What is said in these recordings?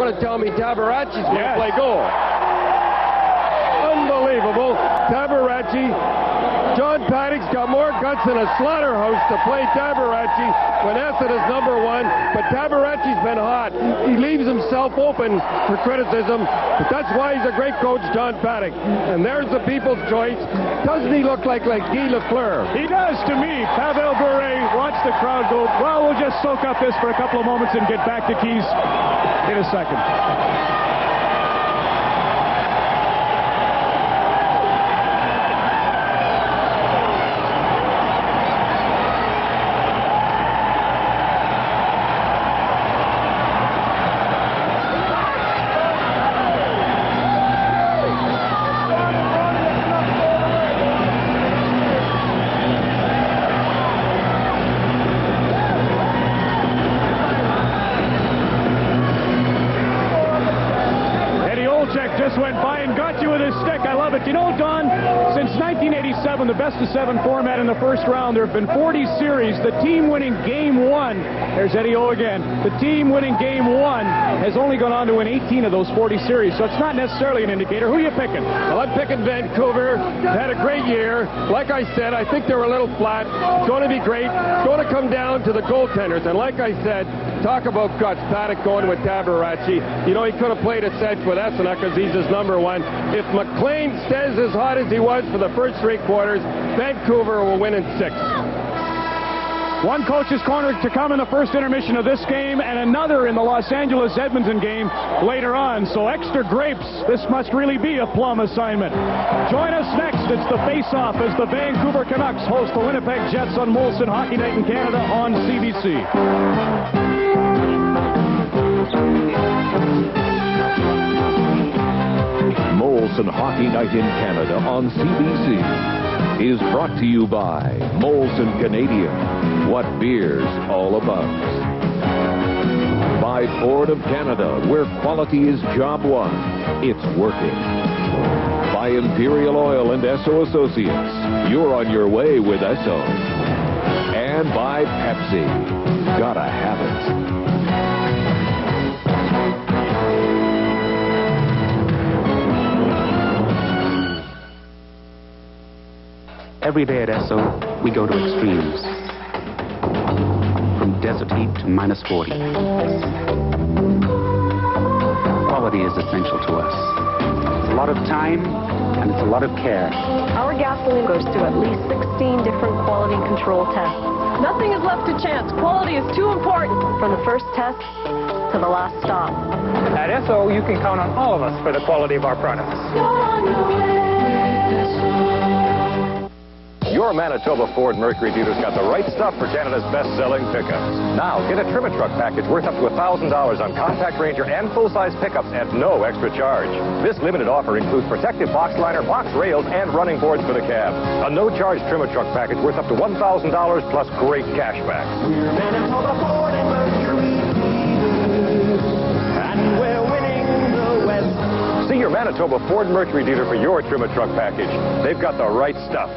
want to tell me Tabaracci's going to play goal. Unbelievable. Tabaracci. John Paddock's got more guts than a slaughterhouse to play Tabaracci when Essen is number one, but Tabaracci's been hot. He leaves himself open for criticism, but that's why he's a great coach, John Paddock. And there's the people's choice. Doesn't he look like Guy Lafleur? He does to me. Pavel Bure, watch the crowd go. Well, we'll just soak up this for a couple of moments and get back to Keys in a second. Just went by and got you with his stick. I love it. You know, Don, since 1987, the best-of-7 format in the first round, there have been 40 series. The team winning Game 1, there's Eddie O again, the team winning Game 1 has only gone on to win 18 of those 40 series, so it's not necessarily an indicator. Who are you picking? Well, I'm picking Vancouver. Had a great year. Like I said, I think they were a little flat. It's going to be great. It's going to come down to the goaltenders, and like I said, talk about guts. Paddock going with Tabaracci. You know, he could have played a set with Essen because he's his number one. If McLean stays as hot as he was for the first 3 quarters, Vancouver will win in 6. One coach's corner to come in the first intermission of this game, and another in the Los Angeles-Edmonton game later on. So extra grapes. This must really be a plum assignment. Join us next. It's the face-off as the Vancouver Canucks host the Winnipeg Jets on Molson Hockey Night in Canada on CBC. Molson Hockey Night in Canada on CBC is brought to you by Molson Canadian, what beer's all about. By Ford of Canada, where quality is job one, it's working. By Imperial Oil and Esso Associates, you're on your way with Esso. And by Pepsi, gotta have it. Every day at Esso, we go to extremes. From desert heat to minus 40. Quality is essential to us. It's a lot of time, and it's a lot of care. Our gasoline goes through at least 16 different quality control tests. Nothing is left to chance. Quality is too important. From the first test to the last stop. At Esso, you can count on all of us for the quality of our products. Your Manitoba Ford Mercury dealer's got the right stuff for Canada's best-selling pickups. Now, get a Trim-A-Truck package worth up to $1,000 on compact Ranger and full-size pickups at no extra charge. This limited offer includes protective box liner, box rails, and running boards for the cab. A no-charge Trim-A-Truck package worth up to $1,000 plus great cash back. We're Manitoba Ford and Mercury dealers, and we're winning the West. See your Manitoba Ford Mercury dealer for your Trim-A-Truck package. They've got the right stuff.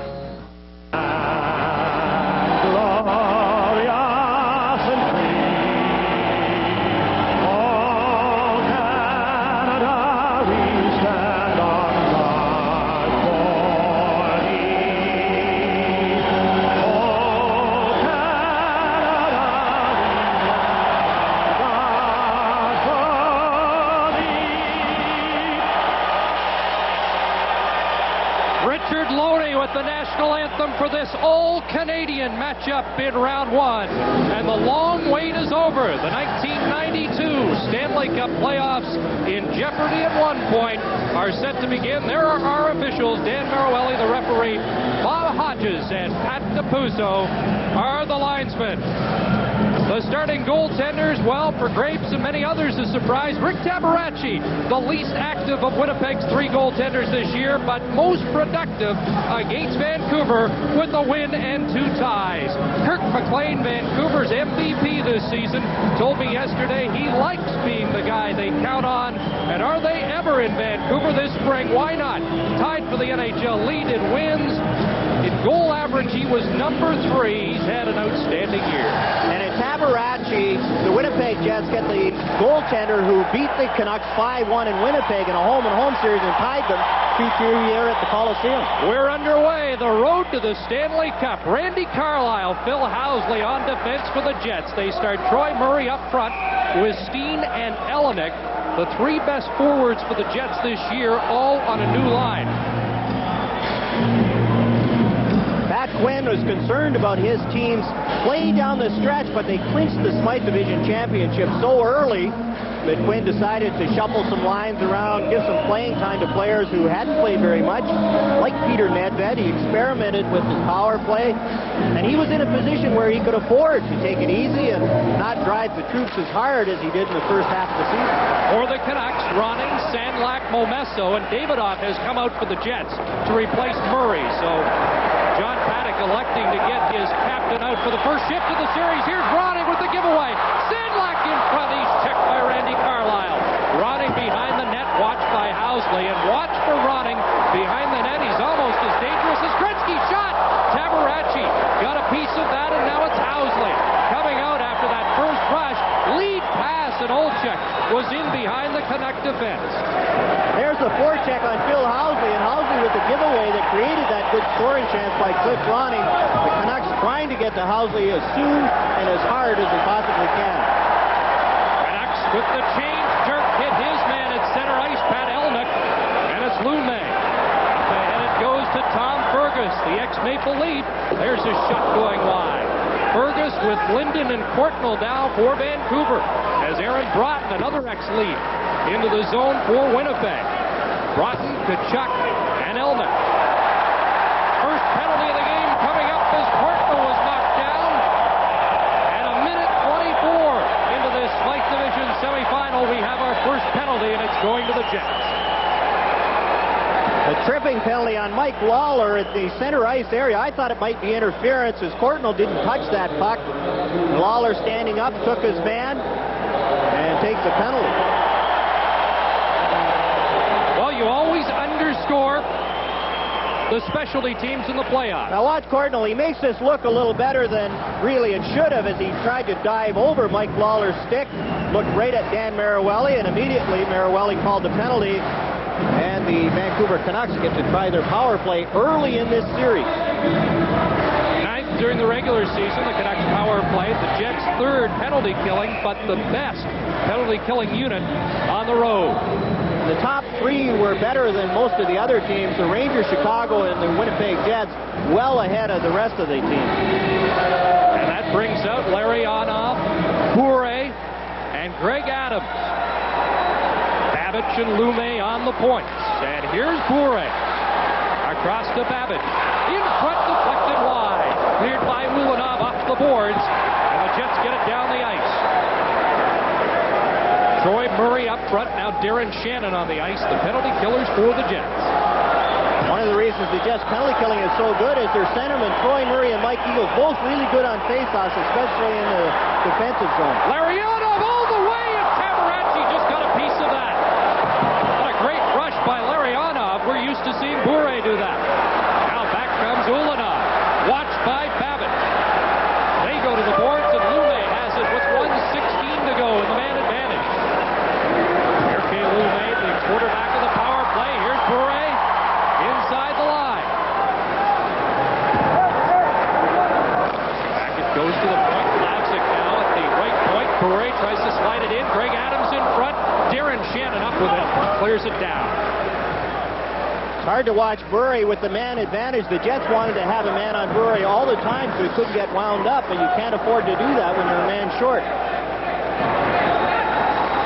With the national anthem for this all-Canadian matchup in round 1. And the long wait is over. The 1992 Stanley Cup playoffs in jeopardy at one point are set to begin. There are our officials, Dan Maruelli, the referee, Bob Hodges, and Pat DePuso are the linesmen. The starting goaltenders, well, for Grapes and many others, a surprise. Rick Tabaracci, the least active of Winnipeg's 3 goaltenders this year, but most productive against Vancouver with a win and 2 ties. Kirk McLean, Vancouver's MVP this season, told me yesterday he likes being the guy they count on. And are they ever in Vancouver this spring? Why not? Tied for the NHL lead in wins. In goal average, he was number 3. He's had an outstanding year. And it's Tabarachi, the Winnipeg Jets get the goaltender who beat the Canucks 5-1 in Winnipeg in a home-and-home series and tied them 2-2 here at the Coliseum. We're underway. The road to the Stanley Cup. Randy Carlyle, Phil Housley on defense for the Jets. They start Troy Murray up front with Steen and Elenick, the three best forwards for the Jets this year, all on a new line. Pat Quinn was concerned about his team's play down the stretch, but they clinched the Smythe Division Championship so early that Quinn decided to shuffle some lines around, give some playing time to players who hadn't played very much, like Peter Nedved. He experimented with his power play, and he was in a position where he could afford to take it easy and not drive the troops as hard as he did in the first half of the season. For the Canucks, Ronning, Sandlak, Momesso, and Davidoff has come out for the Jets to replace Murray. So John Paddock electing to get his captain out for the first shift of the series. Here's Ronning with the giveaway. Sandlak in front. He's checked by Randy Carlyle. Ronning behind the net, watched by Housley. And watch for Ronning behind the net. He's almost as dangerous as Gretzky's shot. Tabarachi got a piece of that, and now it's Housley coming out after that first rush. Lead pass, and Olczyk was in behind the Canuck defense. There's the forecheck on Phil Housley, and Housley with the giveaway that created that good scoring chance by Cliff Ronning. The Canucks trying to get to Housley as soon and as hard as they possibly can. Canucks with the change jerk hit his man at center ice, Pat Elnick, and it's Lume. Up ahead it goes to Tom Fergus, the ex-Maple Leaf. There's a shot going wide. Fergus with Linden and Courtnall down for Vancouver, as Aaron Broughton, another ex-Leaf, into the zone for Winnipeg. Broughton, Kachuk, and Elnick. First penalty of the game coming up as Courtnall was knocked down. And a minute 24 into this Smythe Division semifinal, we have our first penalty, and it's going to the Jets. A tripping penalty on Mike Lawler at the center ice area. I thought it might be interference as Courtnall didn't touch that puck. Lawler standing up, took his man, and takes a penalty. Well, you always underscore the specialty teams in the playoffs. Now watch Courtnall. He makes this look a little better than really it should have as he tried to dive over Mike Lawler's stick. Looked right at Dan Marawelli, and immediately Marawelli called the penalty. And the Vancouver Canucks get to try their power play early in this series. Ninth during the regular season, the Canucks power play. The Jets' third penalty killing, but the best penalty killing unit on the road. The top three were better than most of the other teams. The Rangers, Chicago, and the Winnipeg Jets well ahead of the rest of the teams. And that brings out Larionov, Bure, and Greg Adams. Babbage and Lume on the points. And here's Bure. Across to Babbage. In front, deflected wide. Cleared by Ulanov off the boards. And the Jets get it down the ice. Troy Murray up front. Now Darren Shannon on the ice. The penalty killers for the Jets. One of the reasons the Jets penalty killing is so good is their centermen, Troy Murray and Mike Eagles, both really good on faceoffs, especially in the defensive zone. Larionov all the way, and Tabarachi just got a piece of that. What a great rush by Larionov. We're used to seeing Bure do that. Now back comes Ulanov, watched by Babbage. They go to the boards, and Lume has it with 1:16 to go in the man advantage. Here came Lume, the quarterback of the power play. Here's Bure inside the line. Back it goes to the point. Lavsic now at the right point. Bure tries to slide it in. Greg Adams in front. Darren Shannon up with it. Clears it down. It's hard to watch Bure with the man advantage. The Jets wanted to have a man on Bure all the time so he couldn't get wound up, but you can't afford to do that when you're a man short.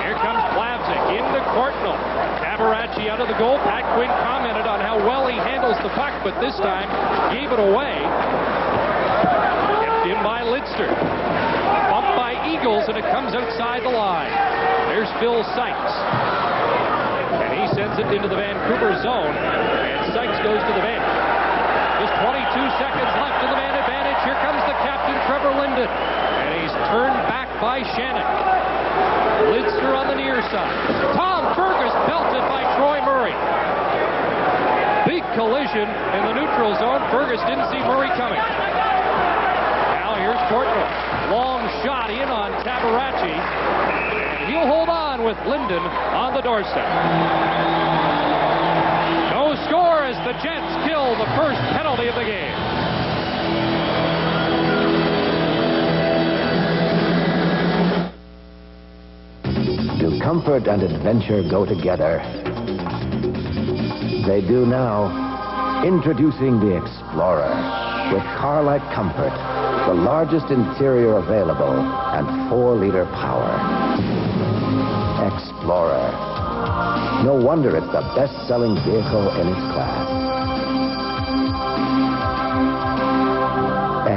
Here comes Plavsic into Courtnall. Tabarachi out of the goal. Pat Quinn commented on how well he handles the puck, but this time gave it away. Tipped in by Lidster. Bumped by Eagles, and it comes outside the line. There's Phil Sykes. And he sends it into the Vancouver zone, and Sykes goes to the bench. Just 22 seconds left in the man advantage. Here comes the captain, Trevor Linden. And he's turned back by Shannon. Lidster on the near side. Tom Fergus belted by Troy Murray. Big collision in the neutral zone. Fergus didn't see Murray coming. Now here's courtroom. Long shot in on Tabarachi. And he'll hold on with Linden on the doorstep. No score as the Jets kill the first penalty of the game. Do comfort and adventure go together? They do now. Introducing the Explorer with car-like comfort, the largest interior available, and 4-liter power. Explorer. No wonder it's the best-selling vehicle in its class.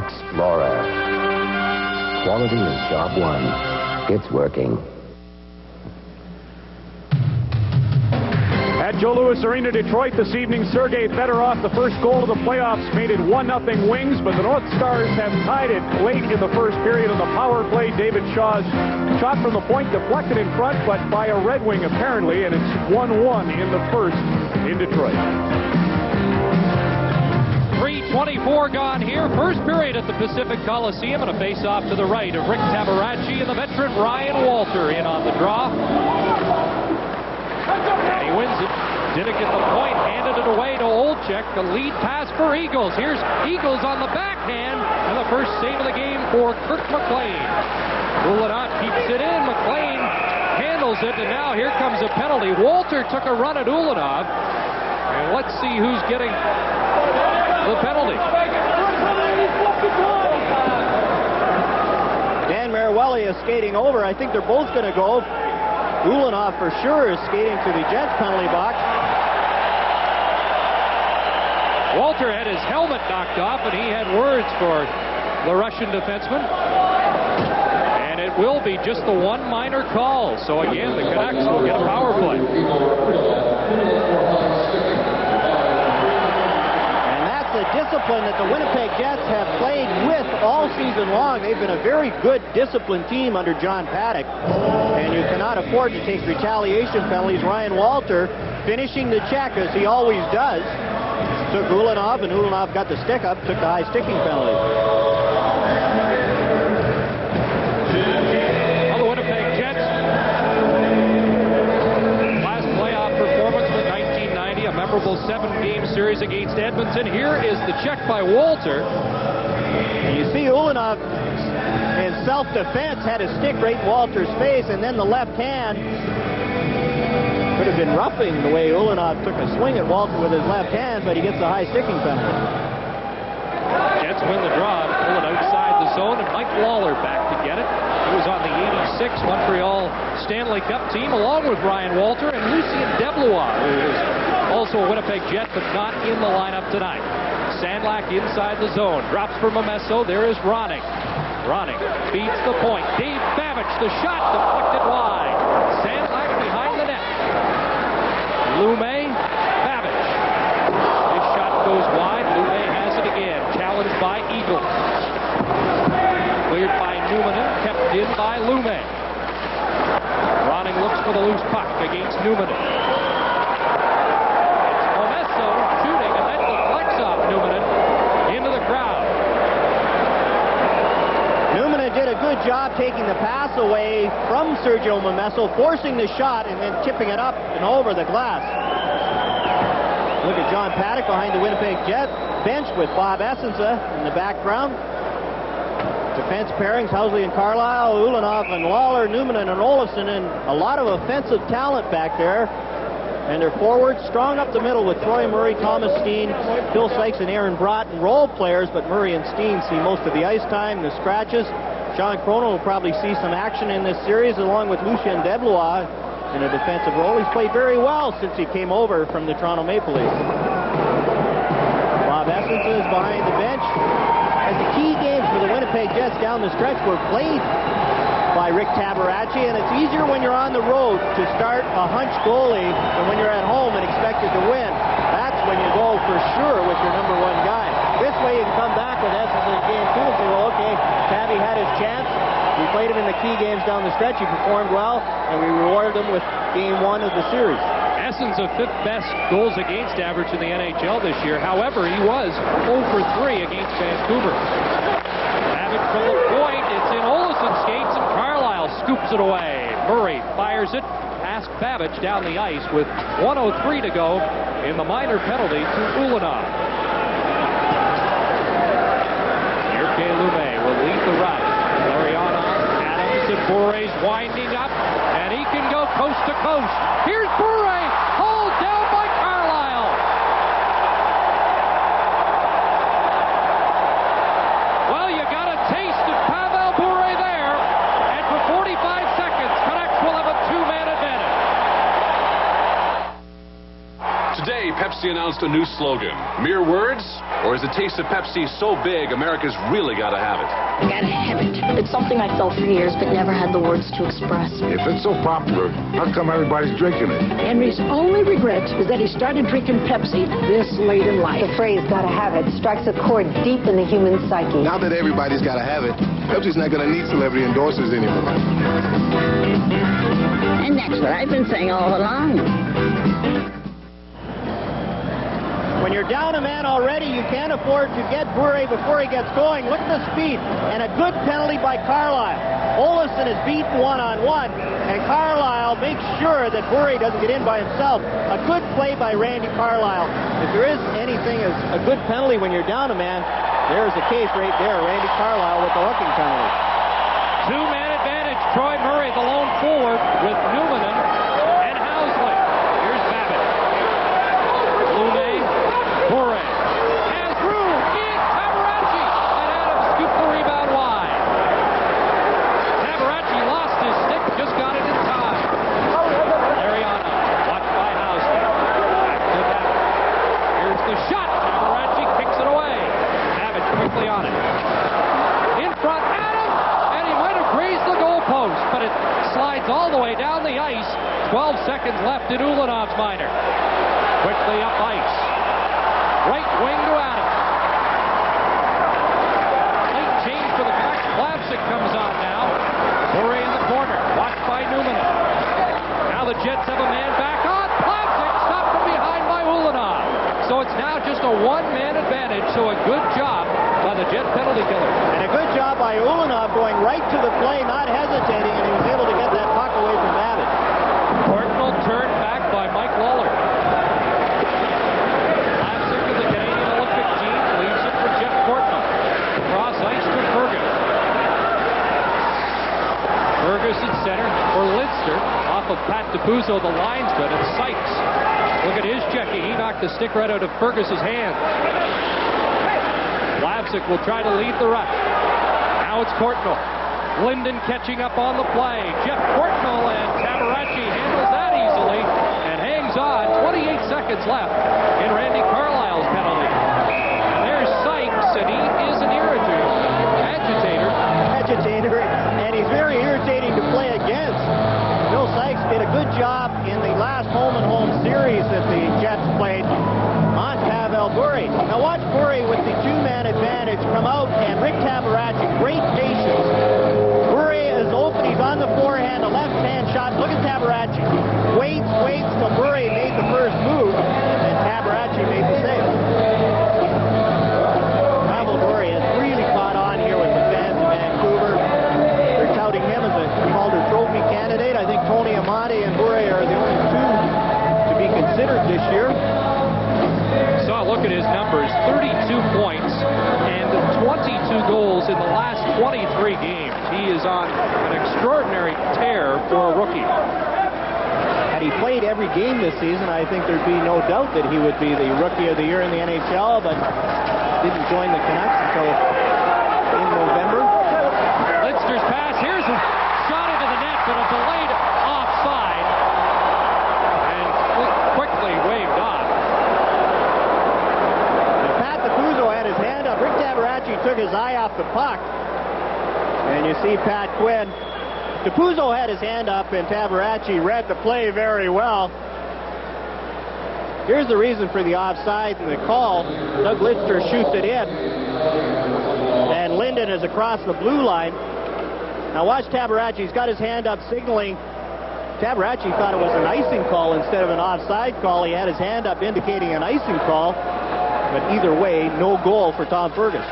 Explorer. Quality is job one. It's working. At Joe Louis Arena, Detroit this evening, Sergei Fedorov, the first goal of the playoffs, made it 1-0 Wings, but the North Stars have tied it late in the first period on the power play. David Shaw's shot from the point deflected in front, but by a Red Wing apparently, and it's 1-1 in the first in Detroit. 3:24 gone here. First period at the Pacific Coliseum, and a face-off to the right of Rick Tabarachi and the veteran Ryan Walter in on the draw. And he wins it. Didn't get the point. Handed it away to Olczyk. The lead pass for Eagles. Here's Eagles on the backhand. And the first save of the game for Kirk McLean. Ulanov keeps it in. McLean handles it. And now here comes a penalty. Walter took a run at Ulanov. And let's see who's getting the penalty. Dan Maruelli is skating over. I think they're both going to go. Ulanov for sure is skating to the Jets penalty box. Walter had his helmet knocked off, and he had words for the Russian defenseman. And it will be just the one minor call. So again, the Canucks will get a power play. And that's the discipline that the Winnipeg Jets have played with all season long. They've been a very good, disciplined team under John Paddock. And you cannot afford to take retaliation penalties. Ryan Walter finishing the check, as he always does. Took Ulanov, and Ulanov got the stick up, took the high sticking penalty. Well, the Winnipeg Jets, last playoff performance was 1990, a memorable 7-game series against Edmonton. Here is the check by Walter. And you see Ulanov in self-defense had his stick right in Walter's face, and then the left hand could have been roughing the way Ulanov took a swing at Walter with his left hand, but he gets the high sticking penalty. Jets win the draw, pull it outside the zone, and Mike Lawler back to get it. He was on the 86 Montreal Stanley Cup team, along with Ryan Walter and Lucien Deblois, who is also a Winnipeg Jet, but not in the lineup tonight. Sandlak inside the zone, drops for Momesso. There is Ronning. Ronning beats the point. Dave Babich, the shot deflected wide. Sandlak behind the net. Lume, Babich. His shot goes wide. Lume has it again. Challenged by Eagle. Cleared by Newman, kept in by Lume. Ronning looks for the loose puck against Newman. It's Momesso shooting, and that deflects off Newman into the crowd. Newman did a good job taking the pass away from Sergio Momesso, forcing the shot and then tipping it up and over the glass. Look at John Paddock behind the Winnipeg Jets bench with Bob Essensa in the background. Defense pairings, Housley and Carlisle, Ulanov and Lawler, Newman and Olofsson, and a lot of offensive talent back there. And their forwards strong up the middle with Troy Murray, Thomas Steen, Phil Sykes, and Aaron Broughton, role players, but Murray and Steen see most of the ice time, the scratches. Sean Cronin will probably see some action in this series, along with Lucien Deblois in a defensive role. He's played very well since he came over from the Toronto Maple Leafs. Bob Essensa is behind the bench. As the key games for the Winnipeg Jets down the stretch were played by Rick Tabarachi, and it's easier when you're on the road to start a hunch goalie than when you're at home and expected to win. That's when you go for sure with your number one guy. This way you can come back with Essensa in game 2 and say, well, okay, Tabby had his chance. We played him in the key games down the stretch. He performed well, and we rewarded him with game 1 of the series. Essensa, 5th best goals against average in the NHL this year. However, he was 0 for 3 against Vancouver. it from the point. It's in Olison's skates, and Carlisle scoops it away. Murray fires it past Babbage down the ice with 1:03 to go in the minor penalty to Ulanov. Jurke Lume will lead the rush. Lariana, Adams, and Bourré's winding up, and he can go coast to coast. Here's Bourré, hauled down by Carlisle. Well, you got a taste of Pavel Bourré there, and for 45 seconds, Canucks will have a two-man advantage. Today, Pepsi announced a new slogan. Mere words? Or is the taste of Pepsi so big, America's really got to have it? Gotta have it. It's something I felt for years, but never had the words to express. If it's so popular, how come everybody's drinking it? Henry's only regret is that he started drinking Pepsi this late in life. The phrase, gotta have it, strikes a chord deep in the human psyche. Now that everybody's got to have it, Pepsi's not going to need celebrity endorsers anymore. And that's what I've been saying all along. When you're down a man already, you can't afford to get Bourré before he gets going. Look at the speed, and a good penalty by Carlisle. Olison is beaten one-on-one, and Carlisle makes sure that Bourré doesn't get in by himself. A good play by Randy Carlisle. If there is anything as a good penalty when you're down a man, there's a case right there. Randy Carlisle with the hooking penalty. Two-man advantage. Troy Murray, the lone forward, with Numanen and Housley. Here's Babbage. Lume, Bourré has room in Tabaracci, and Adams scooped the rebound wide. Tabaracci lost his stick, just got it in time. Ariana, watched by Housley. Back to Babbage. Here's the shot. Tabaracci kicks it away. Babbage quickly on it. In front, Adams, and he might have grazed the goalpost, but it slides all the way down the ice. 12 seconds left in Ulanov's minor. Quickly up ice. Right wing to Adams. Late change for the Canucks. Plavsic comes on now. Bourré in the corner. Watched by Numanen. Now the Jets have a man back on. Plavsic stopped from behind by Ulanov. So it's now just a one-man advantage. So a good job by the Jet penalty killer. And a good job by Ulanov going right to the play, not hesitating, and he was able to get that puck away from Babbage. Cornwell turned back by Mike Lawler. Plavsic of the Canadian Olympic team leaves it for Jeff Cornwell. Cross ice to Fergus. Fergus at center for Lidster. Off of Pat DePuzzo, the linesman, and Sykes. Look at his checking. He knocked the stick right out of Fergus's hand. Plavsic will try to lead the rush. Now it's Courtnall. Linden catching up on the play. Jeff Courtnall, and Tabaracci handles that easily and hangs on. 28 seconds left in Randy Carlisle's penalty. And there's Sykes, and he is an agitator, and he's very irritating to play against. Bill Sykes did a good job in the last home-and-home series that the Jets played on Pavel Bourré. Now watch Bourré with the two-man advantage come out, and Rick Tabaracci, great patience. Bourré is open, he's on the forehand, a left-hand shot. Look at Tabaracci. Waits till Bourré made the first move, and Tabaracci made the save. Pavel Bourré has really caught on here with the fans in Vancouver. They're touting him as a Calder Trophy candidate. I think Tony Amati and Bourré are the only two to be considered this year. So look at his numbers, 32 points and 22 goals in the last 23 games. He is on an extraordinary tear for a rookie. Had he played every game this season, I think there'd be no doubt that he would be the Rookie of the Year in the NHL, but didn't join the Canucks until in November. Lidster's pass, here's a shot into the net, but a delayed offside, and quickly waved off. Pat DePuzzo had his hand up. Rick Tabaracci took his eye off the puck. And you see Pat Quinn. DePuzzo had his hand up, and Tabaracci read the play very well. Here's the reason for the offside and the call. Doug Lidster shoots it in. And Linden is across the blue line. Now watch Tabaracci. He's got his hand up signaling. Tabaracci thought it was an icing call instead of an offside call. He had his hand up indicating an icing call. But either way, no goal for Tom Fergus.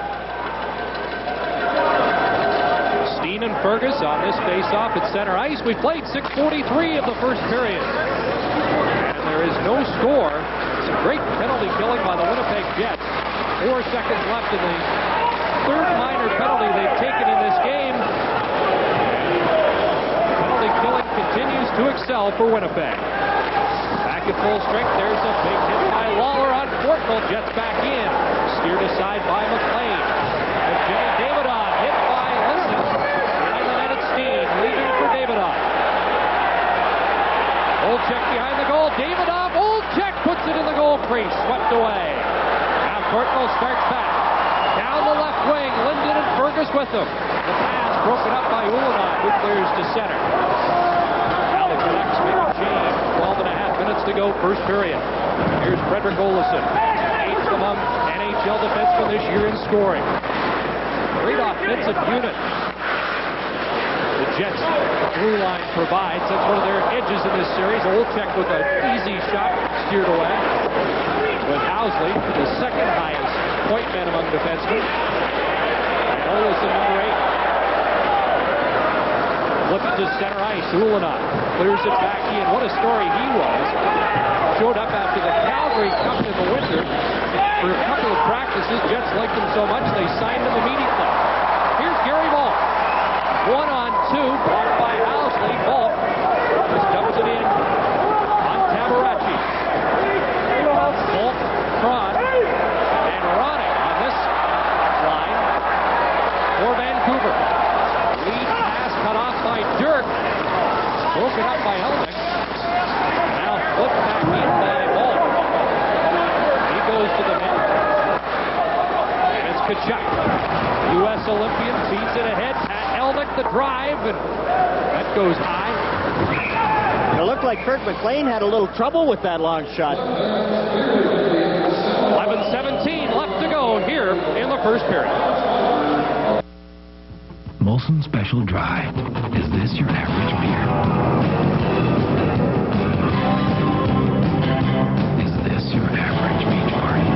Dean and Fergus on this face-off at center ice. We played 6:43 of the first period. And there is no score. Some great penalty killing by the Winnipeg Jets. 4 seconds left in the third minor penalty they've taken in this game. Penalty killing continues to excel for Winnipeg. Back at full strength, there's a big hit by Lawler on Courtnall. Jets back in. Steered aside by McLean. And Jimmy Davidoff hit by Linson. Behind the net at Steen, leaving for Davidoff. Olczyk behind the goal. Davidoff, Olczyk puts it in the goal crease. Swept away. Now Courtnall starts back. Down the left wing, Linden and Fergus with him. The pass broken up by Ulanov, who clears to center. Now the Canucks make a change. 12 and a half minutes to go, first period. Here's Frederick Olsson, 8th among NHL defensemen this year in scoring. Great offensive unit. The Jets blue line provides. That's one of their edges in this series. Olczyk with an easy shot steered away. With Housley, the second highest point man among defensemen. Olsson, number 8. Flips to center ice. Ulanov clears it back in. What a story he was. Showed up after the Calgary Cup in the winter for a couple of practices. Jets liked him so much they signed him immediately. Here's Gary Volk. 1-on-2, blocked by Housley. Volk just dumps it in on Tabaracci. Volk, Cron, and Ronnick on this line for Vancouver. Lead pass cut off by Dirk. Broken up by Helmick. Now flipped back in by Volk. He goes to the net. And it's Tkachuk. U.S. Olympian feeds it ahead. Helmick the drive, and that goes high. It looked like Kirk McLean had a little trouble with that long shot. 11:17 left to go here in the first period. Molson Special Dry. Is this your average beer? Is this your average beach party?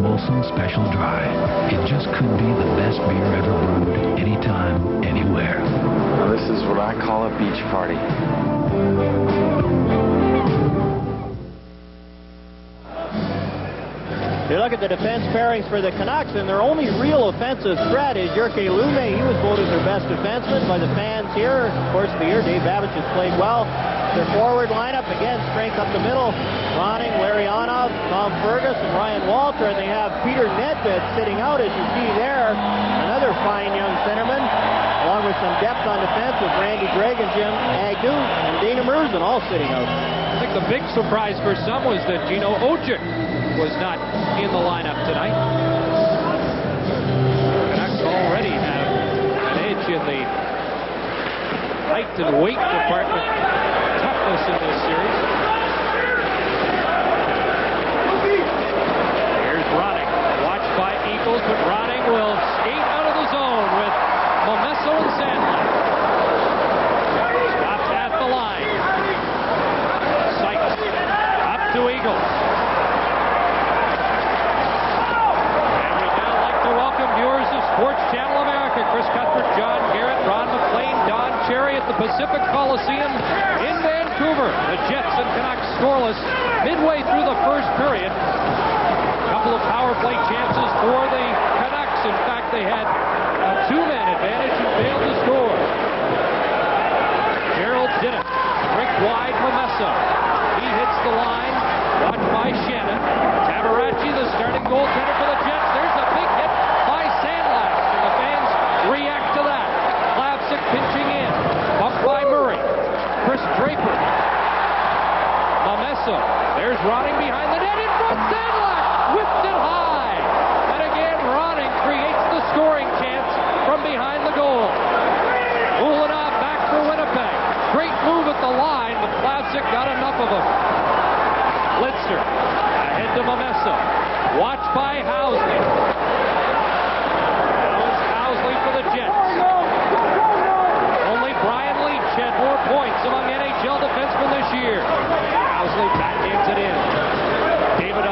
Molson Special Dry. It just could be the best beer ever brewed, anytime, anywhere. Now this is what I call a beach party. You look at the defense pairings for the Canucks, and their only real offensive threat is Jyrki Lumme. He was voted their best defenseman by the fans here. Of course, the year Dave Babich has played well. Their forward lineup, again, strength up the middle. Ronning, Larionov, Tom Fergus, and Ryan Walter. And they have Peter Nedved sitting out, as you see there. Another fine young centerman, along with some depth on defense with Randy Gregg and Jim Agnew and Dana Merzen all sitting out. I think the big surprise for some was that Gino Ojic was not in the lineup tonight. Canucks already have an edge in the height and weight department. Toughness in this series. Here's Ronning, watched by Eagles, but Ronning will skate out of the zone with Momesso and Sandlin. Stopped at the line. Sykes up to Eagles. Welcome viewers of Sports Channel America. Chris Cuthbert, John Garrett, Ron McLean, Don Cherry at the Pacific Coliseum in Vancouver. The Jets and Canucks scoreless midway through the first period. A couple of power play chances for the Canucks. In fact, they had a two-man advantage and failed to score. Gerald did it. Rick wide, Momesso. He hits the line. Watched by Shannon. Tabaracci, the starting goaltender for the Jets. There's a big hit by Sandlin. And the fans react to that. Plavsic pinching in. Bumped by Murray. Chris Draper. Momesso. There's Ronning behind the net. In front, Sandlin whipped it high. And again, Ronning creates the scoring chance from behind the goal. Ulanov back for Winnipeg. Great move at the line, but Plavsic got enough of him. Blitzer ahead to Momesso. Watched by Housley. Now it's Housley for the Jets. Only Brian Leach had more points among NHL defensemen this year. Housley backhands it in. David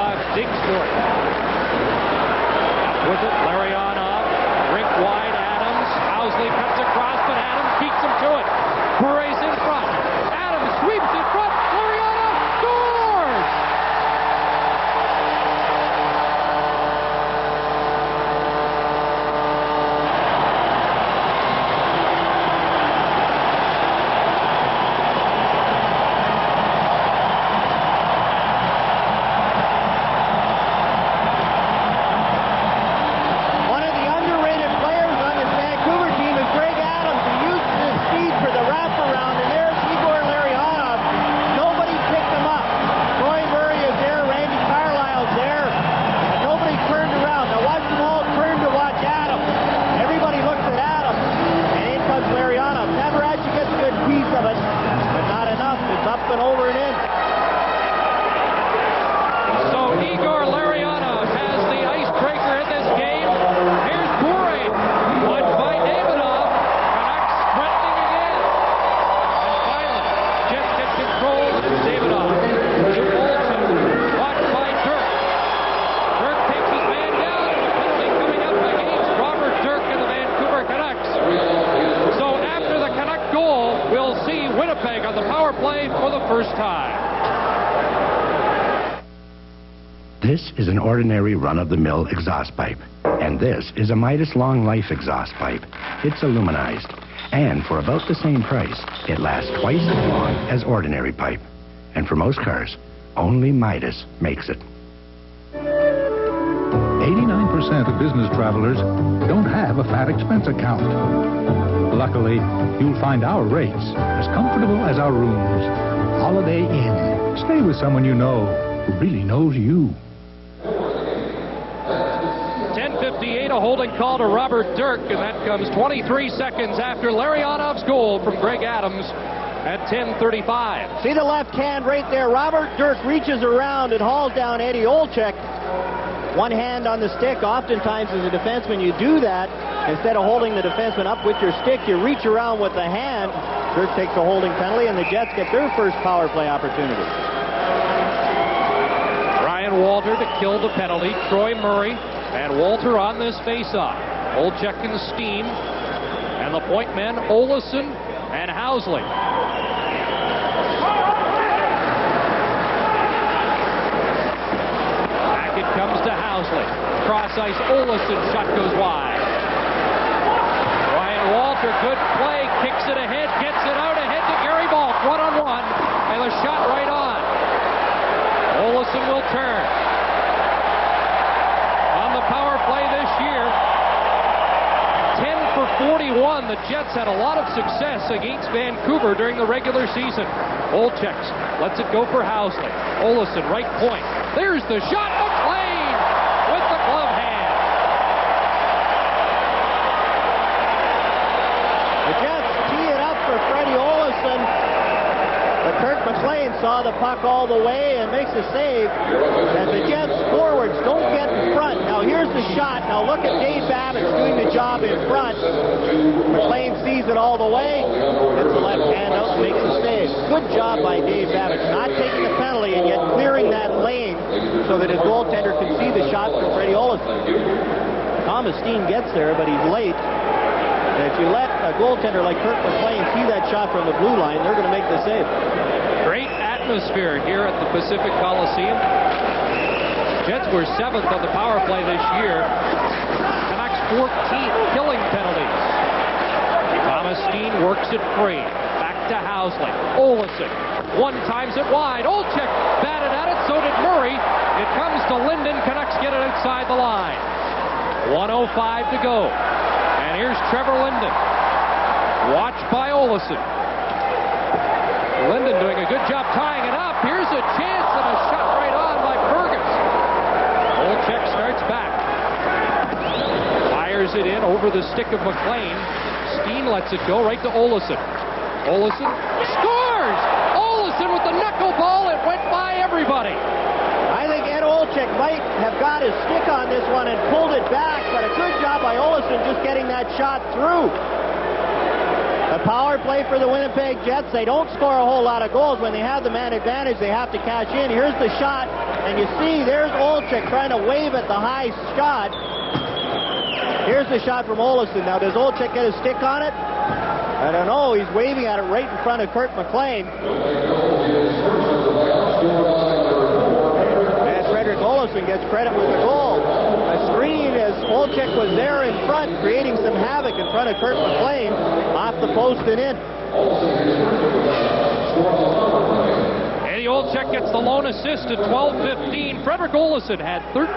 first time. This is an ordinary run-of-the-mill exhaust pipe. And this is a Midas Long Life exhaust pipe. It's aluminized. And for about the same price, it lasts twice as long as ordinary pipe. And for most cars, only Midas makes it. 89% of business travelers don't have a fat expense account. Luckily, you'll find our rates as comfortable as our rooms. Holiday Inn. Stay with someone you know who really knows you. 10:58, a holding call to Robert Dirk, and that comes 23 seconds after Larionov's goal from Greg Adams at 10:35. See the left hand right there. Robert Dirk reaches around and hauls down Eddie Olczyk. One hand on the stick. Oftentimes as a defenseman you do that. Instead of holding the defenseman up with your stick, you reach around with the hand. Dirk takes a holding penalty, and the Jets get their first power play opportunity. Ryan Walter to kill the penalty. Troy Murray and Walter on this face-off. Olczyk and Steen, and the point men Olesen and Housley. Back it comes to Housley. Cross ice, Olesen, shot goes wide. Ryan Walter, good play, kicks it ahead, gets it out ahead to Gary Balk, one-on-one, and the shot right on. Olesen will turn. On the power play this year, 10 for 41. The Jets had a lot of success against Vancouver during the regular season. Olczyk lets it go for Housley. Olesen, right point. There's the shot. McLean with the glove hand. The Jets tee it up for Freddie Olesen. But Kirk McLean saw the puck all the way and makes a save. And the Jets forwards don't get in front. Now here's the shot. Now look at Dave Babbitt's doing the job in front. McLean sees it all the way. Gets the left hand out and makes a save. Good job by Dave Babbitt. Not taking the penalty and yet clearing that lane so that his goaltender can see the shot from Freddie Olesen. Thomas Steen gets there, but he's late. And if you let a goaltender like Kirk McLean see that shot from the blue line, they're going to make the save. Great atmosphere here at the Pacific Coliseum. Jets were 7th on the power play this year. Canucks 14th killing penalties. Thomas Steen works it free. Back to Housley. Olesen. One times it wide. Olczyk batted at it. So did Murray. It comes to Linden. Canucks get it outside the line. 1:05 to go. And here's Trevor Linden. Watched by Olesen. Linden doing a good job tying it up. Here's a chance and a shot right on by Fergus. Olczyk starts back. Fires it in over the stick of McLean. Steen lets it go right to Olesen. Olesen scores! Olesen with the knuckleball. It went by everybody. I think Ed Olczyk might have got his stick on this one and pulled it back, but a good job by Olesen just getting that shot through. The power play for the Winnipeg Jets. They don't score a whole lot of goals. When they have the man advantage, they have to cash in. Here's the shot, and you see there's Olczyk trying to wave at the high shot. Here's the shot from Olesen. Now, does Olczyk get his stick on it? I don't know. He's waving at it right in front of Kirk McLean. Olesen gets credit with the goal. A screen as Olczyk was there in front, creating some havoc in front of Kirk McLean, off the post and in. Eddie Olczyk gets the lone assist at 12:15. Frederick Olesen had 13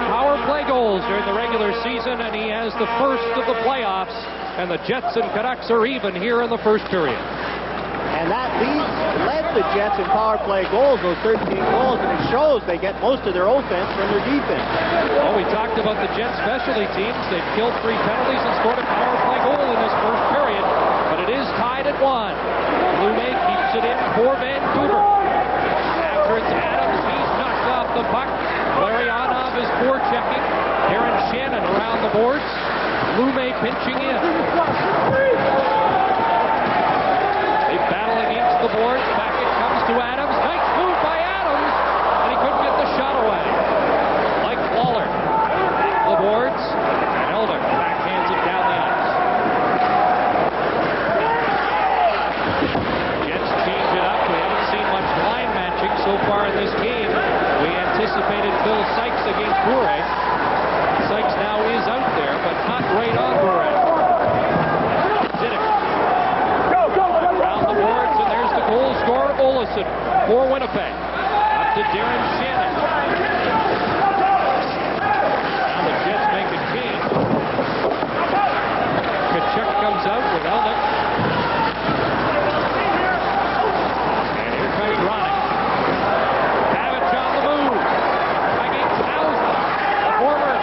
power play goals during the regular season, and he has the first of the playoffs. And the Jets and Canucks are even here in the first period. And that led the Jets in power play goals, those 13 goals, and it shows they get most of their offense from their defense. Well, we talked about the Jets specialty teams. They've killed 3 penalties and scored a power play goal in this first period, but it is tied at 1. Lume keeps it in for Vancouver. After it's Adams, he's knocked off the puck. Larionov is forechecking. Aaron Shannon around the boards. Lume pinching in. The boards, back it comes to Adams. Nice move by Adams, and he couldn't get the shot away. Like Waller, back the boards, and Elder backhands it down the ice. Jets change it up. We haven't seen much Winnipeg. Up to Darren Shannon. Now the Jets make a change. Kachuk comes out with Elnick. And here comes Ronnie. Savage on the move. Against Hauser. The former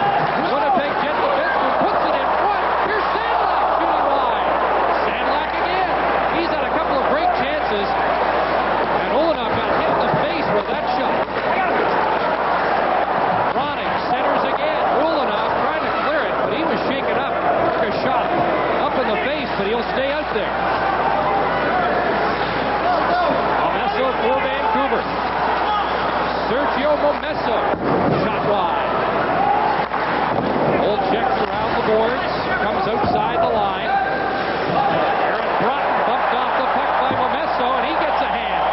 Winnipeg Jet defenseman puts it in front. Here's Sandlak shooting wide. Sandlak again. He's had a couple of great chances. And Ulanov got hit in the face with that shot. Ronnie centers again. Ulanov trying to clear it, but he was shaken up. Took a shot up in the face, but he'll stay out there. Momesso for Vancouver. Sergio Momesso. Shot wide. Old checks around the boards. Comes outside the line. Aaron Broughton bumped off the puck by Momesso, and he gets a hand.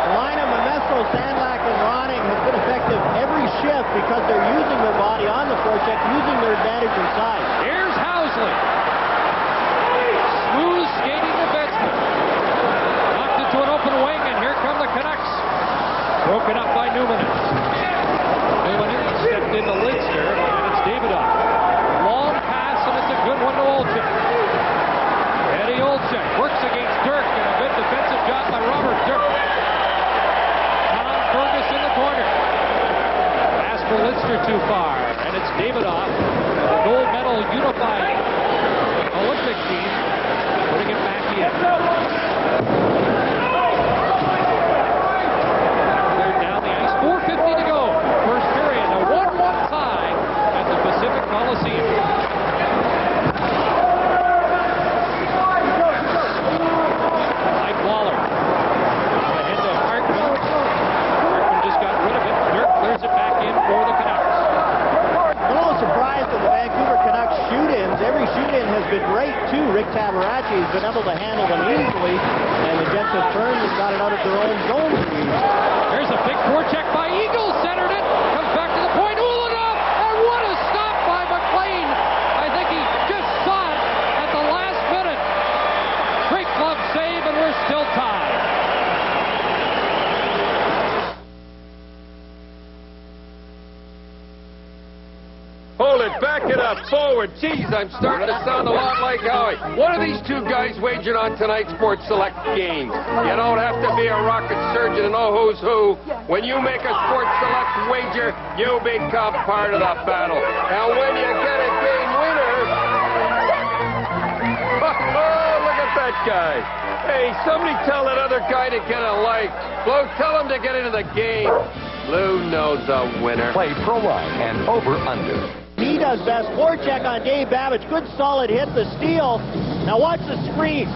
The line of Momesso, Sandlak, and Ronning has been effective every shift because they're using their body on the forecheck, using their advantage inside. Here's Housley. Smooth skating defenseman. Knocked it to an open wing, and here come the Canucks. Broken up by Newman. Newman stepped into Lidster, and it's Davidoff. Long pass, and it's a good one to Olczyk. Eddie Olczyk works against Dirk, and a good defensive job by Robert Dirk. Tom Fergus in the corner. Pass for Lidster too far, and it's Davidoff, the gold medal unified Olympic team, putting it back in. Cleared down the ice, 4:50 to go. First period, a 1-1 tie at the Pacific Coliseum. Mike Waller ahead to Hartman. Hartman just got rid of it. Dirk clears it back in for the Canucks. A little surprised at the Vancouver Canucks shoot-ins. Every shoot-in has been great, too. Rick Tabaracci has been able to handle them easily, and the Jets have turned and got it out of their own zone. There's a big forecheck by Eagle, centered it, comes back to the point, Ulanov, and what a stop by McLean. I think he just saw it at the last minute. Great glove save, and we're still tied. Hold it, back it up, forward. Geez, I'm starting to sound a lot like Howie. What are these two guys wagering on tonight's Sports Select game? You don't have to be a rocket surgeon to know who's who. When you make a Sports Select wager, you become part of the battle. And when you get a game winner... Oh, look at that guy. Hey, somebody tell that other guy to get a like. Flo, tell him to get into the game. Lou knows a winner. Play pro line and over-under. He does best. Forecheck on Dave Babbage. Good solid hit. The steal. Now watch the screen.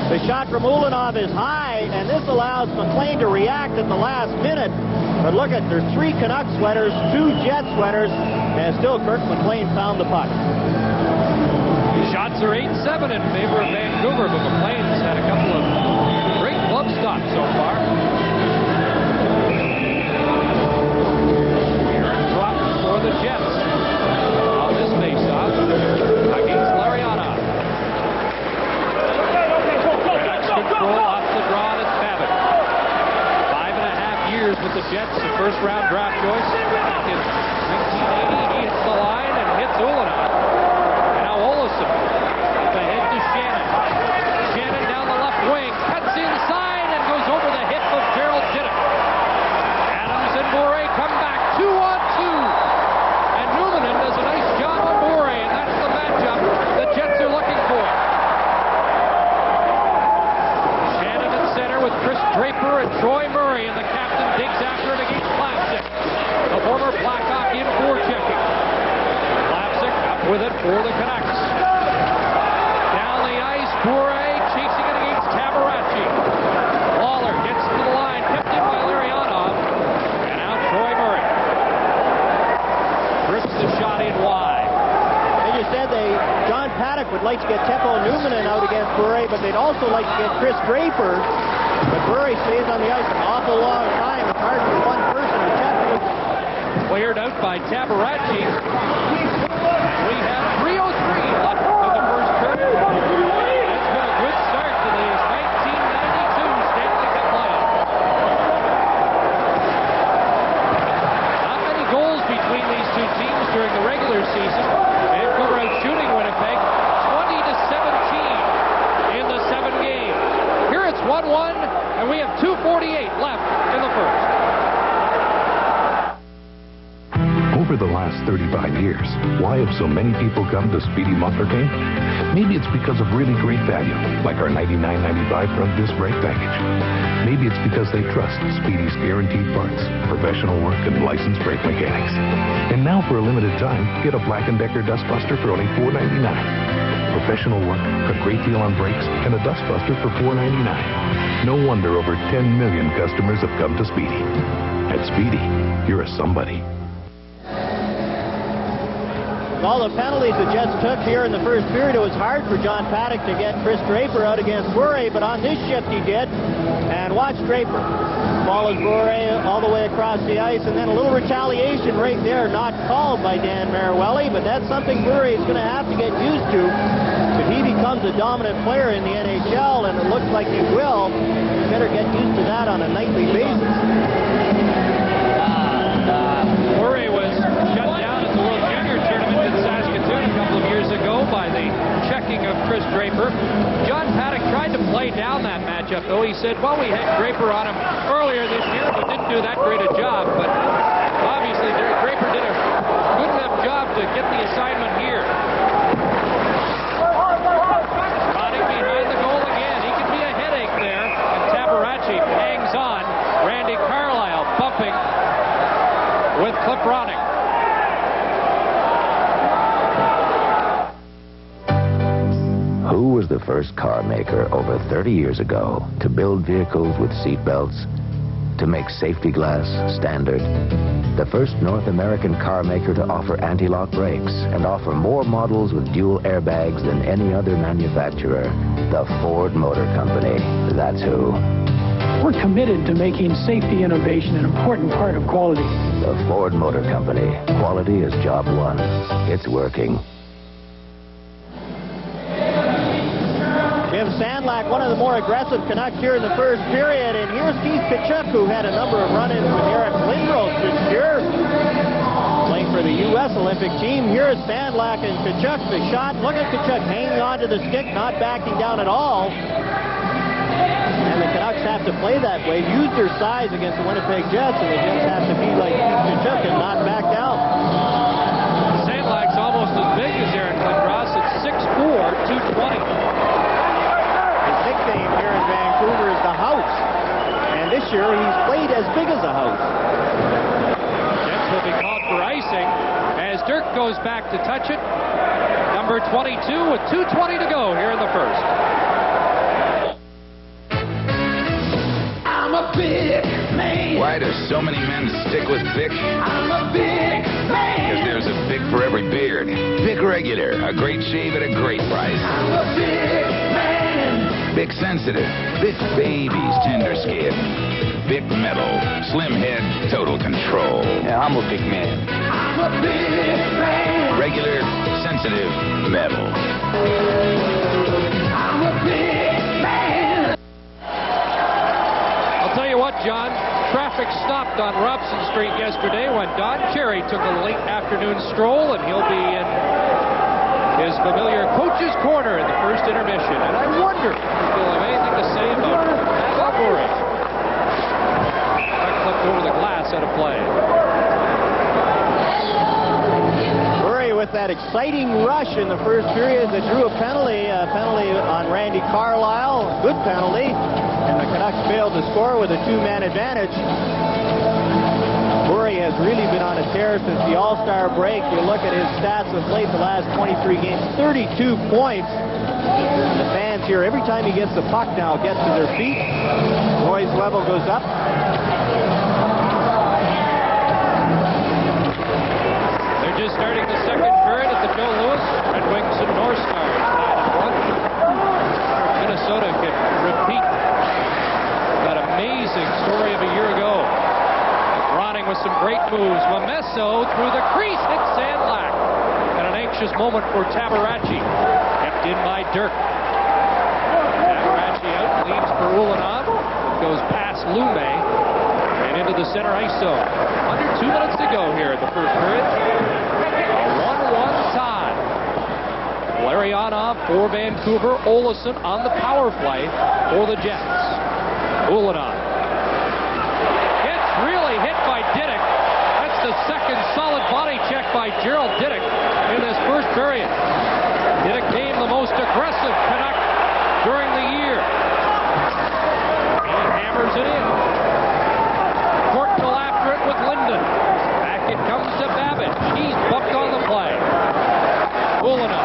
The shot from Ulanov is high, and this allows McLean to react at the last minute. But look at, there's 3 Canuck sweaters, 2 Jet sweaters, and still Kirk McLean found the puck. Shots are 8-7 in favor of Vancouver, but McLean's had a couple of great glove stops so far. Aaron Broughton for the Jets. On this face-off against Lariana. Canucks control off the draw, and it's Babbitt. 5.5 years with the Jets, a first-round draft choice. Back in 1980, he hits the line and hits Ulanov. Now Olsen, ahead to Shannon. Shannon down the left wing, cuts inside and goes over the hip of Gerald Diddick. Adams and Bourret come back 2-on-2. And Newman does a nice job on Bourret, and that's the matchup the Jets are looking for. Shannon at center with Chris Draper and Troy Murray, and the captain digs after it against Plastic. The former Blackhawk in forechecking. Plastic up with it for the Canucks. Down the ice, Bourret chasing it against Tabaracci. Waller gets to the line, kept in by Larionov, and now Troy Murray. Rips the shot in wide. They just said John Paddock would like to get Teppo Newman out against Bourret, but they'd also like to get Chris Draper. But Bourret stays on the ice an awful long time. It's hard for one person to check it. Cleared out by Tabaracci. We have 3:03 left in the first period. It's been a good start to the 1992 Stanley Cup playoffs. 35 years. Why have so many people come to Speedy Muffler King? Maybe it's because of really great value, like our $99.95 front disc brake package. Maybe it's because they trust Speedy's guaranteed parts, professional work, and licensed brake mechanics. And now for a limited time, get a Black & Decker Dustbuster for only $4.99. Professional work, a great deal on brakes, and a Dustbuster for $4.99. No wonder over 10 million customers have come to Speedy. At Speedy, you're a somebody. All the penalties the Jets took here in the first period, it was hard for John Paddock to get Chris Draper out against Bure, but on this shift he did. And watch Draper. Follows Bure all the way across the ice, and then a little retaliation right there, not called by Dan Marawelli, but that's something Bure is going to have to get used to. If he becomes a dominant player in the NHL, and it looks like he will, he better get used to that on a nightly basis. Bure was shut down at the World Junior Tournament in Saskatoon a couple of years ago by the checking of Chris Draper. John Paddock tried to play down that matchup, though. He said, well, we had Draper on him earlier this year, but didn't do that great a job. But obviously, Draper did a good enough job to get the assignment here. Ronning behind the goal again. He could be a headache there. And Tabarachi hangs on. Randy Carlyle bumping with Cliff Ronning. Who was the first car maker over 30 years ago to build vehicles with seat belts, to make safety glass standard? The first North American car maker to offer anti-lock brakes and offer more models with dual airbags than any other manufacturer, the Ford Motor Company. That's who. We're committed to making safety innovation an important part of quality. The Ford Motor Company. Quality is job one. It's working. Jim Sandlak, one of the more aggressive Canucks here in the first period. And here's Keith Tkachuk, who had a number of run-ins with Eric Lindros this year, playing for the U.S. Olympic team. Here is Sandlak and Tkachuk. The shot. Look at Tkachuk hanging onto the stick, not backing down at all. And the Canucks have to play that way, use their size against the Winnipeg Jets, and the Jets have to be like Keith Tkachuk and not back down. Sandlak's almost as big as Eric Lindros. It's 6'4", 220. Nickname here in Vancouver is the House, and this year he's played as big as a house. Jets will be called for icing as Dirk goes back to touch it. Number 22 with 2:20 to go here in the first. I'm a big man. Why do so many men stick with Bic? I'm a big man. Because there's a Bic for every beard. Bic Regular, a great shave at a great price. I'm a big man. Bic Sensitive, Bic Baby's tender skin. Bic Metal, slim head, total control. Yeah, I'm a big man. I'm a big man. Regular, sensitive, metal. I'm a big man. I'll tell you what, John, traffic stopped on Robson Street yesterday when Don Cherry took a late afternoon stroll, and he'll be in his familiar coach's corner in the first intermission. And I wonder if he'll have anything to say about Bure. That flipped over the glass out of play. Bure with that exciting rush in the first period that drew a penalty on Randy Carlyle. Good penalty. And the Canucks failed to score with a two-man advantage. Bure has really been on a tear since the All-Star break. You look at his stats of late, the last 23 games, 32 points. And the fans here, every time he gets the puck now, gets to their feet. Noise level goes up. They're just starting the second period at the Joe Louis. Red Wings and North Stars. 9-1. Minnesota can repeat that amazing story of a year ago. Ronning with some great moves. Momesso through the crease hits Sandlak. And an anxious moment for Tabarachi. Kept in by Dirk. Tabarachi out, leaves for Ulanov. Goes past Lume and into the center ice zone. Under 2 minutes to go here in the first period. A 1-1 tie. Larionov for Vancouver. Olesen on the power play for the Jets. Ulanov. Really hit by Diddick. That's the a second solid body check by Gerald Diddick in this first period. Diddick became the most aggressive Canuck during the year. He hammers it in. Courtnall after it with Linden. Back it comes to Babbitt. He's bumped on the play. Ulina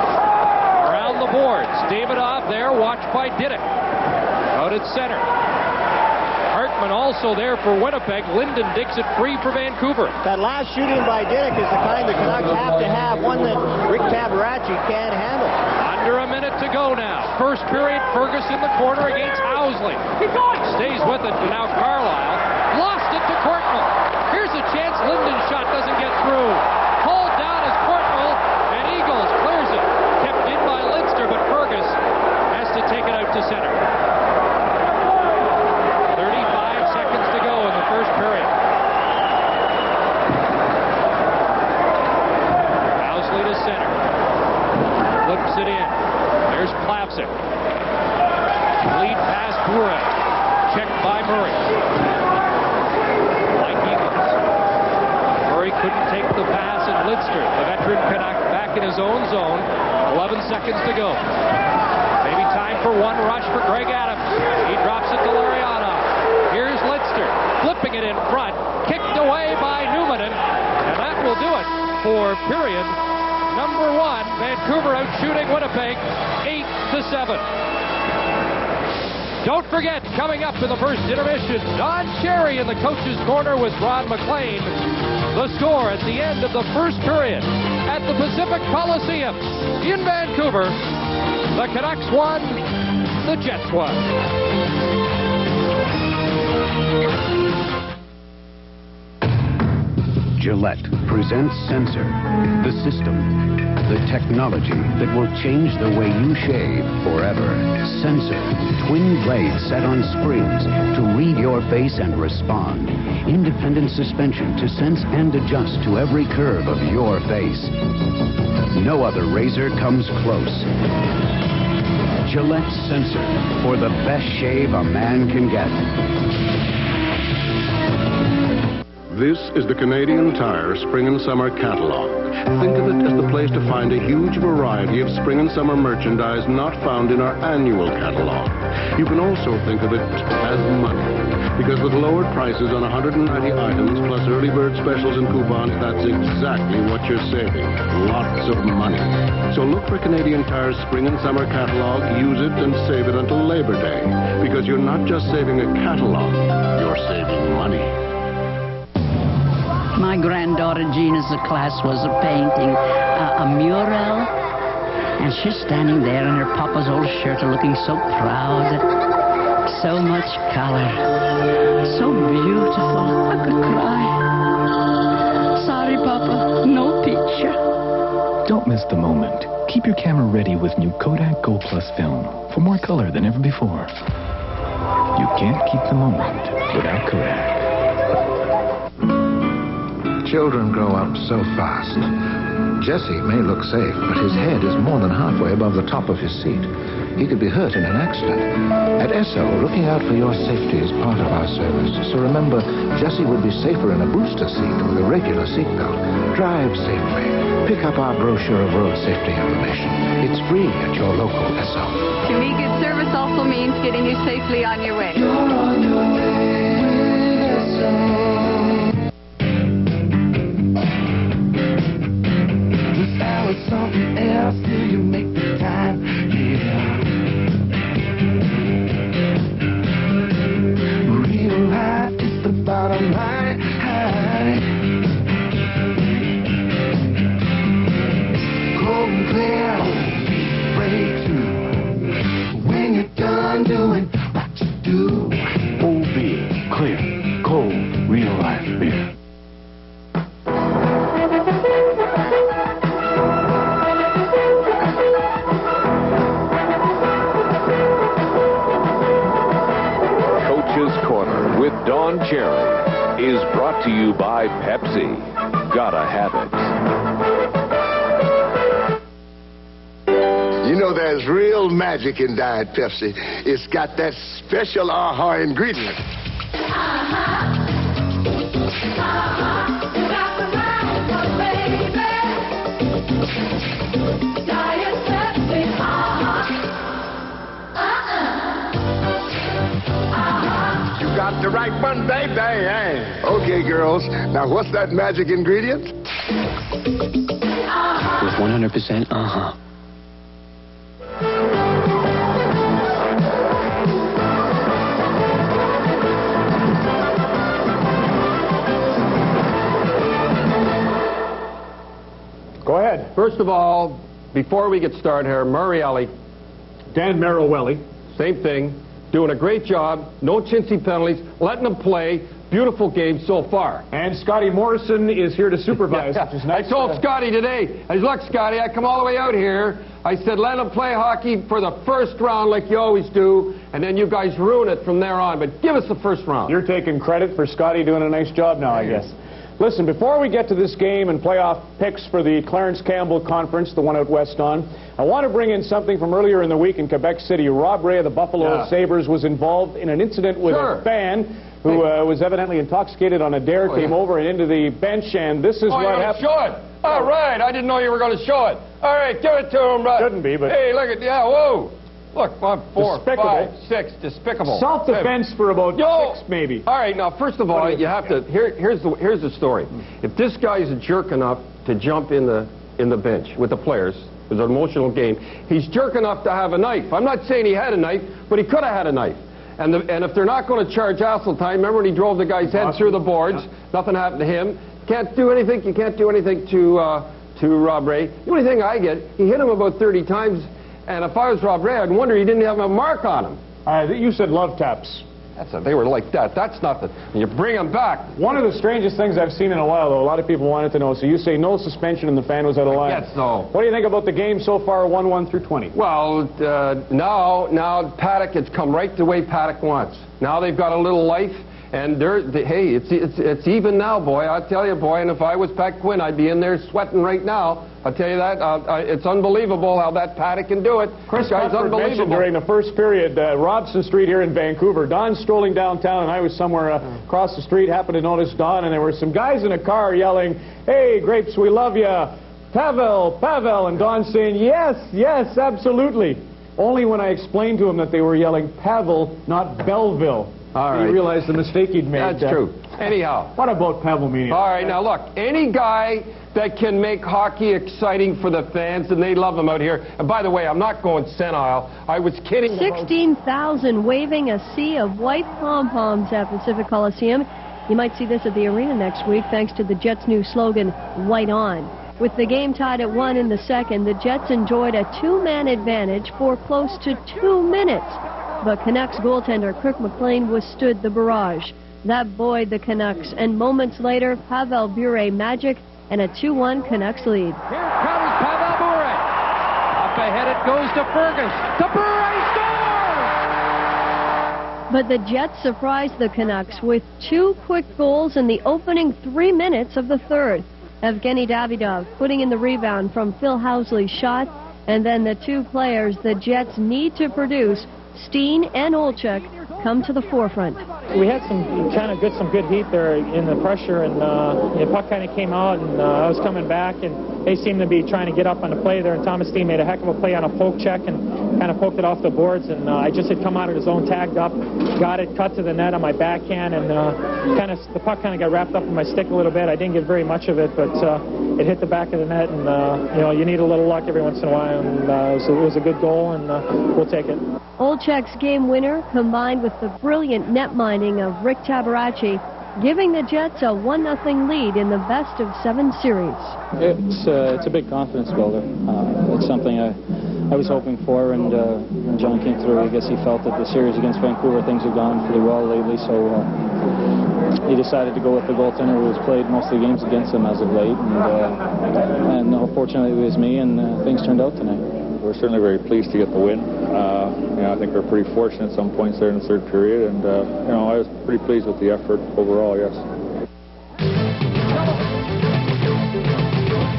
around the boards. Davidoff there, watched by Diddick. Out at center. Hartman also there for Winnipeg. Linden digs it free for Vancouver. That last shooting by Diddick is the kind the Canucks have to have, one that Rick Tabaracci can't handle. Under a minute to go now. First period, Fergus in the corner against Housley. Stays with it, but now Carlisle lost it to Courtnall. Here's a chance. Linden's shot doesn't get through. Hauled down as Courtnall, and Eagles clears it. Kept in by Lidster, but Fergus has to take it out to center. 35 seconds to go in the first period. Housley to center. Flips it in. There's Plavsic. Lead pass Bure. Checked by Murray. Like Eagles. Murray couldn't take the pass, and Lidster, the veteran Canuck, back in his own zone. 11 seconds to go. Maybe time for one rush for Greg Adams. He drops it to Lariano. Here's Lidster, flipping it in front. Kicked away by Newman, and that will do it for period number 1. Vancouver out shooting Winnipeg 8-7. Don't forget, coming up in the first intermission, Don Cherry in the coach's corner with Ron McLean. The score at the end of the first period at the Pacific Coliseum in Vancouver. The Canucks won, the Jets won. Gillette presents Sensor, the system, the technology that will change the way you shave forever. Sensor, twin blades set on springs to read your face and respond. Independent suspension to sense and adjust to every curve of your face. No other razor comes close. Gillette Sensor, for the best shave a man can get. This is the Canadian Tire Spring and Summer Catalog. Think of it as the place to find a huge variety of spring and summer merchandise not found in our annual catalog. You can also think of it as money, because with lowered prices on 190 items plus early bird specials and coupons, that's exactly what you're saving. Lots of money. So look for Canadian Tire's Spring and Summer Catalog, use it and save it until Labor Day, because you're not just saving a catalog, you're saving money. My granddaughter Gina's class was painting a mural, and she's standing there in her papa's old shirt looking so proud. So much color. So beautiful. I could cry. Sorry, Papa. No picture. Don't miss the moment. Keep your camera ready with new Kodak Go Plus film for more color than ever before. You can't keep the moment without Kodak. Children grow up so fast. Jesse may look safe, but his head is more than halfway above the top of his seat. He could be hurt in an accident. At Esso, looking out for your safety is part of our service. So remember, Jesse would be safer in a booster seat with a regular seatbelt. Drive safely. Pick up our brochure of road safety information. It's free at your local Esso. To me, good service also means getting you safely on your way. You're on your way with Esso. Something else till you make the time, yeah. Real life is the bottom line. Cold and clear, breakthrough. When you're done doing what you do. Old beer, clear, cold, real life beer. With Don Cherry is brought to you by Pepsi. Gotta have it. You know there's real magic in Diet Pepsi. It's got that special aha ingredient. You got the right Diet Pepsi, You got the right one, baby. Hey. Okay, girls. Now, what's that magic ingredient? With 100% Go ahead. First of all, before we get started here, Murray Ellie. Dan Merrill-Welly. Same thing. Doing a great job. No chintzy penalties. Letting them play. Beautiful game so far. And Scotty Morrison is here to supervise, which is nice. I told Scotty today, I said, look, Scotty, I come all the way out here. I said, let them play hockey for the first round like you always do, and then you guys ruin it from there on. But give us the first round. You're taking credit for Scotty doing a nice job now, I guess. Listen, before we get to this game and playoff picks for the Clarence Campbell Conference, the one out west on, I want to bring in something from earlier in the week in Quebec City. Rob Ray of the Buffalo Sabres was involved in an incident with a fan who was evidently intoxicated on a dare, came over and into the bench, and this is what happened. Show it. All right, I didn't know you were going to show it. All right, give it to him, Russ. Shouldn't be, but... Hey, look at, whoa. Look, 1, 4, Despicable. 5, 6, despicable. Self-defense for about 6, maybe. All right, now, first of all, you have to, here's the story. If this guy's a jerk enough to jump in the bench with the players, it was an emotional game, he's jerk enough to have a knife. I'm not saying he had a knife, but he could have had a knife. And if they're not going to charge Asseltine, remember when he drove the guy's head through the boards, nothing happened to him. Can't do anything, you can't do anything to Rob Ray. The only thing I get, he hit him about 30 times, and if I was Rob Ray, I'd wonder he didn't have a mark on him. You said love taps. They were like that. That's nothing. And you bring them back. One of the strangest things I've seen in a while, though, a lot of people wanted to know. So you say no suspension and the fan was out of line. Yes, no. What do you think about the game so far, 1-1 through 20? Well, now Paddock, it's come right the way Paddock wants. Now they've got a little life, and hey, it's even now, boy. I'll tell you, boy. And if I was Pat Quinn, I'd be in there sweating right now. I'll tell you that. It's unbelievable how that Paddock can do it. Chris Cuthbert mentioned during the first period, Robson Street here in Vancouver. Don's strolling downtown, and I was somewhere across the street, happened to notice Don, and there were some guys in a car yelling, "Hey, Grapes, we love you. Pavel, Pavel," and Don saying, "Yes, yes, absolutely." Only when I explained to him that they were yelling Pavel, not Belleville. All right. He realized the mistake he'd made. That's true. Anyhow. What about Pavel Mania? All right, now look, any guy that can make hockey exciting for the fans, and they love them out here. And by the way, I'm not going senile. I was kidding. 16,000 waving a sea of white pom-poms at Pacific Coliseum. You might see this at the arena next week thanks to the Jets' new slogan, White On. With the game tied at 1 in the second, the Jets enjoyed a two-man advantage for close to 2 minutes. But Canucks goaltender Kirk McLean withstood the barrage. That buoyed the Canucks, and moments later, Pavel Bure magic and a 2-1 Canucks lead. Here comes Pavel Bure. Up ahead it goes to Fergus. To Bure scores! But the Jets surprised the Canucks with 2 quick goals in the opening 3 minutes of the third. Evgeny Davidov putting in the rebound from Phil Housley's shot, and then the 2 players the Jets need to produce, Steen and Olchuk, come to the forefront. We had some good heat there in the pressure, and the puck kind of came out, and I was coming back, and they seemed to be trying to get up on the play there, and Thomas Steen made a heck of a play on a poke check and kind of poked it off the boards, and I just had come out of the zone, tagged up, got it, cut to the net on my backhand, and the puck kind of got wrapped up in my stick a little bit. I didn't get very much of it, but it hit the back of the net, and you need a little luck every once in a while, and it was a good goal, and we'll take it. Olchuk's game winner, combined with the brilliant net minding of Rick Tabaracci, giving the Jets a 1-0 lead in the best-of-7 series. It's a big confidence builder. It's something I was hoping for, and when John came through, I guess he felt that the series against Vancouver, things have gone pretty well lately, so he decided to go with the goaltender who has played most of the games against him as of late, and fortunately it was me, and things turned out tonight. We're certainly very pleased to get the win. I think we're pretty fortunate at some points there in the third period, and I was pretty pleased with the effort overall, yes.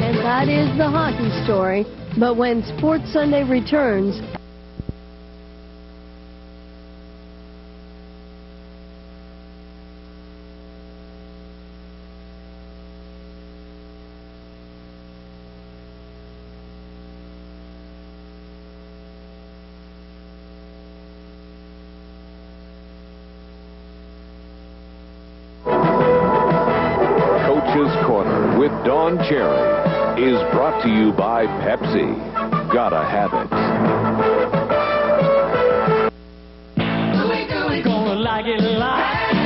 And that is the hockey story. But when Sports Sunday returns, Dawn Cherry is brought to you by Pepsi. Gotta have it. Gonna like it live.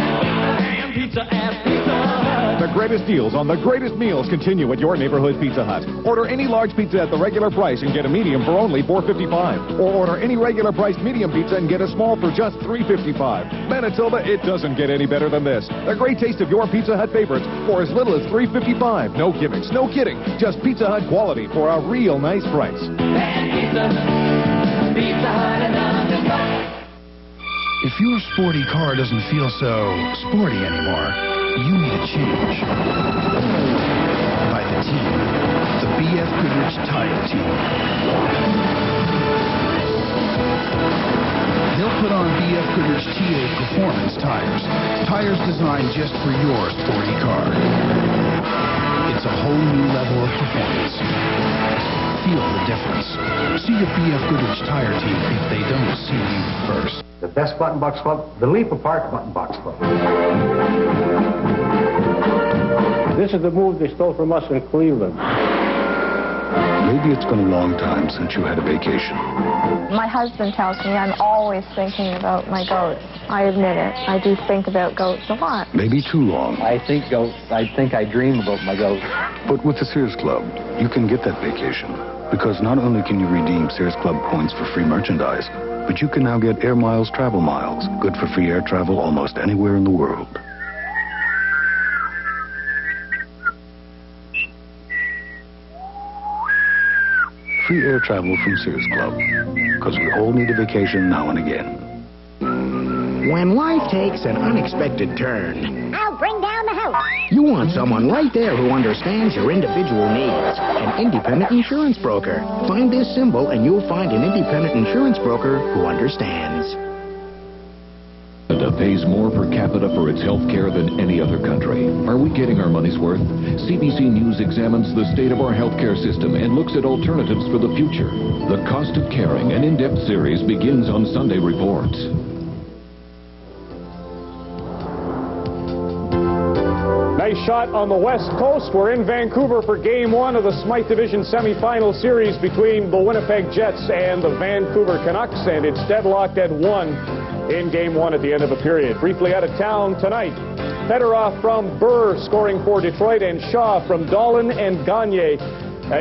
Ham pizza at Pizza Hut. The greatest deals on the greatest meals continue at your neighborhood Pizza Hut. Order any large pizza at the regular price and get a medium for only $4.55. Or order any regular priced medium pizza and get a small for just $3.55. Manitoba, it doesn't get any better than this. The great taste of your Pizza Hut favorites for as little as $3.55. No gimmicks, no kidding. Just Pizza Hut quality for a real nice price. Pizza Hut and nothing but. If your sporty car doesn't feel so sporty anymore, you need a change. By the team, the BF Goodrich Tire Team. They'll put on BF Goodrich TA Performance tires. Tires designed just for your sporty car. It's a whole new level of performance. Feel the difference. See your BF Goodrich Tire Team if they don't see you first. The best button box club, the Leap Apart Button Box Club. This is the move they stole from us in Cleveland. Maybe it's been a long time since you had a vacation. My husband tells me I'm always thinking about my goats. I admit it. I do think about goats a lot. Maybe too long. I think I dream about my goats. But with the Sears Club, you can get that vacation. Because not only can you redeem Sears Club points for free merchandise, but you can now get Air Miles travel miles, good for free air travel almost anywhere in the world. Free air travel from Sears Club, because we all need a vacation now and again. When life takes an unexpected turn, I'll bring down the house. you want someone right there who understands your individual needs. An independent insurance broker. Find this symbol and you'll find an independent insurance broker who understands. Canada pays more per capita for its health care than any other country. Are we getting our money's worth? CBC News examines the state of our healthcare system and looks at alternatives for the future. The Cost of Caring, an in-depth series, begins on Sunday Reports. Nice shot on the West Coast. We're in Vancouver for Game 1 of the Smythe Division semifinal series between the Winnipeg Jets and the Vancouver Canucks, and it's deadlocked at 1 in Game 1 at the end of the period. Briefly out of town tonight, Fedorov from Burr scoring for Detroit, and Shaw from Dolan and Gagne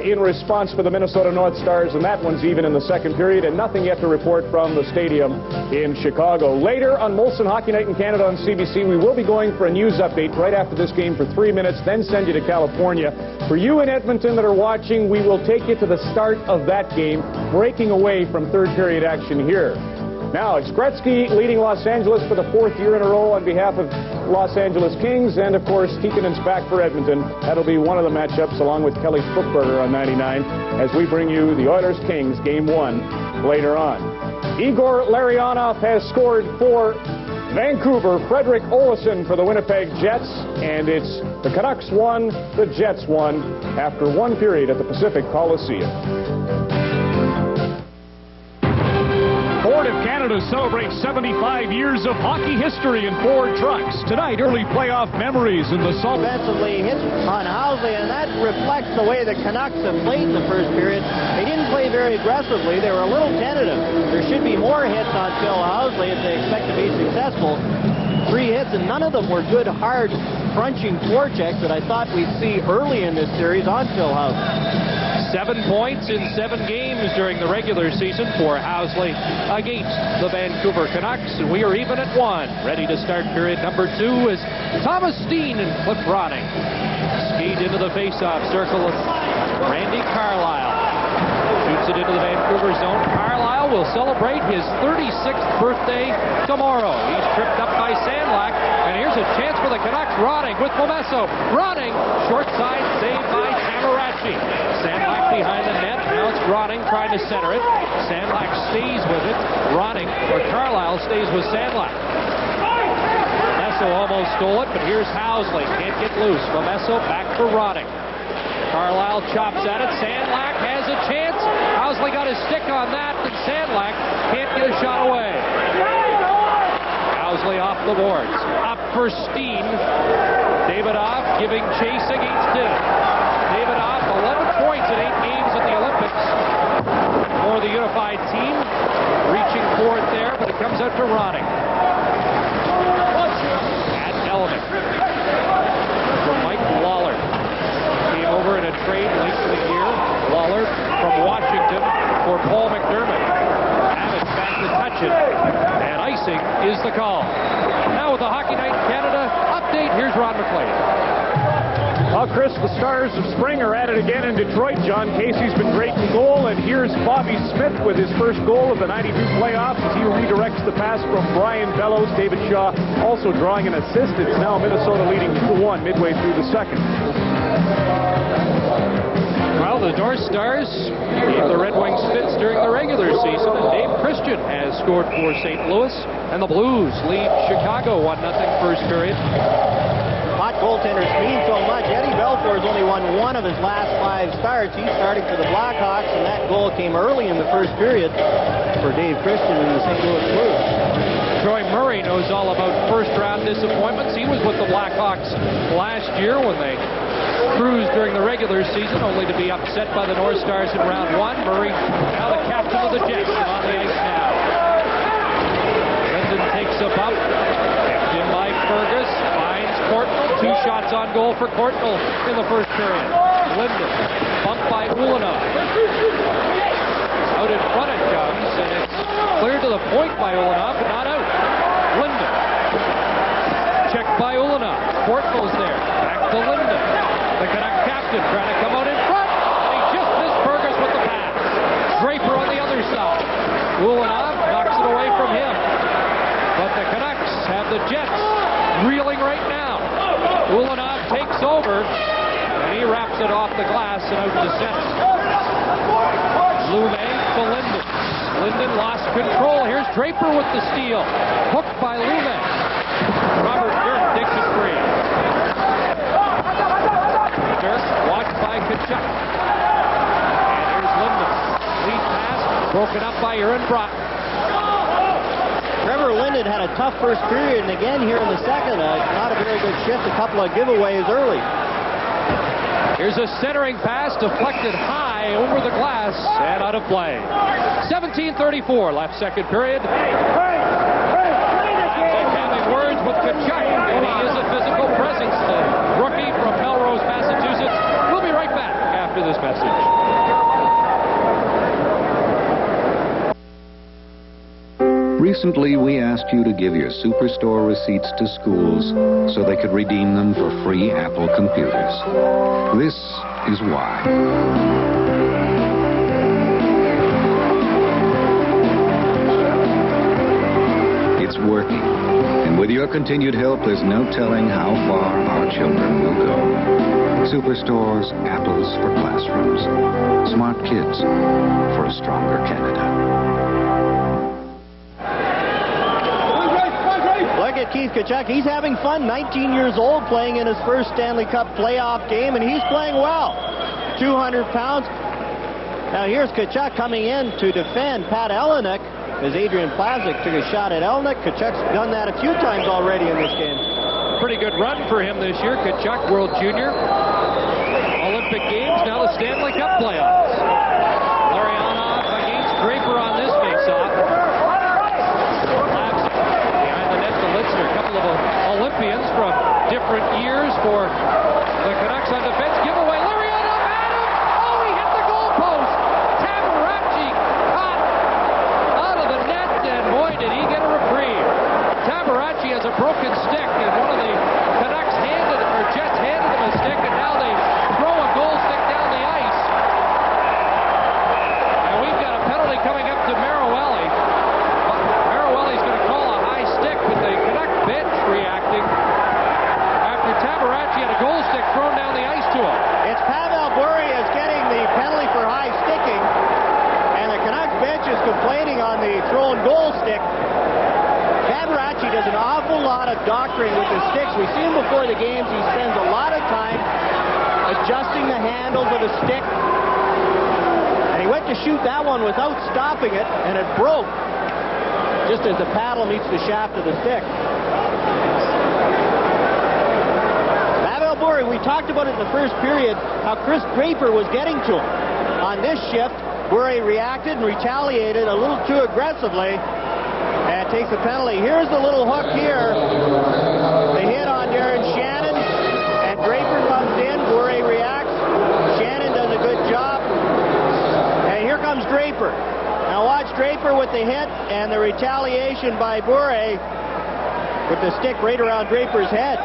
in response for the Minnesota North Stars, and that one's even in the second period, and nothing yet to report from the stadium in Chicago. Later on Molson Hockey Night in Canada on CBC, we will be going for a news update right after this game for 3 minutes, then send you to California. For you in Edmonton that are watching, we will take you to the start of that game, breaking away from third period action here. Now, it's Gretzky leading Los Angeles for the 4th year in a row on behalf of Los Angeles Kings, and of course, Tikkanen's back for Edmonton. That'll be one of the matchups along with Kelly Footberger on 99 as we bring you the Oilers-Kings Game 1 later on. Igor Larionov has scored for Vancouver. Frederick Olesen for the Winnipeg Jets, and it's the Canucks 1, the Jets 1 after 1 period at the Pacific Coliseum. Ford of Canada celebrates 75 years of hockey history in Ford trucks. Tonight, early playoff memories in the Salt. Defensively hits on Housley, and that reflects the way the Canucks have played in the first period. They didn't play very aggressively. They were a little tentative. There should be more hits on Phil Housley if they expect to be successful. 3 hits, and none of them were good, hard, crunching forechecks that I thought we'd see early in this series on Phil Housley. 7 points in 7 games during the regular season for Housley against the Vancouver Canucks. And we are even at 1. Ready to start period number 2 is Thomas Steen and Cliff Ronning. Skate into the face-off circle of Randy Carlyle. Shoots it into the Vancouver zone. Carlyle will celebrate his 36th birthday tomorrow. He's tripped up by Sandlak. And here's a chance for the Canucks. Ronning with Momesso. Ronning, short side save by Tamarachi. Sandlak behind the net. Now it's Ronning trying to center it. Sandlak stays with it. Ronning, or Carlyle, stays with Sandlak. Momesso almost stole it, but here's Housley. Can't get loose. Momesso back for Ronning. Carlyle chops at it. Sandlak has a chance. Housley got his stick on that, and Sandlak can't get a shot away. Housley off the boards. Up for Steen. Davidoff giving chase against him. Davidoff, 11 points in 8 games at the Olympics for the unified team. Reaching for it there, but it comes out to Ronning. At Elnick. For Mike Lawler. Came over in a trade late in the year. Lawler from Washington for Paul McDermott. Abbott back to touch it. And icing is the call. Now with the Hockey Night in Canada update, here's Ron McLean. Well, Chris, the Stars of Spring are at it again in Detroit. John Casey's been great in goal, and here's Bobby Smith with his first goal of the 92 playoffs as he redirects the pass from Brian Bellows. David Shaw also drawing an assist. It's now Minnesota leading 2-1 midway through the second. Well, the North Stars gave the Red Wings fits during the regular season, and Dave Christian has scored for St. Louis, and the Blues lead Chicago 1-0 first period. Hot goaltenders mean so much. Eddie Belfour's only won 1 of his last 5 starts. He's starting for the Blackhawks, and that goal came early in the first period for Dave Christian and the St. Louis Blues. Troy Murray knows all about first-round disappointments. He was with the Blackhawks last year when they cruised during the regular season, only to be upset by the North Stars in round 1. Murray, now the captain of the Jets, on the ice now. Linden takes a bump. Kept in by Fergus. Finds Courtnall. 2 shots on goal for Courtnall in the first period. Linden, bumped by Ulanov. Out in front it comes, and it's cleared to the point by Ulanov, but not out. Linden. Checked by Ulanov. Courtnall's there. Back to Linden. The Canuck captain trying to come out in front, and he just missed Fergus with the pass. Draper on the other side. Ulanov knocks it away from him. But the Canucks have the Jets reeling right now. Ulanov takes over, and he wraps it off the glass and out to center. Lume to Linden. Linden lost control. Here's Draper with the steal. Hooked by Lume. Robert Dirk takes it free. Dirk watched by Kachuk. And here's Linden. Lead pass broken up by Aaron Brock. Trevor Linden had a tough first period, and again here in the second, not a very good shift, a couple of giveaways early. Here's a centering pass deflected high over the glass and out of play. 17:34 left second period. Having words with Kachuk, and he is a physical presence. The rookie from Melrose, Massachusetts. We'll be right back after this message. Recently, we asked you to give your Superstore receipts to schools so they could redeem them for free Apple computers. This is why. It's working. And with your continued help, there's no telling how far our children will go. Superstores, Apples for classrooms. Smart kids for a stronger Canada. Look at Keith Kachuk. He's having fun. 19 years old, playing in his first Stanley Cup playoff game, and he's playing well. 200 pounds. Now here's Kachuk coming in to defend Pat Elnick as Adrian Plazik took a shot at Elnick. Kachuk's done that a few times already in this game. Pretty good run for him this year. Kachuk, World Junior. Olympic Games, now the Stanley Cup playoffs. Larionov against Draper on this face-off. A couple of Olympians from different years for the Canucks on defense. Giveaway. Larionov had him. Oh, he hit the goalpost. Tabaracci caught out of the net, and boy, did he get a reprieve. Tabaracci has a broken stick, and one of the Canucks Jets handed him a stick, and now they throw a goal stick down the ice. And we've got a penalty coming up to Marawelli. Marawelli's going to call a high stick, but the Canuck bench reacting after Tabaracci had a goal stick thrown down the ice to him. It's Pavel Bure getting the penalty for high sticking, and the Canucks bench is complaining on the thrown goal stick. Tabaracci does an awful lot of doctoring with his sticks. We see him before the games. He spends a lot of time adjusting the handles of his stick. And he went to shoot that one without stopping it, and it broke just as the paddle meets the shaft of the stick. Bure, we talked about it in the first period, how Chris Draper was getting to him. On this shift, Bure reacted and retaliated a little too aggressively and takes a penalty. Here's the little hook here. The hit on Darren Shannon, and Draper comes in. Bure reacts. Shannon does a good job. And here comes Draper. Now watch Draper with the hit and the retaliation by Bure with the stick right around Draper's head.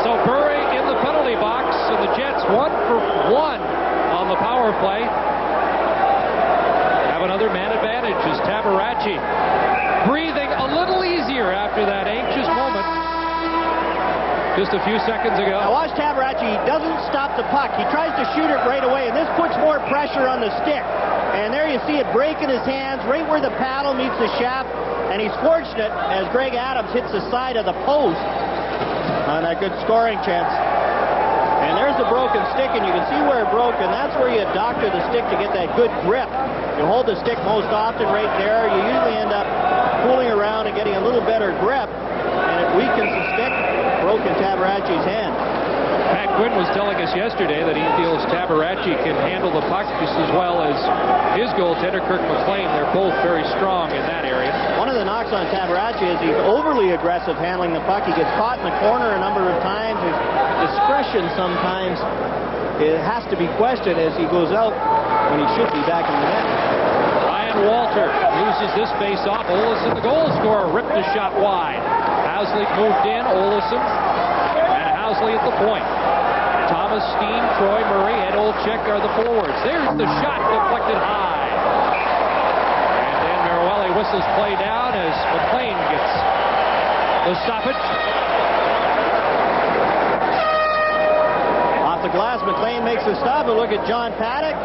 So Bure in the penalty box, and the Jets 1 for 1 on the power play. Have another man advantage as Tabaracci breathing a little easier after that anxious moment just a few seconds ago. Now watch Tabaracci. He doesn't stop the puck. He tries to shoot it right away, and this puts more pressure on the stick. And there you see it break in his hands right where the paddle meets the shaft, and he's fortunate as Greg Adams hits the side of the post on that good scoring chance. And there's the broken stick, and you can see where it broke, and that's where you doctor the stick to get that good grip. You hold the stick most often right there. You usually end up fooling around and getting a little better grip, and it weakens the stick. Broke in Tabaracci's hand. Pat Quinn was telling us yesterday that he feels Tabaracci can handle the puck just as well as his goaltender, Kirk McLean. They're both very strong in that area. One of the knocks on Tabaracci is he's overly aggressive handling the puck. He gets caught in the corner a number of times. His discretion sometimes it has to be questioned as he goes out when he should be back in the net. Ryan Walter uses this face-off. Olesen, the goal scorer, ripped a shot wide. Housley moved in. Olesen and Housley at the point. Thomas Steen, Troy Murray, Ed Olczyk are the forwards. There's the shot deflected high. And then Merwelli whistles play down as McLean gets the stoppage. Off the glass, McLean makes the stop. And look at John Paddock.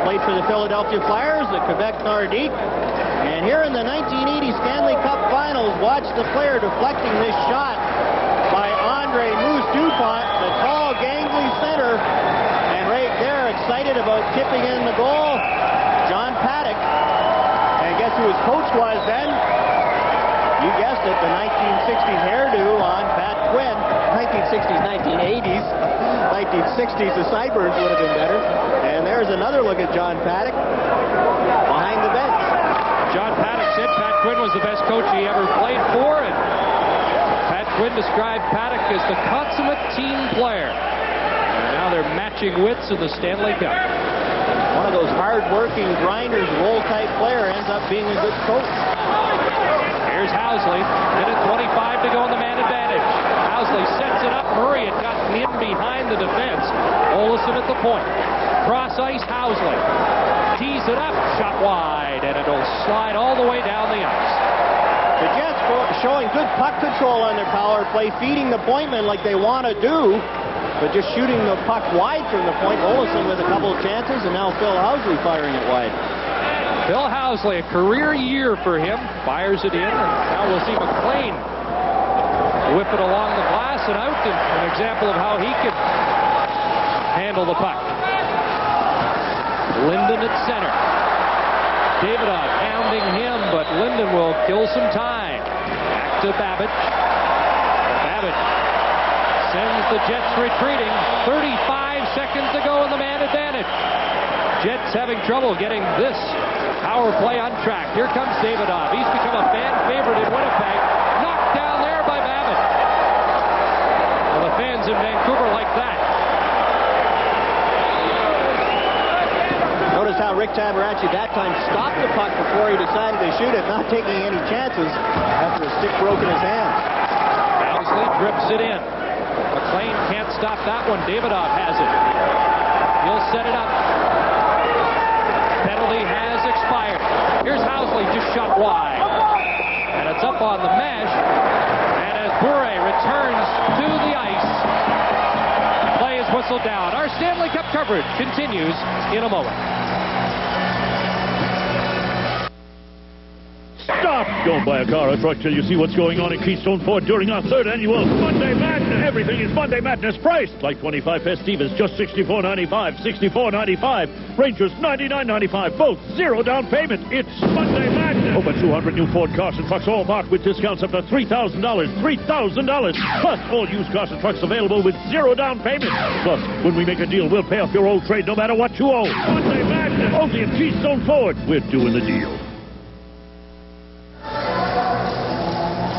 Played for the Philadelphia Flyers, the Quebec Nordiques. And here in the 1980 Stanley Cup Finals, watch the player deflecting this shot by Andre Moose DuPont, the tall, gangly center. And right there, excited about tipping in the goal, John Paddock. And guess who his coach was then? You guessed it, the 1960s hairdo on Pat Quinn. 1960s, 1980s. 1960s, the sideburns would have been better. And there's another look at John Paddock behind the bench. John Paddock said Pat Quinn was the best coach he ever played for, and Pat Quinn described Paddock as the consummate team player. And now they're matching wits in the Stanley Cup. One of those hard-working grinders, role-type player ends up being a good coach. Here's Housley. Minute 25 to go in the man advantage. Housley sets it up. Murray had gotten in behind the defense. Olesen at the point. Cross ice, Housley. Tees it up, shot wide, and it'll slide all the way down the ice. The Jets showing good puck control on their power play, feeding the pointmen like they want to do, but just shooting the puck wide from the point. Olesen with a couple of chances, and now Phil Housley firing it wide. Phil Housley, a career year for him, fires it in, and now we'll see McLean whip it along the glass and out, and an example of how he could handle the puck. Linden at center. Davidoff hounding him, but Linden will kill some time. Back to Babbage. Babbage sends the Jets retreating. 35 seconds to go in the man advantage. Jets having trouble getting this power play on track. Here comes Davidoff. He's become a fan favorite in Winnipeg. Knocked down there by Babbage. Well, the fans in Vancouver like that. Notice how Rick Tabaracci that time stopped the puck before he decided to shoot it, not taking any chances after the stick broke in his hand. Housley drips it in. McLean can't stop that one. Davidoff has it. He'll set it up. Penalty has expired. Here's Housley just shot wide. And it's up on the mesh. And as Bure returns to the ice, play is whistled down. Our Stanley Cup coverage continues in a moment. Stop! Don't buy a car or truck till you see what's going on at Keystone Ford during our third annual Monday Madness. Everything is Monday Madness priced. Like 25 Festivas, just $64.95. $64.95. Rangers, $99.95. Both, zero down payment. It's Monday Madness. Over 200 new Ford cars and trucks, all marked with discounts up to $3,000. $3,000! Plus, all used cars and trucks available with 0 down payment. Plus, when we make a deal, we'll pay off your old trade no matter what you owe. Monday Madness, only at Keystone Ford. We're doing the deal.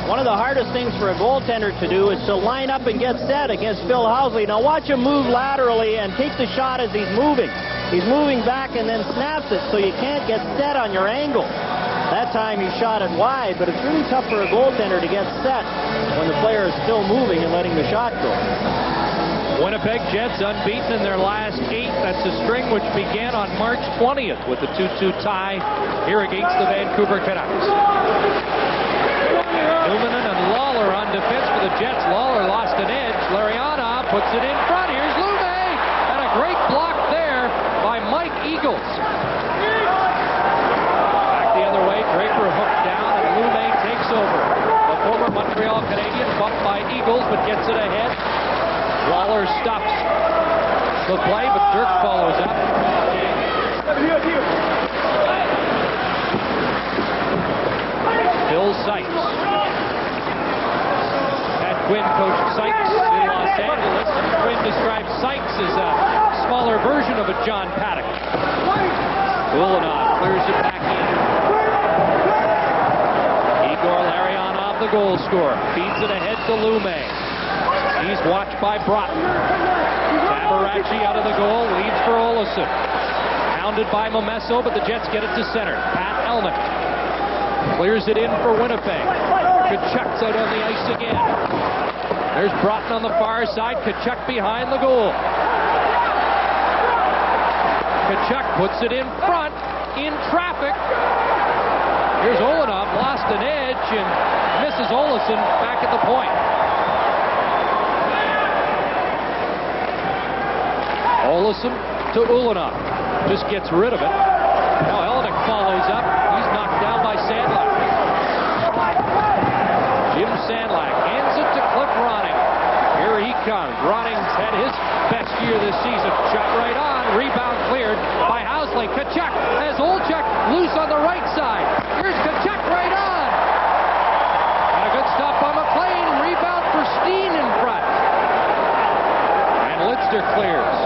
One of the hardest things for a goaltender to do is to line up and get set against Phil Housley. Now watch him move laterally and take the shot as he's moving. He's moving back and then snaps it, so you can't get set on your angle. That time he shot it wide, but it's really tough for a goaltender to get set when the player is still moving and letting the shot go. Winnipeg Jets unbeaten in their last 8. That's a string which began on March 20th with the 2-2 tie here against the Vancouver Canucks. Luminen and Lawler on defense for the Jets. Lawler lost an edge. Lariana puts it in front. Here's Lume, and a great block there by Mike Eagles. Back the other way, Draper hooked down, and Lume takes over. The former Montreal Canadian bumped by Eagles, but gets it ahead. Lawler stops the play, but Dirk follows up. Bill Sykes. Quinn coached Sykes in Los Angeles, and Quinn describes Sykes as a smaller version of a John Paddock. Ulanov clears it back in. Igor Larion off the goal scorer. Feeds it ahead to Lume. He's watched by Broughton. Tabarachi out of the goal, leads for Olesen. Hounded by Momesso, but the Jets get it to center. Pat Elnick clears it in for Winnipeg. Kachuk's out on the ice again. There's Broughton on the far side. Kachuk behind the goal. Kachuk puts it in front, in traffic. Here's Ulanov, lost an edge, and misses Olesen back at the point. Olesen to Ulanov. Just gets rid of it. Now Elnick follows up. He's knocked down by Sandlak. Jim Sandlak hands it to Cliff Ronning. Here he comes. Ronning's had his best year this season. Shot right on. Rebound cleared by Housley. Kachuk has Olchuk loose on the right side. Here's Kachuk right on. And a good stop by McLean. Rebound for Steen in front. And Lidster clears.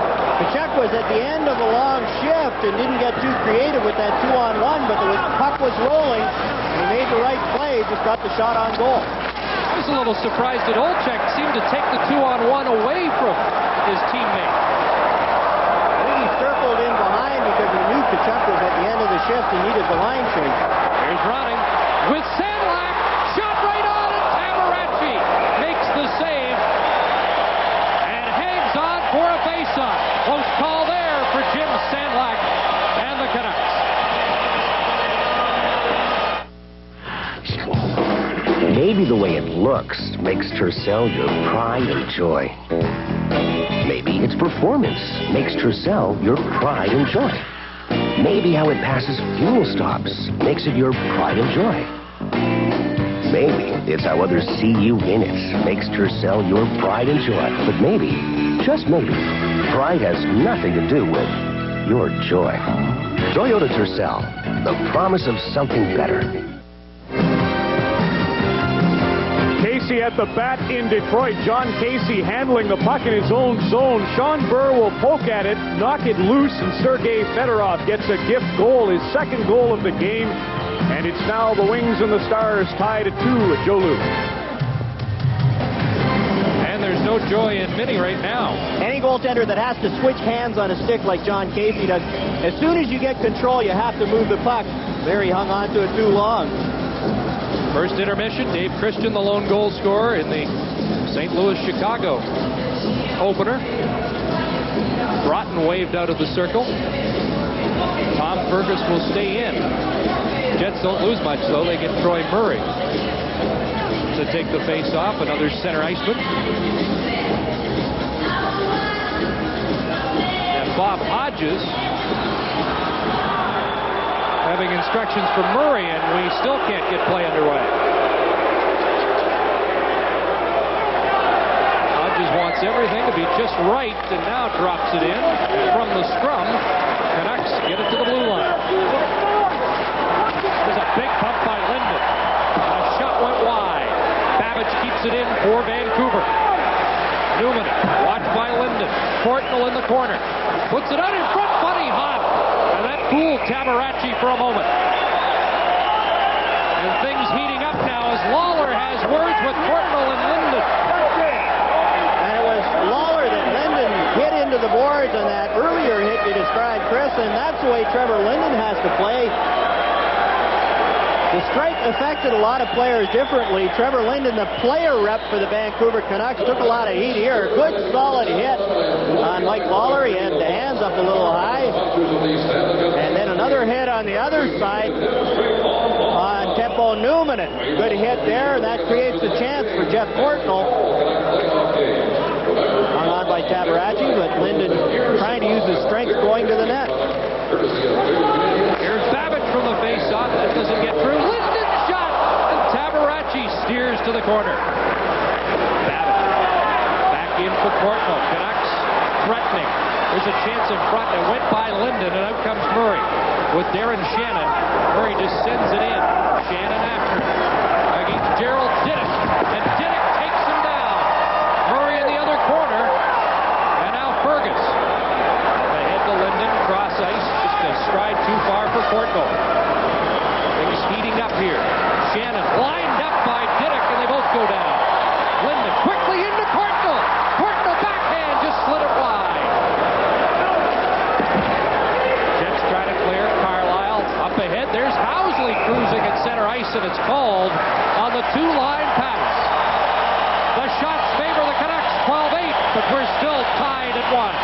Kachuk was at the end of a long shift and didn't get too creative with that 2-on-1, but the puck was rolling. He made the right play, just got the shot on goal. I was a little surprised that Olchuk seemed to take the 2-on-1 away from his teammate. I think he circled in behind because he knew Kachuk was at the end of the shift and needed the line change. Here's Ronning with Sandlak. Shot right on, and Tabarachi makes the save and hangs on for a faceoff. Close call there for Jim Sandlak and the Canucks. Maybe the way it looks makes Tercel your pride and joy. Maybe its performance makes Tercel your pride and joy. Maybe how it passes fuel stops makes it your pride and joy. Maybe it's how others see you in it makes Tercel your pride and joy. But maybe, just maybe, pride has nothing to do with your joy. Toyota Tercel, the promise of something better. Casey at the bat in Detroit. John Casey handling the puck in his own zone. Sean Burr will poke at it, knock it loose, and Sergei Fedorov gets a gift goal, his second goal of the game. And it's now the Wings and the Stars tied at 2 at Joe Loup. And there's no joy in Minnie right now. Any goaltender that has to switch hands on a stick like John Casey does, as soon as you get control, you have to move the puck. There he hung on to it too long. First intermission, Dave Christian, the lone goal scorer in the St. Louis-Chicago opener. Broughton waved out of the circle. Tom Fergus will stay in. Jets don't lose much, though. They get Troy Murray to take the face-off, another center iceman. And Bob Hodges having instructions from Murray, and we still can't get play underway. Hodges wants everything to be just right, and now drops it in from the scrum. Canucks get it to the blue line. There's a big pump by Tabarachi for a moment. And things heating up now as Lawler has words with Courtnall and Linden. And it was Lawler that Linden hit into the boards on that earlier hit you described, Chris, and that's the way Trevor Linden has to play. The strike affected a lot of players differently. Trevor Linden, the player rep for the Vancouver Canucks, took a lot of heat here. Good, solid hit on Mike Lawler. He had the hands up a little high. And then another hit on the other side on Teppo Newman. Good hit there, and that creates a chance for Jeff Courtnall. Hung on by Tabarachi, but Linden trying to use his strength going to the net. Here's Babbage from the face-off. That doesn't get through. Linden shot! And Tabarachi steers to the corner. Babbage back in for Courtnall. Canucks threatening. There's a chance in front that went by Linden, and out comes Murray with Darren Shannon. Murray just sends it in. Shannon after it. Against Gerald Diddick. And Diddick takes him down. Murray in the other corner. And now Fergus. Ahead to Linden. Cross ice. Just a stride too far for Courtnall. Things heating up here. Shannon lined up by Diddick, and they both go down. Linden quickly into Courtnall. Courtnall backhand just slid it wide. Jets try to clear. Carlisle up ahead. There's Housley cruising at center ice, and it's called on the two-line pass. The shots favor the Canucks 12-8, but we're still tied at 1.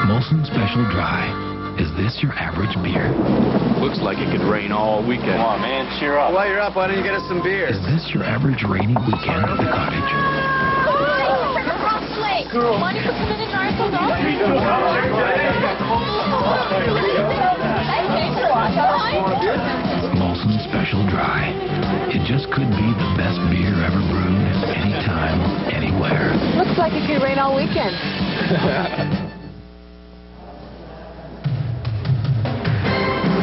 Molson Special Dry. Is this your average beer? Looks like it could rain all weekend. Come on, man, cheer up. While you're up, why don't you get us some beer? Is this your average rainy weekend at the cottage? Molson Special Dry. It just could be the best beer ever brewed, anytime, anywhere. Looks like it could rain all weekend.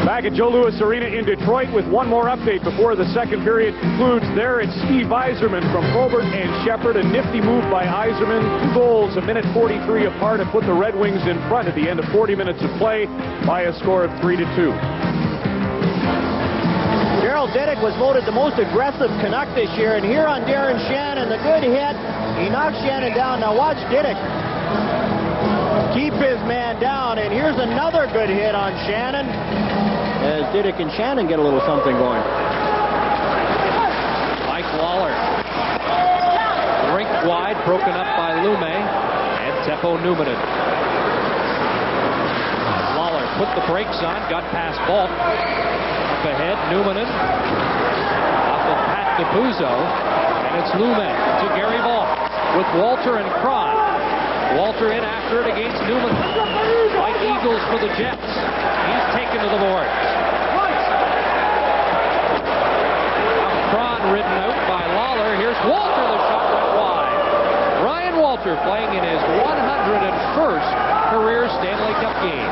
Back at Joe Louis Arena in Detroit with one more update before the second period concludes. There it's Steve Yzerman from Probert and Shepard. A nifty move by Yzerman. 2 goals, a minute 43 apart, and put the Red Wings in front at the end of 40 minutes of play by a score of 3-2. Gerald Diddick was voted the most aggressive Canuck this year, and here on Darren Shannon, the good hit. He knocks Shannon down. Now watch Diddick keep his man down, and here's another good hit on Shannon as Diddick and Shannon get a little something going. Mike Lawler. Rink wide, broken up by Lume and Teppo Newman. Lawler put the brakes on, got past Bulk. Up ahead, Newman off of Pat DePuzzo, and it's Lume to Gary Volk with Walter and Cron. Walter in after it against Newman. White Eagles for the Jets. He's taken to the boards. Cron ridden out by Lawler. Here's Walter. The shot went wide. Ryan Walter playing in his 101st career Stanley Cup game.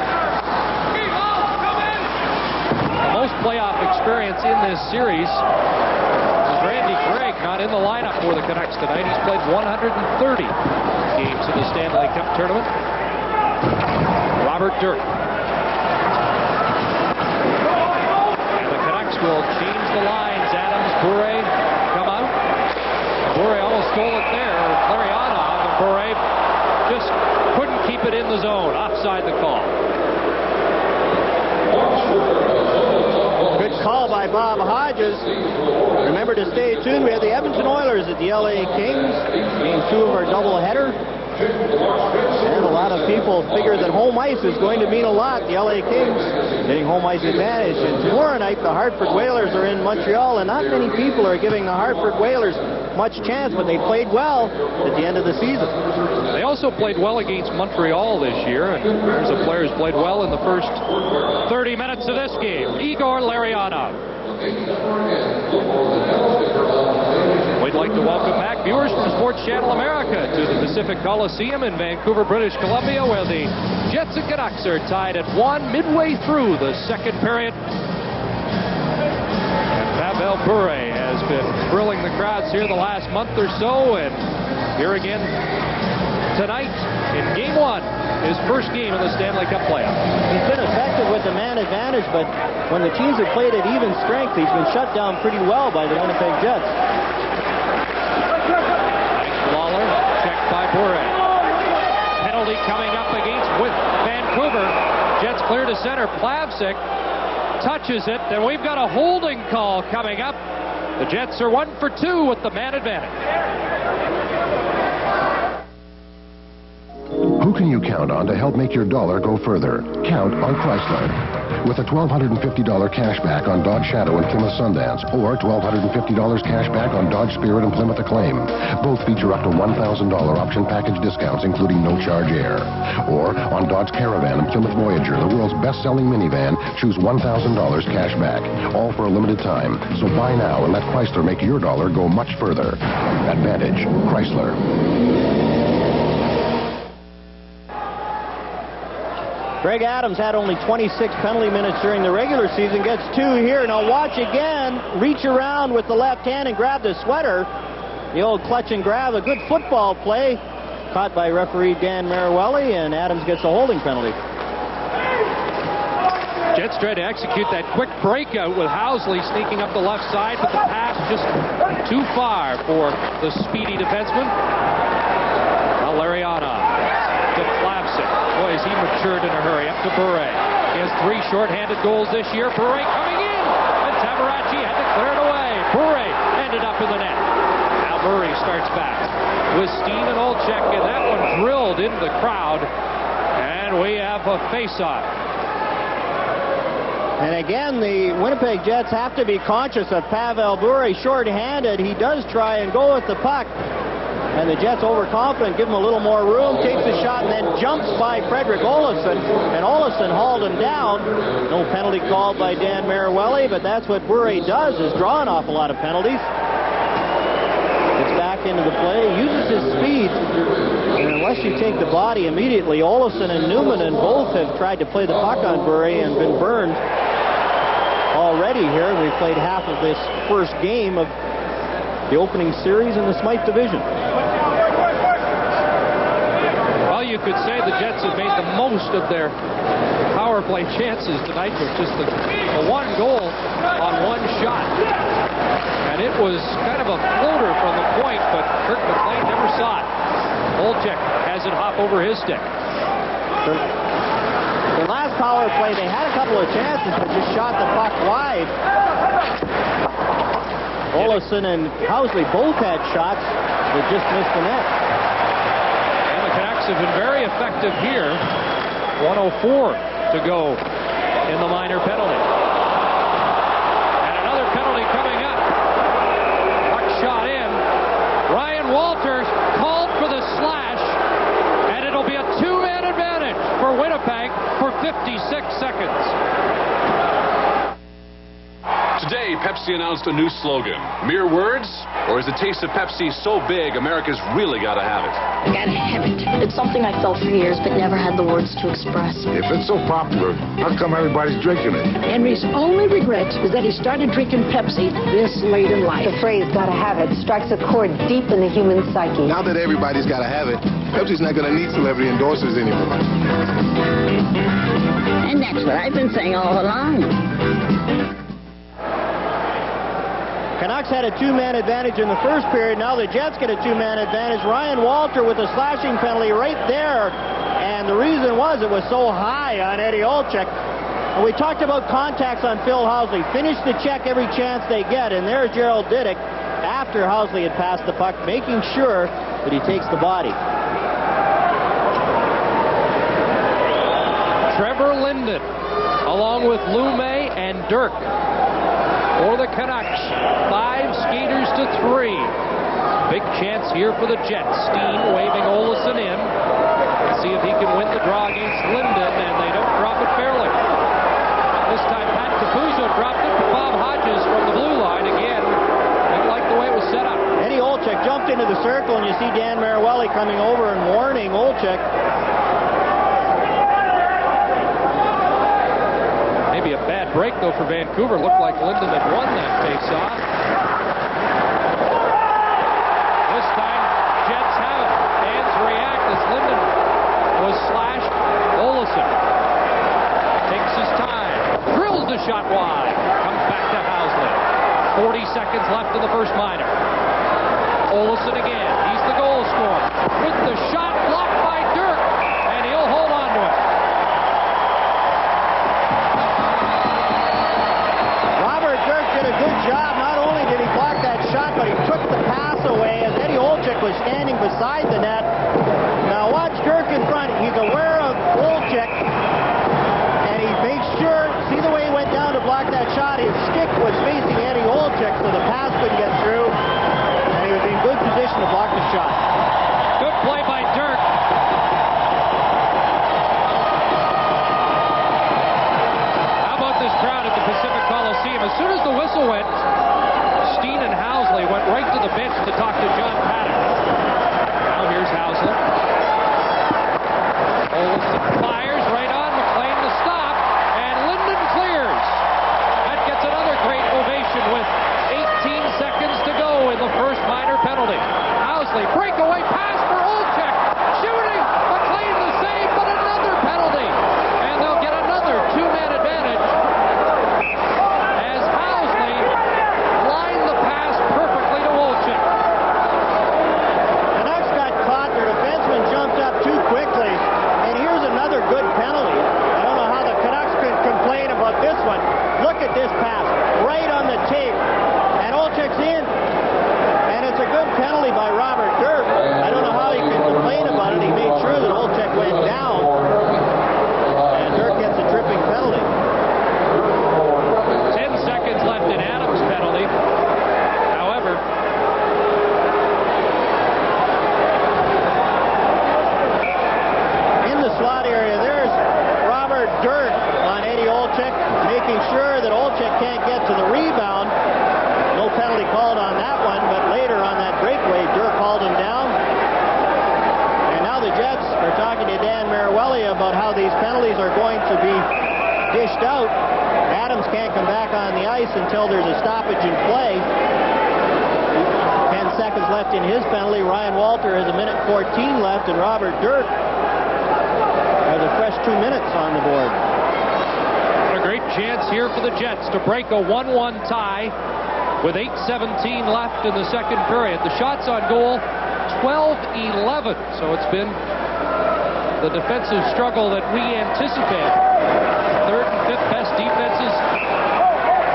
The most playoff experience in this series. Randy Gregg not in the lineup for the Canucks tonight. He's played 130 games in the Stanley Cup tournament. Robert Dirk. And the Canucks will change the lines. Adams, Bure come out. Bure almost stole it there. Larionov and Bure just couldn't keep it in the zone. Offside the call. Good call by Bob Hodges. Remember to stay tuned. We have the Edmonton Oilers at the LA Kings. Game 2 of our doubleheader. And a lot of people figure that home ice is going to mean a lot. The LA Kings getting home ice advantage. And tomorrow night, the Hartford Whalers are in Montreal, and not many people are giving the Hartford Whalers much chance, but they played well at the end of the season. They also played well against Montreal this year, and there's a player who's played well in the first 30 minutes of this game, Igor Larionov. We'd like to welcome back viewers from Sports Channel America to the Pacific Coliseum in Vancouver, British Columbia, where the Jets and Canucks are tied at 1 midway through the second period. Pavel Bure has been thrilling the crowds here the last month or so, and here again tonight in Game 1, his first game in the Stanley Cup playoff. He's been effective with the man advantage, but when the teams have played at even strength, he's been shut down pretty well by the Winnipeg Jets. Lawler, checked by Bure. Penalty coming up against with Vancouver. Jets clear to center. Plavsic touches it, and we've got a holding call coming up. The Jets are 1 for 2 with the man advantage. Who can you count on to help make your dollar go further? Count on Chrysler. With a $1,250 cash back on Dodge Shadow and Plymouth Sundance, or $1,250 cash back on Dodge Spirit and Plymouth Acclaim. Both feature up to $1,000 option package discounts, including no charge air. Or on Dodge Caravan and Plymouth Voyager, the world's best-selling minivan, choose $1,000 cash back. All for a limited time. So buy now and let Chrysler make your dollar go much further. Advantage. Chrysler. Greg Adams had only 26 penalty minutes during the regular season, gets 2 here. Now watch again, reach around with the left hand and grab the sweater. The old clutch and grab, a good football play. Caught by referee Dan Marawelli, and Adams gets a holding penalty. Jets try to execute that quick breakout with Housley sneaking up the left side, but the pass just too far for the speedy defenseman. Now Lariana to Plavsic. Boy, has he matured in a hurry. Up to Bure. He has 3 shorthanded goals this year. Bure coming in, and Tabaracci had to clear it away. Bure ended up in the net. Now Murray starts back with Steen and Olczyk, and that one drilled into the crowd, and we have a face-off. And again, the Winnipeg Jets have to be conscious of Pavel Bure shorthanded. He does try and go with the puck. And the Jets, overconfident, give him a little more room, takes a shot, and then jumps by Fredrik Olofsson. And Olofsson hauled him down. No penalty called by Dan Marawelli, but that's what Bure does, is draw an awful lot of penalties. Gets back into the play, uses his speed. And unless you take the body immediately, Olofsson and Newman and both have tried to play the puck on Bure and been burned already here. We've played half of this first game of the opening series in the Smythe division. Well, you could say the Jets have made the most of their power play chances tonight with just the 1 goal on 1 shot. And it was kind of a floater from the point, but Kirk McLean never saw it. Olczyk has it hop over his stick. The last power play, they had a couple of chances, but just shot the puck wide. Olofsson and Housley both had shots that just missed the net. And the Canucks have been very effective here. 1:04 to go in the minor penalty. And another penalty coming up. Puck shot in. Ryan Walters called for the slash, and it'll be a 2-man advantage for Winnipeg for 56 seconds. Today, Pepsi announced a new slogan. Mere words, or is the taste of Pepsi so big, America's really got to have it? I gotta have it. It's something I felt for years, but never had the words to express. If it's so popular, how come everybody's drinking it? Henry's only regret is that he started drinking Pepsi this late in life. The phrase, gotta have it, strikes a chord deep in the human psyche. Now that everybody's gotta have it, Pepsi's not gonna need celebrity endorsers anymore. And that's what I've been saying all along. Canucks had a 2-man advantage in the first period. Now the Jets get a 2-man advantage. Ryan Walter with a slashing penalty right there. And the reason was it was so high on Eddie Olczyk. And we talked about contacts on Phil Housley. Finish the check every chance they get. And there's Gerald Diddick after Housley had passed the puck, making sure that he takes the body. Trevor Linden, along with Lou May and Dirk. For the Canucks, 5 skaters to 3. Big chance here for the Jets. Steen waving Olofsson in. See if he can win the draw against Linden, and they don't drop it fairly. This time Pat Capuzzo dropped it to Bob Hodges from the blue line again. Didn't like the way it was set up. Eddie Olczyk jumped into the circle, and you see Dan Marawelli coming over and warning Olczyk. Maybe a bad break, though, for Vancouver. Looked like Linden had won that face-off. This time, Jets have it. Fans react as shot wide. Comes back to Housley. 40 seconds left in the first minor. Olsen again. He's the goal scorer. With the shot blocked by Dirk. And he'll hold on to it. Robert Dirk did a good job. Not only did he block that shot, but he took the pass away as Eddie Olczyk was standing beside the net. Now watch Dirk in front. He's aware of Olczyk, and he makes sure, see the way he went down to block that shot, his stick was facing Eddie Olczyk, so the pass couldn't get through, and he was in good position to block the shot. Good play by Dirk. How about this crowd at the Pacific Coliseum? As soon as the whistle went, Steen and Housley went right to the bench to talk to John Paddock. Now here's Housley. Olsen fires right on McLean to stop, and Linden clears. That gets another great ovation with 18 seconds to go in the first minor penalty. Housley, breakaway pass for Olczyk. Shooting. McLean the save, but another penalty. And they'll get another two-man advantage as Housley lined the pass perfectly to Olczyk. Canucks got caught. Their defenseman jumped up too quickly. And here's another good penalty. I don't know how the Canucks can complain about this one. Look at this pass. Right on the tape. And Olczyk's in. And it's a good penalty by Robert Dirk. I don't know how he can complain about it. He made sure that Olczyk went down. And Dirk gets a tripping penalty. 10 seconds left in Adams' penalty. However, in the slot area, there's Robert Dirk on Eddie Olczyk, making sure that Olczyk can't get to the rebound. No penalty called on that one, but later on that breakaway, Dirk hauled him down. And now the Jets are talking to Dan Mariueli about how these penalties are going to be dished out. Adams can't come back on the ice until there's a stoppage in play. 10 seconds left in his penalty. Ryan Walter has 1:14 left, and Robert Dirk has a fresh 2 minutes on the board. what a great chance here for the Jets to break a 1-1 tie with 8:17 left in the second period. The shots on goal, 12-11. So it's been the defensive struggle that we anticipated. Third and fifth best defenses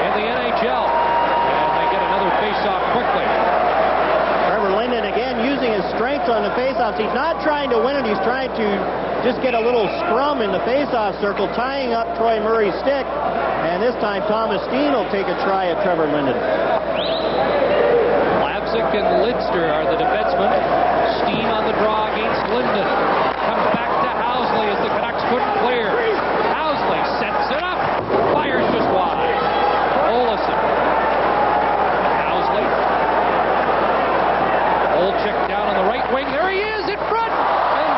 in the NHL. And they get another face-off quickly. Trevor Linden again using his strength on the face-offs. He's not trying to win it. He's trying to just get a little scrum in the face-off circle, tying up Troy Murray's stick. And this time Thomas Steen will take a try at Trevor Linden. Lapsick and Lidster are the defensemen. Steen on the draw against Linden. Comes back to Housley as the Canucks couldn't clear. Housley sets it up. Fires just wide. Olsen. Housley. Olczyk down on the right wing. There he is in front. And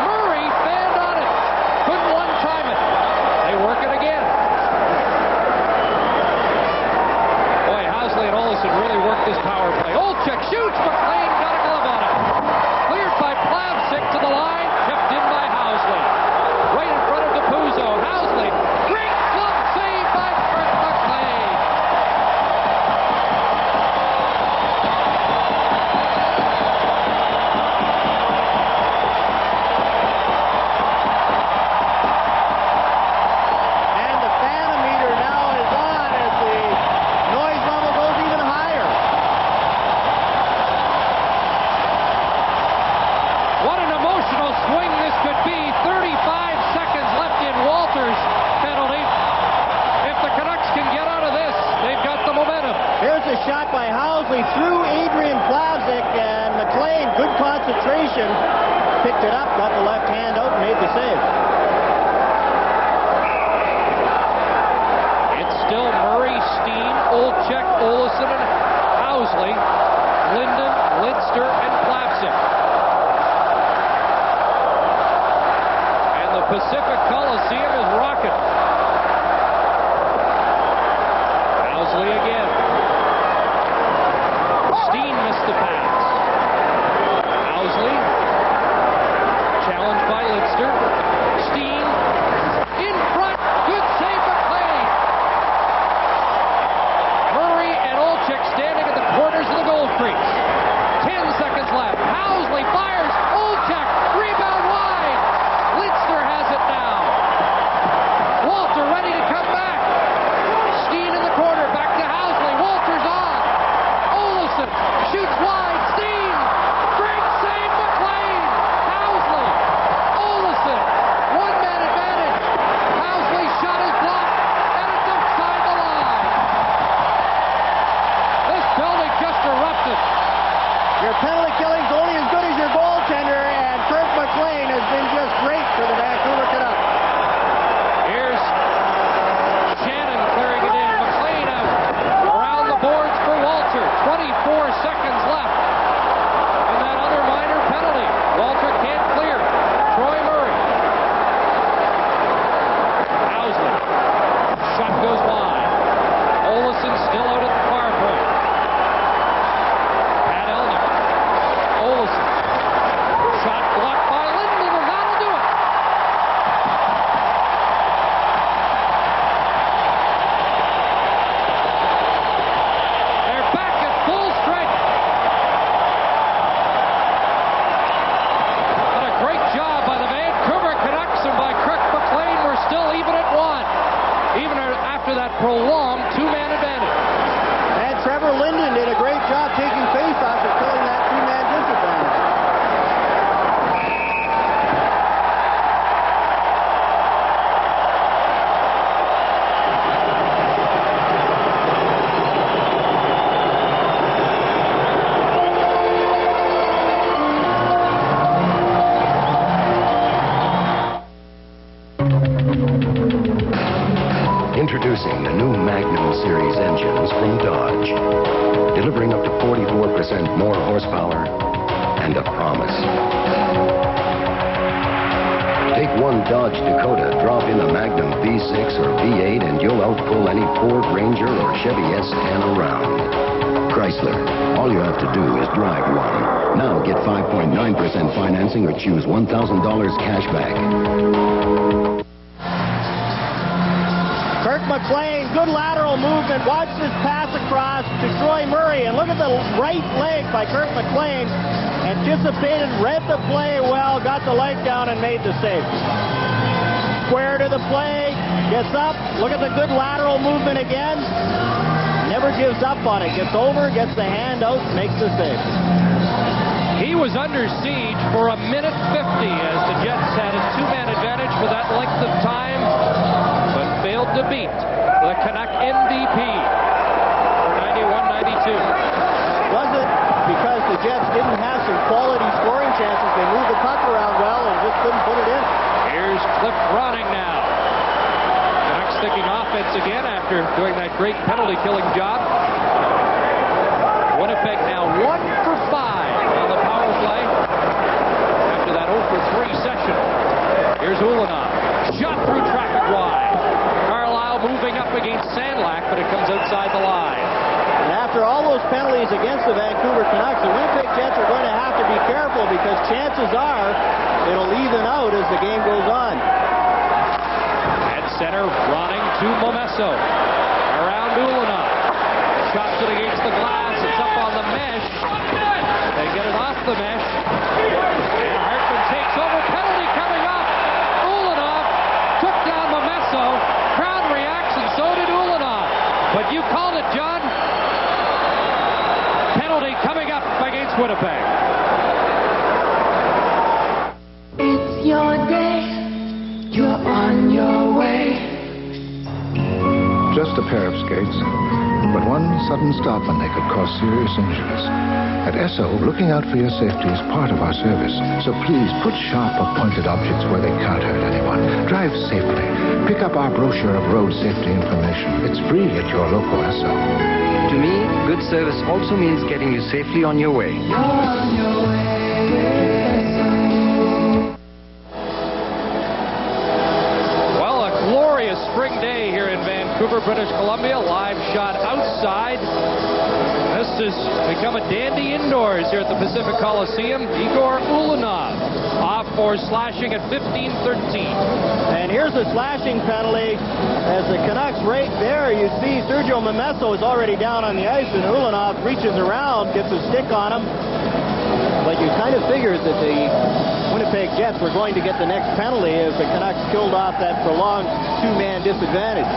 Murray fanned on it. Couldn't one-time it. They work it again. Boy, Housley and Olsen really worked this power play. Olczyk shoots. McLean got a glove on it. Cleared by Plavsic to the line. Kept in by Housley. Right in front of DePuzzo. Housley. Great glove save by Kurt McLean. And the fanometer now is on as the noise level goes even higher. What an emotional swing this could be. 35 seconds left in Walter's penalty. If the Canucks can get out of this, they've got the momentum. Here's a shot by Housley through Adrian Plavsic, and McLean, good concentration, picked it up, got the left hand out, and made the save. It's still Murray, Steen, Olczyk, Olsen, and Housley, Linden, Lidster, and Plavsic. And the Pacific Coliseum is rocking. Housley again. Steen missed the pass. Housley, challenged by Lidster. Steen in front. Good save McLean. Introducing the new Magnum Series engines from Dodge. Delivering up to 44% more horsepower and a promise. Take one Dodge Dakota, drop in a Magnum V6 or V8, and you'll outpull any Ford Ranger or Chevy S10 around. Chrysler, all you have to do is drive one. Now get 5.9% financing or choose $1,000 cash back. Kirk McLean, good lateral movement. Watch this pass across to Troy Murray. And look at the right leg by Kirk McLean. Anticipated, read the play well, got the leg down and made the save. Square to the play, gets up. Look at the good lateral movement again. Never gives up on it. Gets over, gets the hand out, makes the save. He was under siege for 1:50 as the Jets had a two-man advantage for that length of time, but failed to beat the Canuck MVP for 91-92. Was it because the Jets didn't have some quality scoring chances? They moved the puck around well and just couldn't put it in. Here's Cliff Ronning now. Canucks thinking offense again after doing that great penalty-killing job. Winnipeg now 1 for 5 on the power play after that 0 for 3 session. Here's Ulanov. Shot through traffic wide. Carlisle moving up against Sandlak, but it comes outside the line. And after all those penalties against the Vancouver Canucks, the Winnipeg Jets are going to have to be careful because chances are it'll even out as the game goes on. At center, Ronning to Momesso. Around Ulanov. Chops it against the glass. It's up on the mesh. They get it off the mesh. And Hartman takes over. Penalty coming up. Ulanov took down Momesso. Crowd reacts, and so did Ulanov. But you called it, John. Penalty coming up against Winnipeg. It's your day. You're on your way. Just a pair of skates, but one sudden stop and they could cause serious injuries. At Esso, looking out for your safety is part of our service, so please put sharp or pointed objects where they can't hurt anyone. Drive safely. Pick up our brochure of road safety information. It's free at your local Esso. To me, good service also means getting you safely on your way. You're on your way. Well, a glorious spring day here in Vancouver, British Columbia. Live shot outside. This has become a dandy indoors here at the Pacific Coliseum. Igor Ulanov off for slashing at 15-13. And here's the slashing penalty. As the Canucks right there, you see Sergio Momesso is already down on the ice, and Ulanov reaches around, gets a stick on him. But you kind of figured that the Winnipeg Jets were going to get the next penalty as the Canucks killed off that prolonged two-man disadvantage.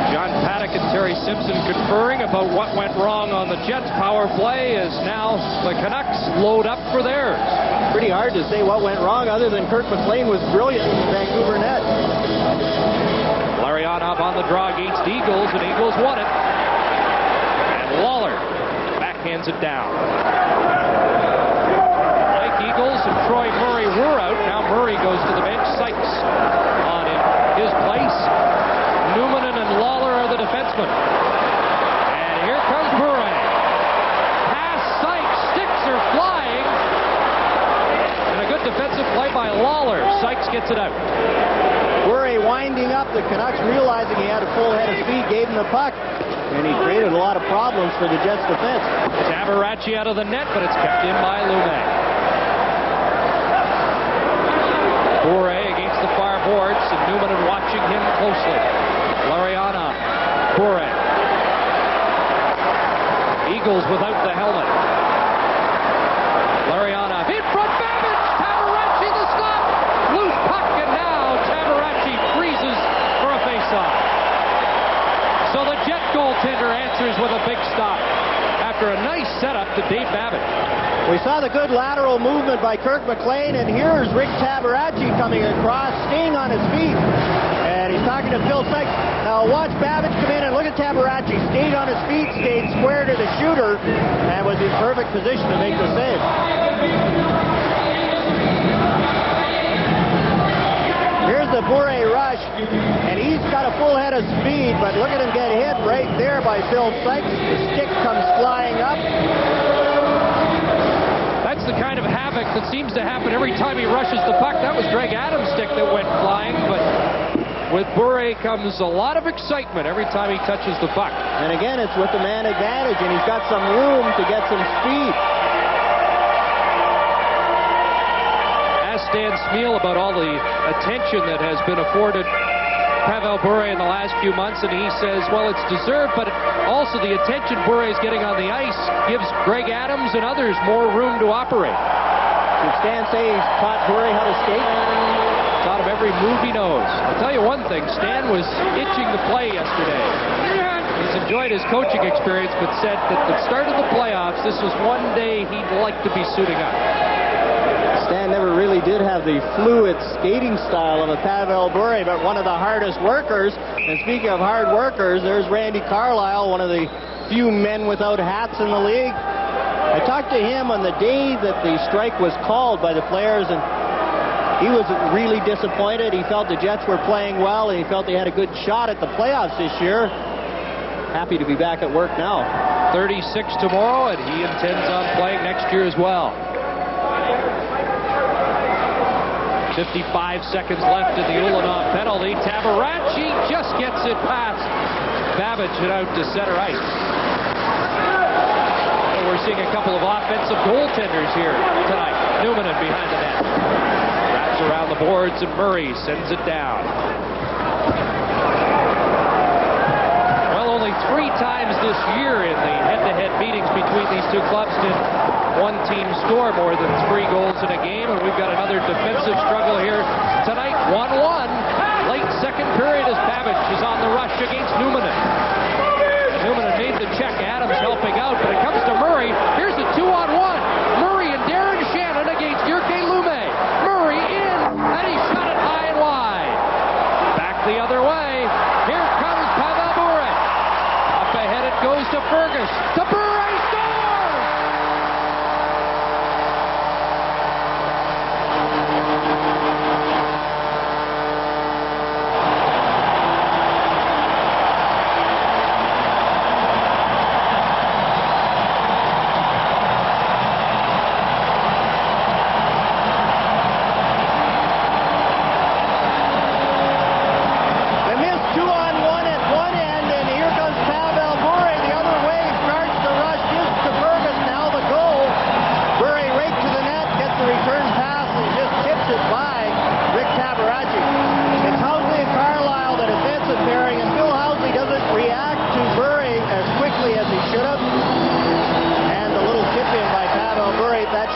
John Paddock and Terry Simpson conferring about what went wrong on the Jets' power play as now the Canucks load up for theirs. Pretty hard to say what went wrong other than Kirk McLean was brilliant in the Vancouver net. Larionov on the draw against Eagles, and Eagles won it. And Lawler backhands it down. Mike Eagles and Troy Murray were out. Now Murray goes to the bench. Sykes on in his place. Newman and Lawler are the defensemen. And here comes Murray. Pass Sykes. Sticks are flying. And a good defensive play by Lawler. Sykes gets it out. Murray winding up. The Canucks realizing he had a full head of speed, gave him the puck. And he created a lot of problems for the Jets defense. Tabaracci out of the net, but it's kept in by Lumet. Bure against the far boards, and Newman watching him closely. Lariana, Bure. Eagles without the helmet. Lariana in front, Babbage! Tabaracci the stop! Loose puck, and now Tabaracci freezes for a face-off. So the Jet goaltender answers with a big stop after a nice setup to Dave Babbage. We saw the good lateral movement by Kirk McLean, and here's Rick Tabaracci coming across, staying on his feet. And he's talking to Phil Sykes. Now watch Babbage come in and look at Tabaracci. Stayed on his feet, stayed square to the shooter, and was in perfect position to make the save. Here's the Bure rush. And he's got a full head of speed, but look at him get hit right there by Phil Sykes. The stick comes flying up. That's the kind of havoc that seems to happen every time he rushes the puck. That was Greg Adams' stick that went flying, but with Bure comes a lot of excitement every time he touches the puck. And again, it's with the man advantage, and he's got some room to get some speed. Ask Dan Smeal about all the attention that has been afforded Pavel Bure in the last few months, and he says, well, it's deserved, but also the attention Bure is getting on the ice gives Greg Adams and others more room to operate. Did Stan say he's taught Bure how to skate? Taught him every move he knows. I'll tell you one thing, Stan was itching to play yesterday. He's enjoyed his coaching experience, but said that at the start of the playoffs, this was one day he'd like to be suiting up. Stan never really did have the fluid skating style of a Pavel Bure, but one of the hardest workers. And speaking of hard workers, there's Randy Carlyle, one of the few men without hats in the league. I talked to him on the day that the strike was called by the players, and he was really disappointed. He felt the Jets were playing well, and he felt they had a good shot at the playoffs this year. Happy to be back at work now. 36 tomorrow, and he intends on playing next year as well. 55 seconds left in the Ulanov penalty. Tabaracci just gets it past Babbage and out to center ice. And we're seeing a couple of offensive goaltenders here tonight. Newman behind the net. Wraps around the boards and Murray sends it down. Well, only 3 times this year in the head-to-head meetings between these two clubs did one team score more than 3 goals in a game, and we've got another defensive struggle here tonight. 1-1. Late second period as Babbage is on the rush against Newman. Newman made the check. Adams helping out, but it comes to Murray. Here's a 2-on-1. Murray and Darren Shannon against Jyrki Lume. Murray in, and he shot it high and wide. Back the other way. Here comes Pavel Bure. Up ahead it goes to Fergus. To Bure.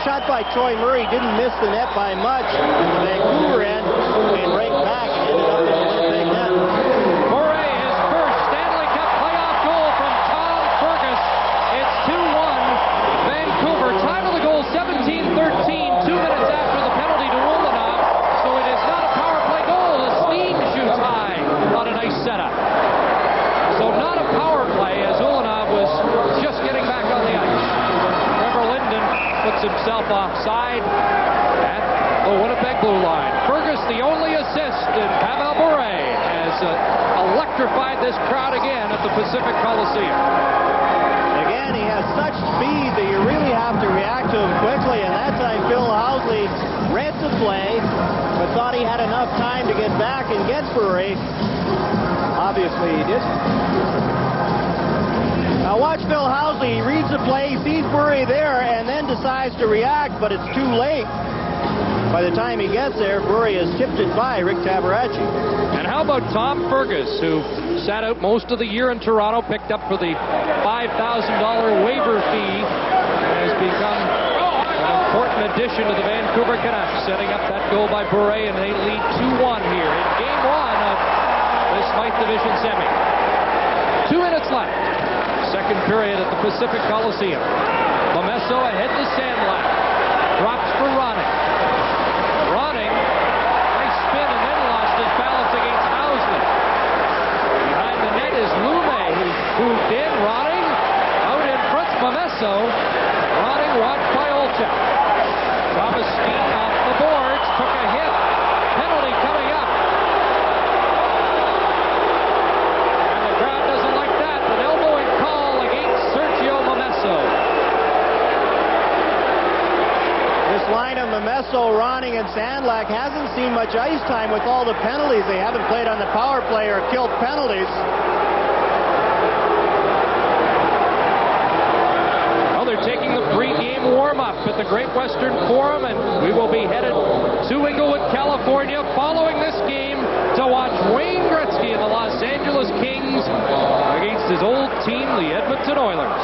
Shot by Troy Murray didn't miss the net by much in the Vancouver end, and right back and ended up in the Winnipeg net. Murray, his first Stanley Cup playoff goal from Tom Fergus. It's 2-1 Vancouver. Time of the goal 17-13, 2 minutes after the penalty to Ulanov. So it is not a power play goal. The Steen shoots high on a nice setup. So not a power play as Ulanov was just getting back on the ice. Trevor Linden puts himself offside at the Winnipeg blue line. Fergus, the only assist, and Pavel Bure has electrified this crowd again at the Pacific Coliseum. Again, he has such speed that you really have to react to him quickly, and that time Phil Housley read the play, but thought he had enough time to get back and get Bure. Obviously he didn't. Now watch Phil Housley. He reads the play, he sees Bure there, and then decides to react, but it's too late. By the time he gets there, Bure has tipped it by Rick Tabaracci. And how about Tom Fergus, who sat out most of the year in Toronto, picked up for the $5,000 waiver fee, has become an important addition to the Vancouver Canucks, setting up that goal by Bure, and they lead 2-1 here in Game 1 of this Smythe Division Semi. 2 minutes left. Second period at the Pacific Coliseum. Momesso ahead to Sandlap. Drops for Ronning. Ronning, nice spin and then lost his balance against Housley. Behind the net is Lume, who moved in. Ronning out in front. Momesso. Ronning watched by Olchek. Thomas Steen off the boards. Took a hit. Penalty coming up. seen much ice time with all the penalties. They haven't played on the power play or killed penalties. Well, they're taking the pre-game warm-up at the Great Western Forum, and we will be headed to Inglewood, California, following this game to watch Wayne Gretzky and the Los Angeles Kings against his old team, the Edmonton Oilers.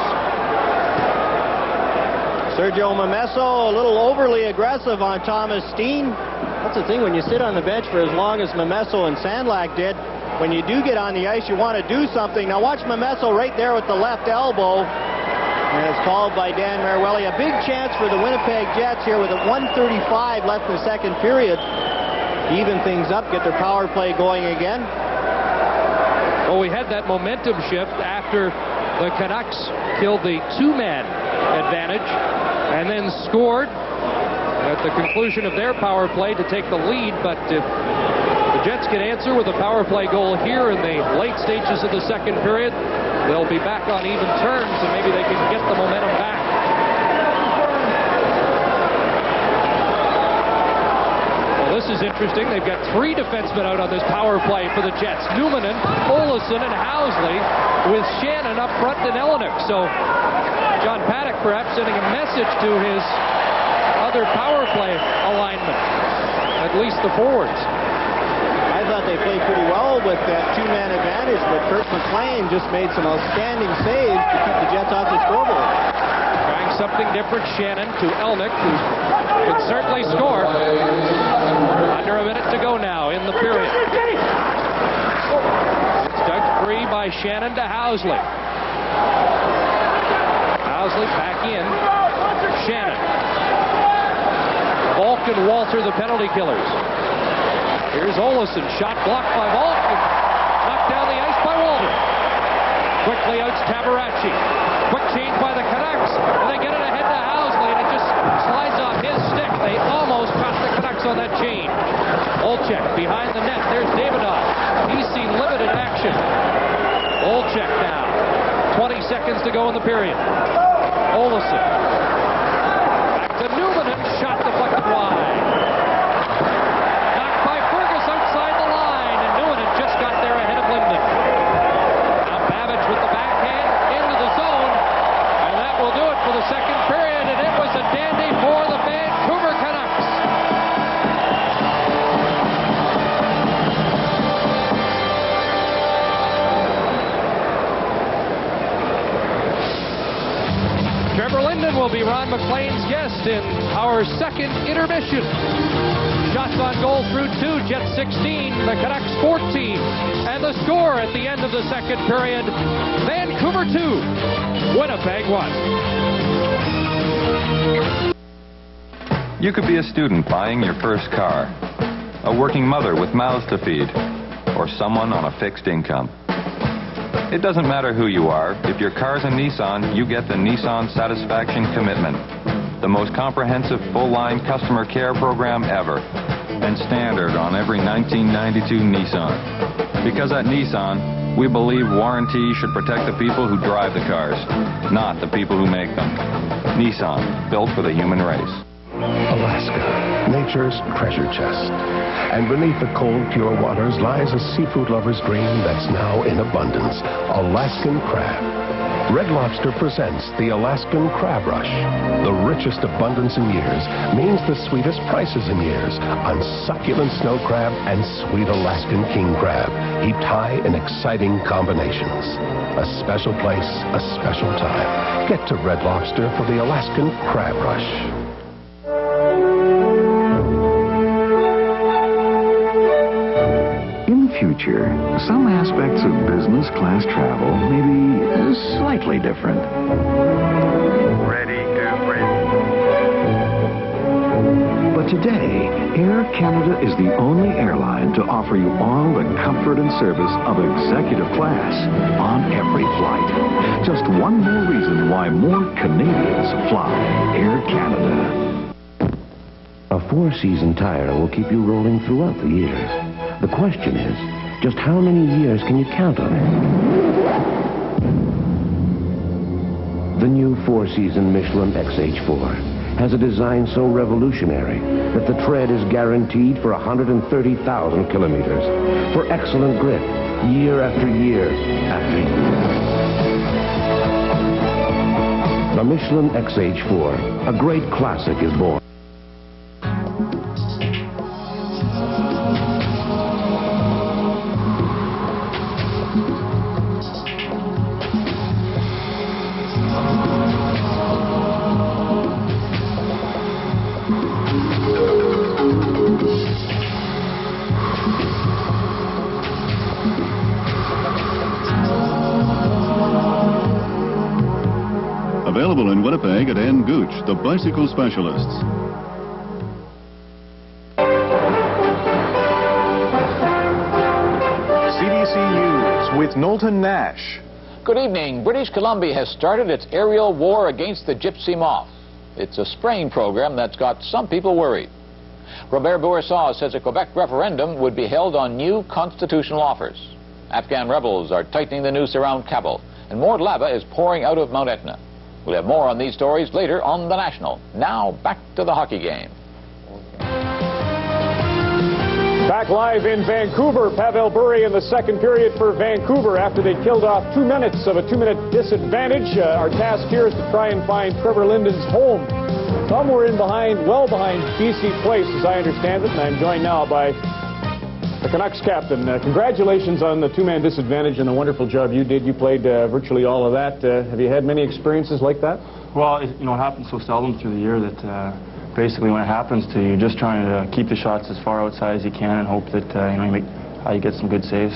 Sergio Momesso a little overly aggressive on Thomas Steen. That's the thing, when you sit on the bench for as long as Momesso and Sandlak did, when you do get on the ice, you want to do something. Now watch Momesso right there with the left elbow. And it's called by Dan Maruelli. A big chance for the Winnipeg Jets here with 1:35 left in the second period. Even things up, get their power play going again. Well, we had that momentum shift after the Canucks killed the two-man advantage and then scored at the conclusion of their power play to take the lead. But if the Jets can answer with a power play goal here in the late stages of the second period, they'll be back on even terms, and maybe they can get the momentum back. Well, this is interesting. They've got three defensemen out on this power play for the Jets. Numanen, Olesen, and Housley, with Shannon up front and Elenick. So John Paddock perhaps sending a message to his other power play alignment, at least the forwards. I thought they played pretty well with that two-man advantage, but Kurt McLean just made some outstanding saves to keep the Jets off the scoreboard. Trying something different, Shannon to Elnick, who can certainly score. Under a minute to go now in the period. It's dug free by Shannon to Housley. Housley back in. Shannon. Volk and Walter, the penalty killers. Here's Olesen, shot blocked by Volk, knocked down the ice by Walter. Quickly outs Tabaracci. Quick change by the Canucks, and they get it ahead to Housley, and it just slides off his stick. They almost caught the Canucks on that change. Olczyk behind the net. There's Davidoff. He's seen limited action. Olczyk now. 20 seconds to go in the period. Olesen. Back to Numanen. Shot deflected wide. For the second period, and it was a dandy for the Vancouver Canucks. Trevor Linden will be Ron McLean's guest in our second intermission. Shots on goal through two, Jets 16, the Canucks 14. And the score at the end of the second period, Vancouver 2, Winnipeg 1. You could be a student buying your first car, a working mother with mouths to feed, or someone on a fixed income. It doesn't matter who you are. If your car's a Nissan, you get the Nissan Satisfaction Commitment, the most comprehensive full-line customer care program ever, and standard on every 1992 Nissan. Because at Nissan, we believe warranty should protect the people who drive the cars, not the people who make them. Nissan, built for the human race. Alaska, nature's treasure chest. And beneath the cold, pure waters lies a seafood lover's dream that's now in abundance, Alaskan crab. Red Lobster presents the Alaskan Crab Rush. The richest abundance in years means the sweetest prices in years on succulent snow crab and sweet Alaskan king crab, heaped high in exciting combinations. A special place, a special time. Get to Red Lobster for the Alaskan Crab Rush. Future, some aspects of business class travel may be slightly different. Ready to print. But today, Air Canada is the only airline to offer you all the comfort and service of executive class on every flight. Just one more reason why more Canadians fly Air Canada. A four-season tire will keep you rolling throughout the year. The question is, just how many years can you count on it? The new four-season Michelin XH4. has a design so revolutionary that the tread is guaranteed for 130,000 kilometers, for excellent grip, year after year after year. The Michelin XH4, a great classic, is born. Available in Winnipeg at N. Gooch, the bicycle specialists. CBC News with Knowlton Nash. Good evening. British Columbia has started its aerial war against the gypsy moth. It's a spraying program that's got some people worried. Robert Bourassa says a Quebec referendum would be held on new constitutional offers. Afghan rebels are tightening the noose around Kabul, and more lava is pouring out of Mount Etna. We'll have more on these stories later on The National. Now, back to the hockey game. Back live in Vancouver, Pavel Bure in the second period for Vancouver after they killed off 2 minutes of a 2-minute disadvantage. Our task here is to try and find Trevor Linden's home. Somewhere in behind, well behind BC Place, as I understand it, and I'm joined now by the Canucks captain. Congratulations on the 2-man disadvantage and the wonderful job you did. You played virtually all of that. Have you had many experiences like that? Well, it happens so seldom through the year that basically when it happens to you, you're just trying to keep the shots as far outside as you can and hope that you get some good saves.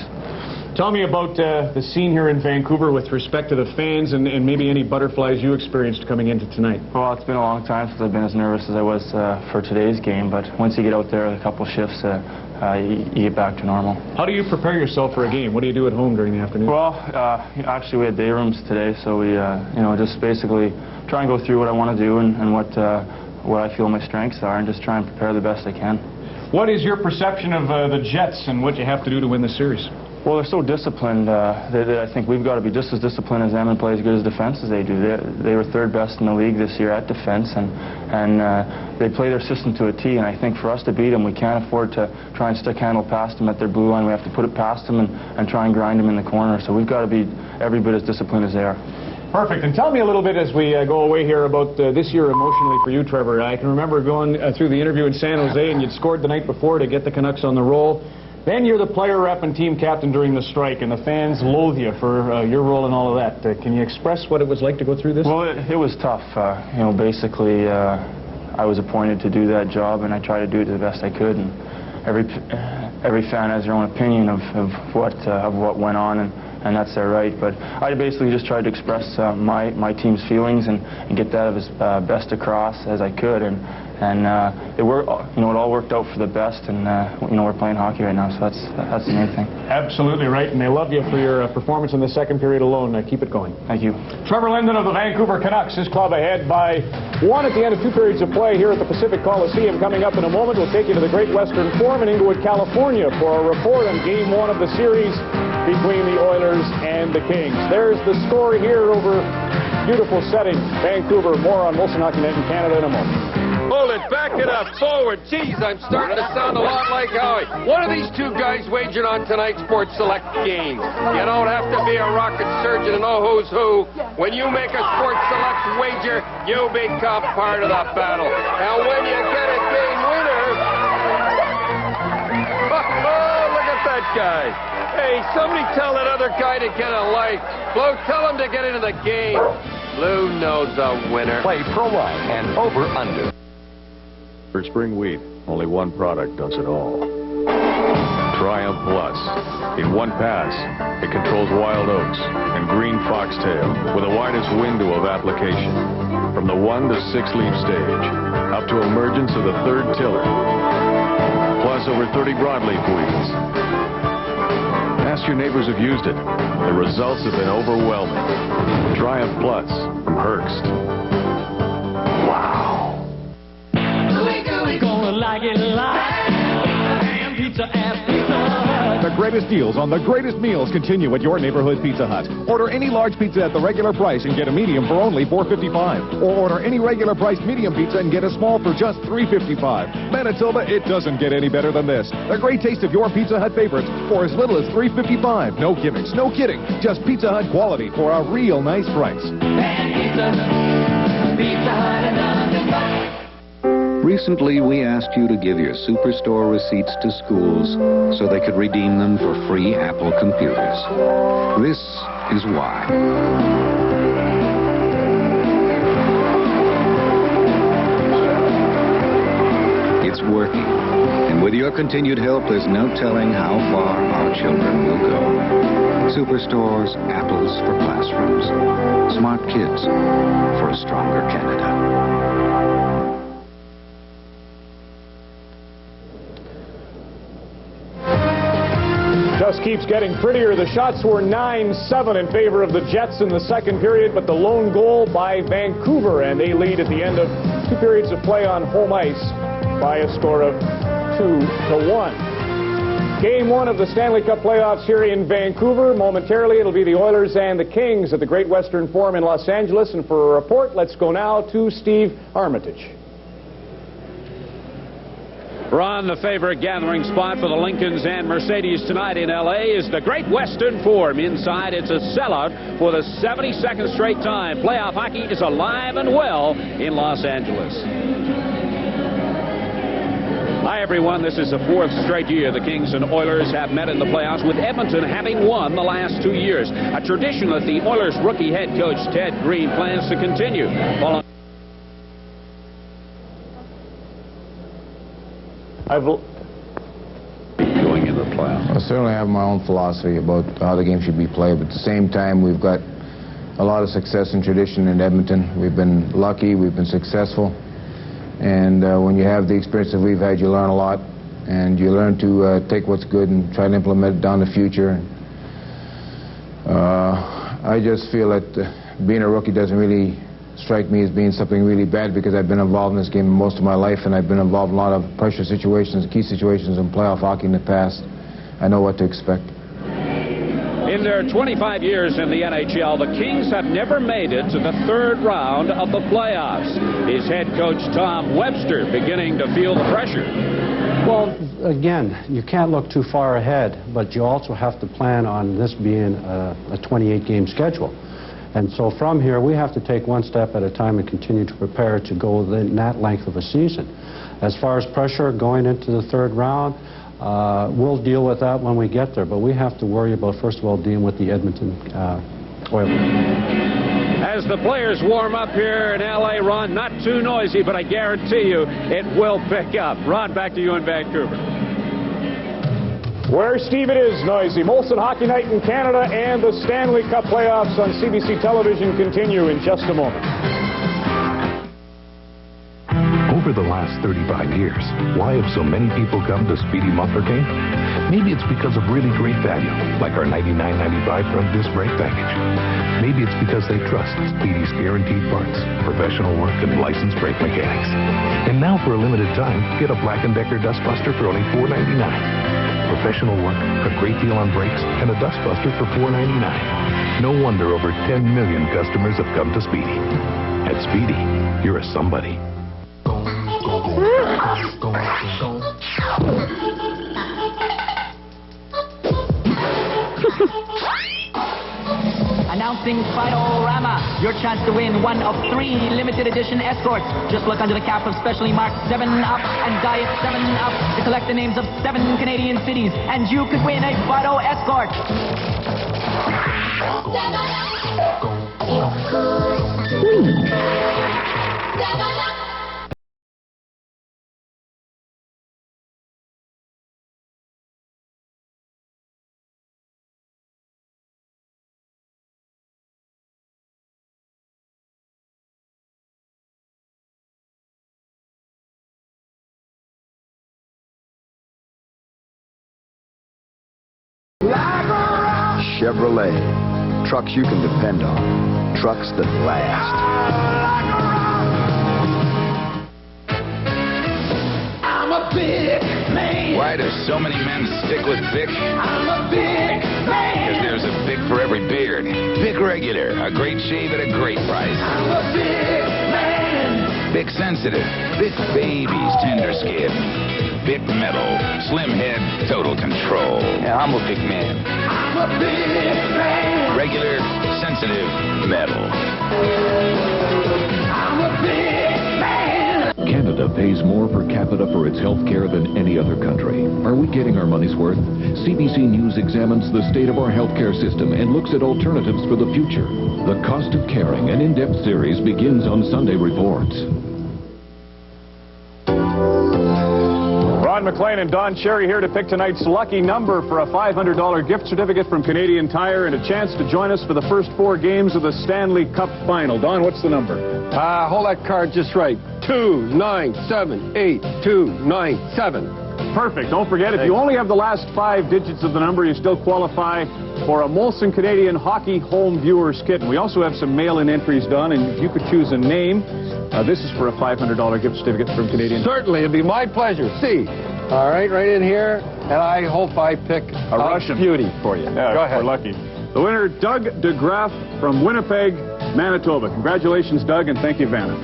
Tell me about the scene here in Vancouver with respect to the fans and maybe any butterflies you experienced coming into tonight. Well, it's been a long time since I've been as nervous as I was for today's game, but once you get out there a couple shifts, you get back to normal. How do you prepare yourself for a game? What do you do at home during the afternoon? Well, actually we had day rooms today, so we just basically try and go through what I want to do and what I feel my strengths are, and just try and prepare the best I can. What is your perception of the Jets and what you have to do to win the series? Well, they're so disciplined that I think we've got to be just as disciplined as them and play as good as defense as they do. They were third best in the league this year at defense, and they play their system to a T. And I think for us to beat them, we can't afford to try and stick handle past them at their blue line. We have to put it past them and try and grind them in the corner. So we've got to be every bit as disciplined as they are. Perfect. And tell me a little bit as we go away here about this year emotionally for you, Trevor. I can remember going through the interview in San Jose, and you'd scored the night before to get the Canucks on the roll. Then you're the player rep and team captain during the strike, and the fans loathe you for your role in all of that. Can you express what it was like to go through this? Well, it was tough. Basically, I was appointed to do that job, and I tried to do it the best I could. And every fan has their own opinion of what went on, and that's their right. But I basically just tried to express my team's feelings and get that as best across as I could. And it worked. It all worked out for the best, and we're playing hockey right now, so that's the main thing. Absolutely right, and they love you for your performance in the second period alone. Keep it going. Thank you. Trevor Linden of the Vancouver Canucks, his club ahead by 1 at the end of 2 periods of play here at the Pacific Coliseum. Coming up in a moment, we'll take you to the Great Western Forum in Inglewood, California, for a report on Game 1 of the series between the Oilers and the Kings. There's the score here over beautiful setting, Vancouver. More on Wilson Hockey Night in Canada in a moment. Hold it, back it up, forward. Geez, I'm starting to sound a lot like Howie. What are these two guys wagering on tonight's Sports Select games? You don't have to be a rocket surgeon to know who's who. When you make a Sports Select wager, you become part of the battle. And when you get a game winner... Oh, look at that guy. Hey, somebody tell that other guy to get a life. Flo, tell him to get into the game. Lou knows the winner. Play Pro Line and over-under. For spring wheat, only one product does it all. Triumph Plus. In one pass, it controls wild oats and green foxtail with the widest window of application. From the 1 to 6 leaf stage, up to emergence of the 3rd tiller. Plus over 30 broadleaf weeds. Ask your neighbors who've used it. The results have been overwhelming. Triumph Plus from Hearst. Wow. Gonna like it like ham pizza ass pizza. The greatest deals on the greatest meals continue at your neighborhood Pizza Hut. Order any large pizza at the regular price and get a medium for only $4.55. Or order any regular priced medium pizza and get a small for just $3.55. Manitoba, it doesn't get any better than this. The great taste of your Pizza Hut favorites for as little as $3.55. No gimmicks, no kidding. Just Pizza Hut quality for a real nice price. Pizza Hut and Recently, we asked you to give your Superstore receipts to schools so they could redeem them for free Apple computers. This is why. It's working. And with your continued help, there's no telling how far our children will go. Superstores, Apples for classrooms. Smart kids for a stronger Canada. Just keeps getting prettier. The shots were 9-7 in favor of the Jets in the second period, but the lone goal by Vancouver, and they lead at the end of 2 periods of play on home ice by a score of 2-1. Game 1 of the Stanley Cup playoffs here in Vancouver. Momentarily, it'll be the Oilers and the Kings at the Great Western Forum in Los Angeles. And for a report, let's go now to Steve Armitage. Ron, the favorite gathering spot for the Lincolns and Mercedes tonight in L.A. is the Great Western Forum. Inside, it's a sellout for the 72nd straight time. Playoff hockey is alive and well in Los Angeles. Hi, everyone. This is the 4th straight year the Kings and Oilers have met in the playoffs, with Edmonton having won the last 2 years. A tradition that the Oilers' rookie head coach Ted Green plans to continue. Going into the playoffs. I certainly have my own philosophy about how the game should be played, but at the same time, we've got a lot of success and tradition in Edmonton. We've been lucky, we've been successful, and when you have the experience that we've had, you learn a lot, and you learn to take what's good and try to implement it down the future. I just feel that being a rookie doesn't really strike me as being something really bad, because I've been involved in this game most of my life, and I've been involved in a lot of pressure situations, key situations in playoff hockey in the past. I know what to expect. In their 25 years in the NHL, the Kings have never made it to the 3rd round of the playoffs. Is head coach Tom Webster beginning to feel the pressure? Well, again, you can't look too far ahead, but you also have to plan on this being a 28-game schedule. And so from here, we have to take one step at a time and continue to prepare to go in that length of a season. As far as pressure going into the 3rd round, we'll deal with that when we get there. But we have to worry about, first of all, dealing with the Edmonton Oilers. As the players warm up here in L.A., Ron, not too noisy, but I guarantee you it will pick up. Ron, back to you in Vancouver. Where, Steve, it is noisy. Molson Hockey Night in Canada and the Stanley Cup playoffs on CBC television continue in just a moment. Over the last 35 years, why have so many people come to Speedy Muffler King? Maybe it's because of really great value, like our $99.95 front disc brake package. Maybe it's because they trust Speedy's guaranteed parts, professional work, and licensed brake mechanics. And now, for a limited time, get a Black & Decker Dustbuster for only $4.99. Professional work, a great deal on brakes, and a dustbuster for $4.99. No wonder over 10 million customers have come to Speedy. At Speedy, you're a somebody. Announcing Fido-Rama, your chance to win one of 3 limited edition escorts. Just look under the cap of specially marked 7-Up and Diet 7-Up to collect the names of 7 Canadian cities, and you could win a Fido escort. Chevrolet. Trucks you can depend on. Trucks that last. I'm a big man. why do so many men stick with Bic? I'm a big man. Because there's a Bic for every beard. Bic Regular, a great shave at a great price. I'm a big man. Bic Sensitive, Bic Babies, tender skin. Bic Metal, slim head, total control. Yeah, I'm a big man. I'm a big man. Regular, sensitive, metal. I'm a big man. Canada pays more per capita for its health care than any other country. Are we getting our money's worth? CBC News examines the state of our healthcare system and looks at alternatives for the future. The Cost of Caring, an in-depth series, begins on Sunday Reports. Ron McLean and Don Cherry here to pick tonight's lucky number for a $500 gift certificate from Canadian Tire and a chance to join us for the first 4 games of the Stanley Cup Final. Don, what's the number? Hold that card just right. 2978297. Perfect. Don't forget, if you only have the last 5 digits of the number, you still qualify for a Molson Canadian Hockey Home Viewers Kit. And we also have some mail-in entries, Don, and if you could choose a name, this is for a $500 gift certificate from Canadian. Certainly, it'd be my pleasure. See, all right in here, and I hope I pick a Russian beauty for you. Yeah, go ahead. We're lucky. The winner, Doug DeGraff from Winnipeg, Manitoba. Congratulations, Doug, and thank you, Vanna.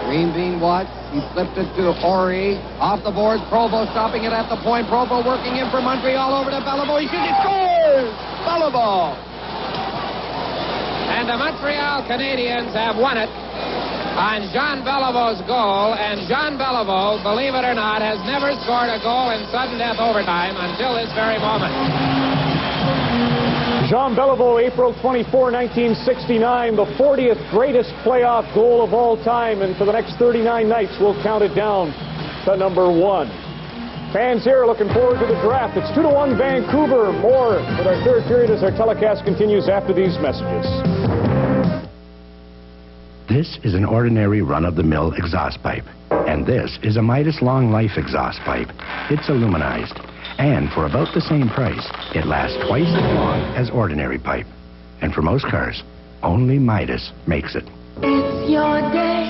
Green Bean watch. He flipped it to Ori. Off the boards. Provo stopping it at the point. Provo working in for Montreal over to Beliveau. He shoots. He scores! Beliveau. And the Montreal Canadiens have won it on Jean Beliveau's goal. And Jean Beliveau, believe it or not, has never scored a goal in sudden death overtime until this very moment. Jean Beliveau, April 24, 1969, the 40th greatest playoff goal of all time. And for the next 39 nights, we'll count it down to number 1. Fans here are looking forward to the draft. It's 2-1 Vancouver. More with our third period as our telecast continues after these messages. This is an ordinary run-of-the-mill exhaust pipe. And this is a Midas Long Life exhaust pipe. It's aluminized. And for about the same price, it lasts twice as long as ordinary pipe. And for most cars, only Midas makes it. It's your day.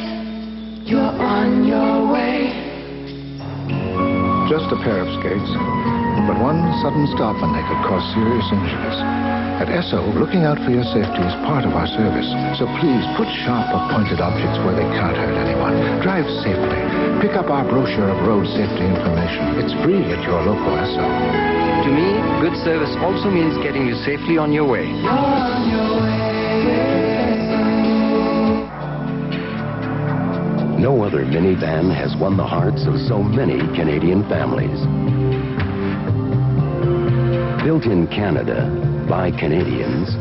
You're on your way. Just a pair of skates, but one sudden stop and they could cause serious injuries. At Esso, looking out for your safety is part of our service. So please put sharp or pointed objects where they can't hurt anyone. Drive safely. Pick up our brochure of road safety information. It's free at your local Esso. To me, good service also means getting you safely on your way. You're on your way. No other minivan has won the hearts of so many Canadian families. Built in Canada by Canadians,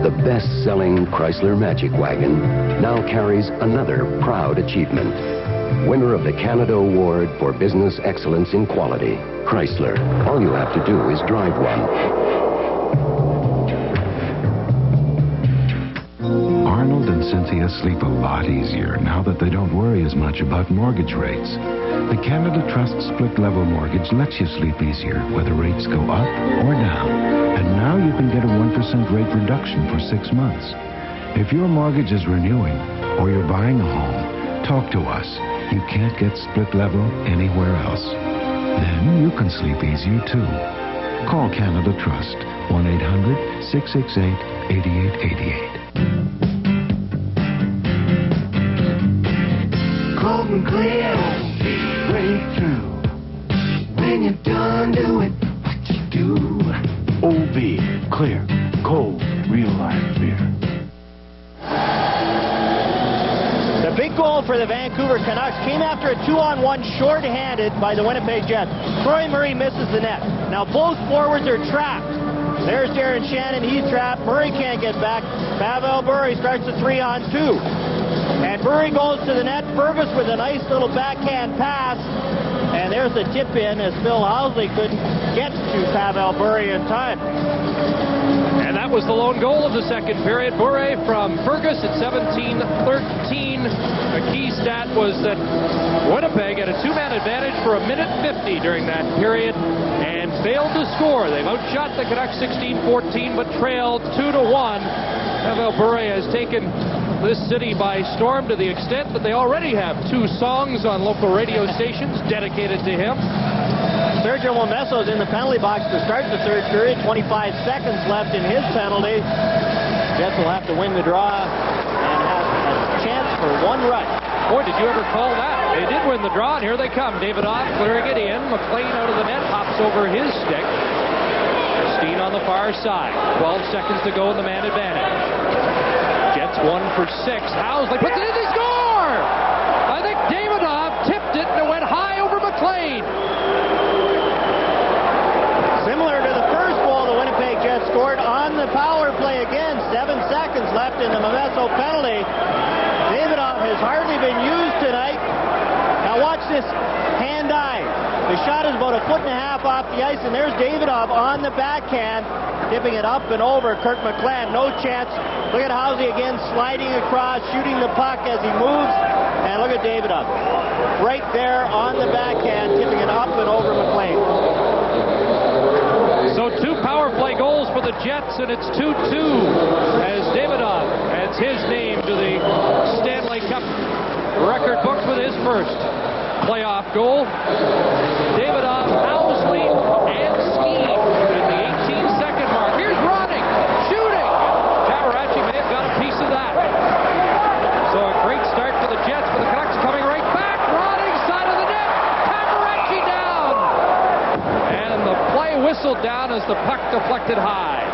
the best-selling Chrysler Magic Wagon now carries another proud achievement. Winner of the Canada Award for Business Excellence in Quality, Chrysler. All you have to do is drive one. Arnold and Cynthia sleep a lot easier now that they don't worry as much about mortgage rates. The Canada Trust split-level mortgage lets you sleep easier whether rates go up or down. And now you can get a 1% rate reduction for 6 months. If your mortgage is renewing or you're buying a home, talk to us. You can't get split-level anywhere else. Then you can sleep easier too. Call Canada Trust, 1-800-668-8888. Cold and clear. Breakthrough. When you're done doing what you do. OB, clear, cold, real life beer. The big goal for the Vancouver Canucks came after a 2-on-1 short-handed by the Winnipeg Jets. Troy Murray misses the net. Now both forwards are trapped. There's Darren Shannon, he's trapped. Murray can't get back. Pavel Bure starts a 3-on-2. And Murray goes to the net. Fergus with a nice little backhand pass. And there's the tip in as Phil Housley couldn't get to Pavel Bure in time. And that That was the lone goal of the second period. Bure from Fergus at 17-13. A key stat was that Winnipeg had a two-man advantage for 1:50 during that period and failed to score. They've outshot the Canucks 16-14 but trailed 2-1. Pavel Bure has taken this city by storm to the extent that they already have 2 songs on local radio stations dedicated to him. Sergio Momeso's in the penalty box to start the third period. 25 seconds left in his penalty. Jets will have to win the draw and have a chance for one run. Boy, did you ever call that? They did win the draw, and here they come. Davidoff clearing it in. McLean out of the net, hops over his stick. Steen on the far side. 12 seconds to go in the man advantage. Jets 1 for 6. Housley puts it in, they score! I think Davidoff tipped it and it went high over McLean. Similar to the first goal, the Winnipeg Jets scored on the power play again. 7 seconds left in the Momeso penalty. Davidoff has hardly been used tonight. Now watch this hand-eye. The shot is about 1.5 feet off the ice, and there's Davidoff on the backhand, tipping it up and over. Kirk McLean, no chance. Look at Housley again, sliding across, shooting the puck as he moves. And look at Davidoff. Right there on the backhand, tipping it up and over McLean. So 2 power play goals for the Jets, and it's 2-2 as Davidoff adds his name to the Stanley Cup record books with his first playoff goal. Davidoff, Housley, and Steen at the 18-second mark. Here's Ronning, shooting. Tabaracci may have got a piece of that. So a great start for the Jets, but the Canucks coming right back. Ronning, side of the net. Tabaracci down. And the play whistled down as the puck deflected high.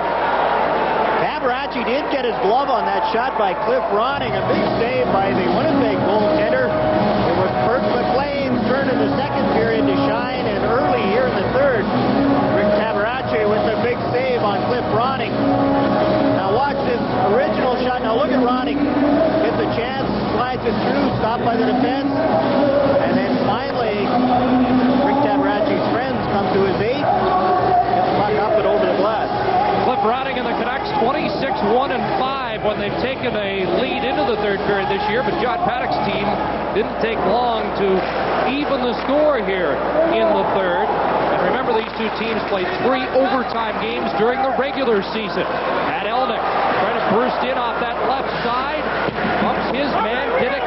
Tabaracci did get his glove on that shot by Cliff Ronning. A big save by the Winnipeg goaltender. It was Kirk McLean's turn in the second period to shine, and early here in the third, Rick Tabaracci with the big save on Cliff Ronning. Now watch this original shot. Now look at Ronning. Gets a chance, slides it through, stopped by the defense, and then finally Rick Tabaracci's friends come to his aid. Gets the puck up and over the glass. Cliff Ronning and the Canucks 26-1-5 when they've taken a lead into the third period this year, but John Paddock's team didn't take long to even the score here in the third. And remember, these 2 teams played 3 overtime games during the regular season. At Elnick, trying to burst in off that left side, bumps his man, Diddick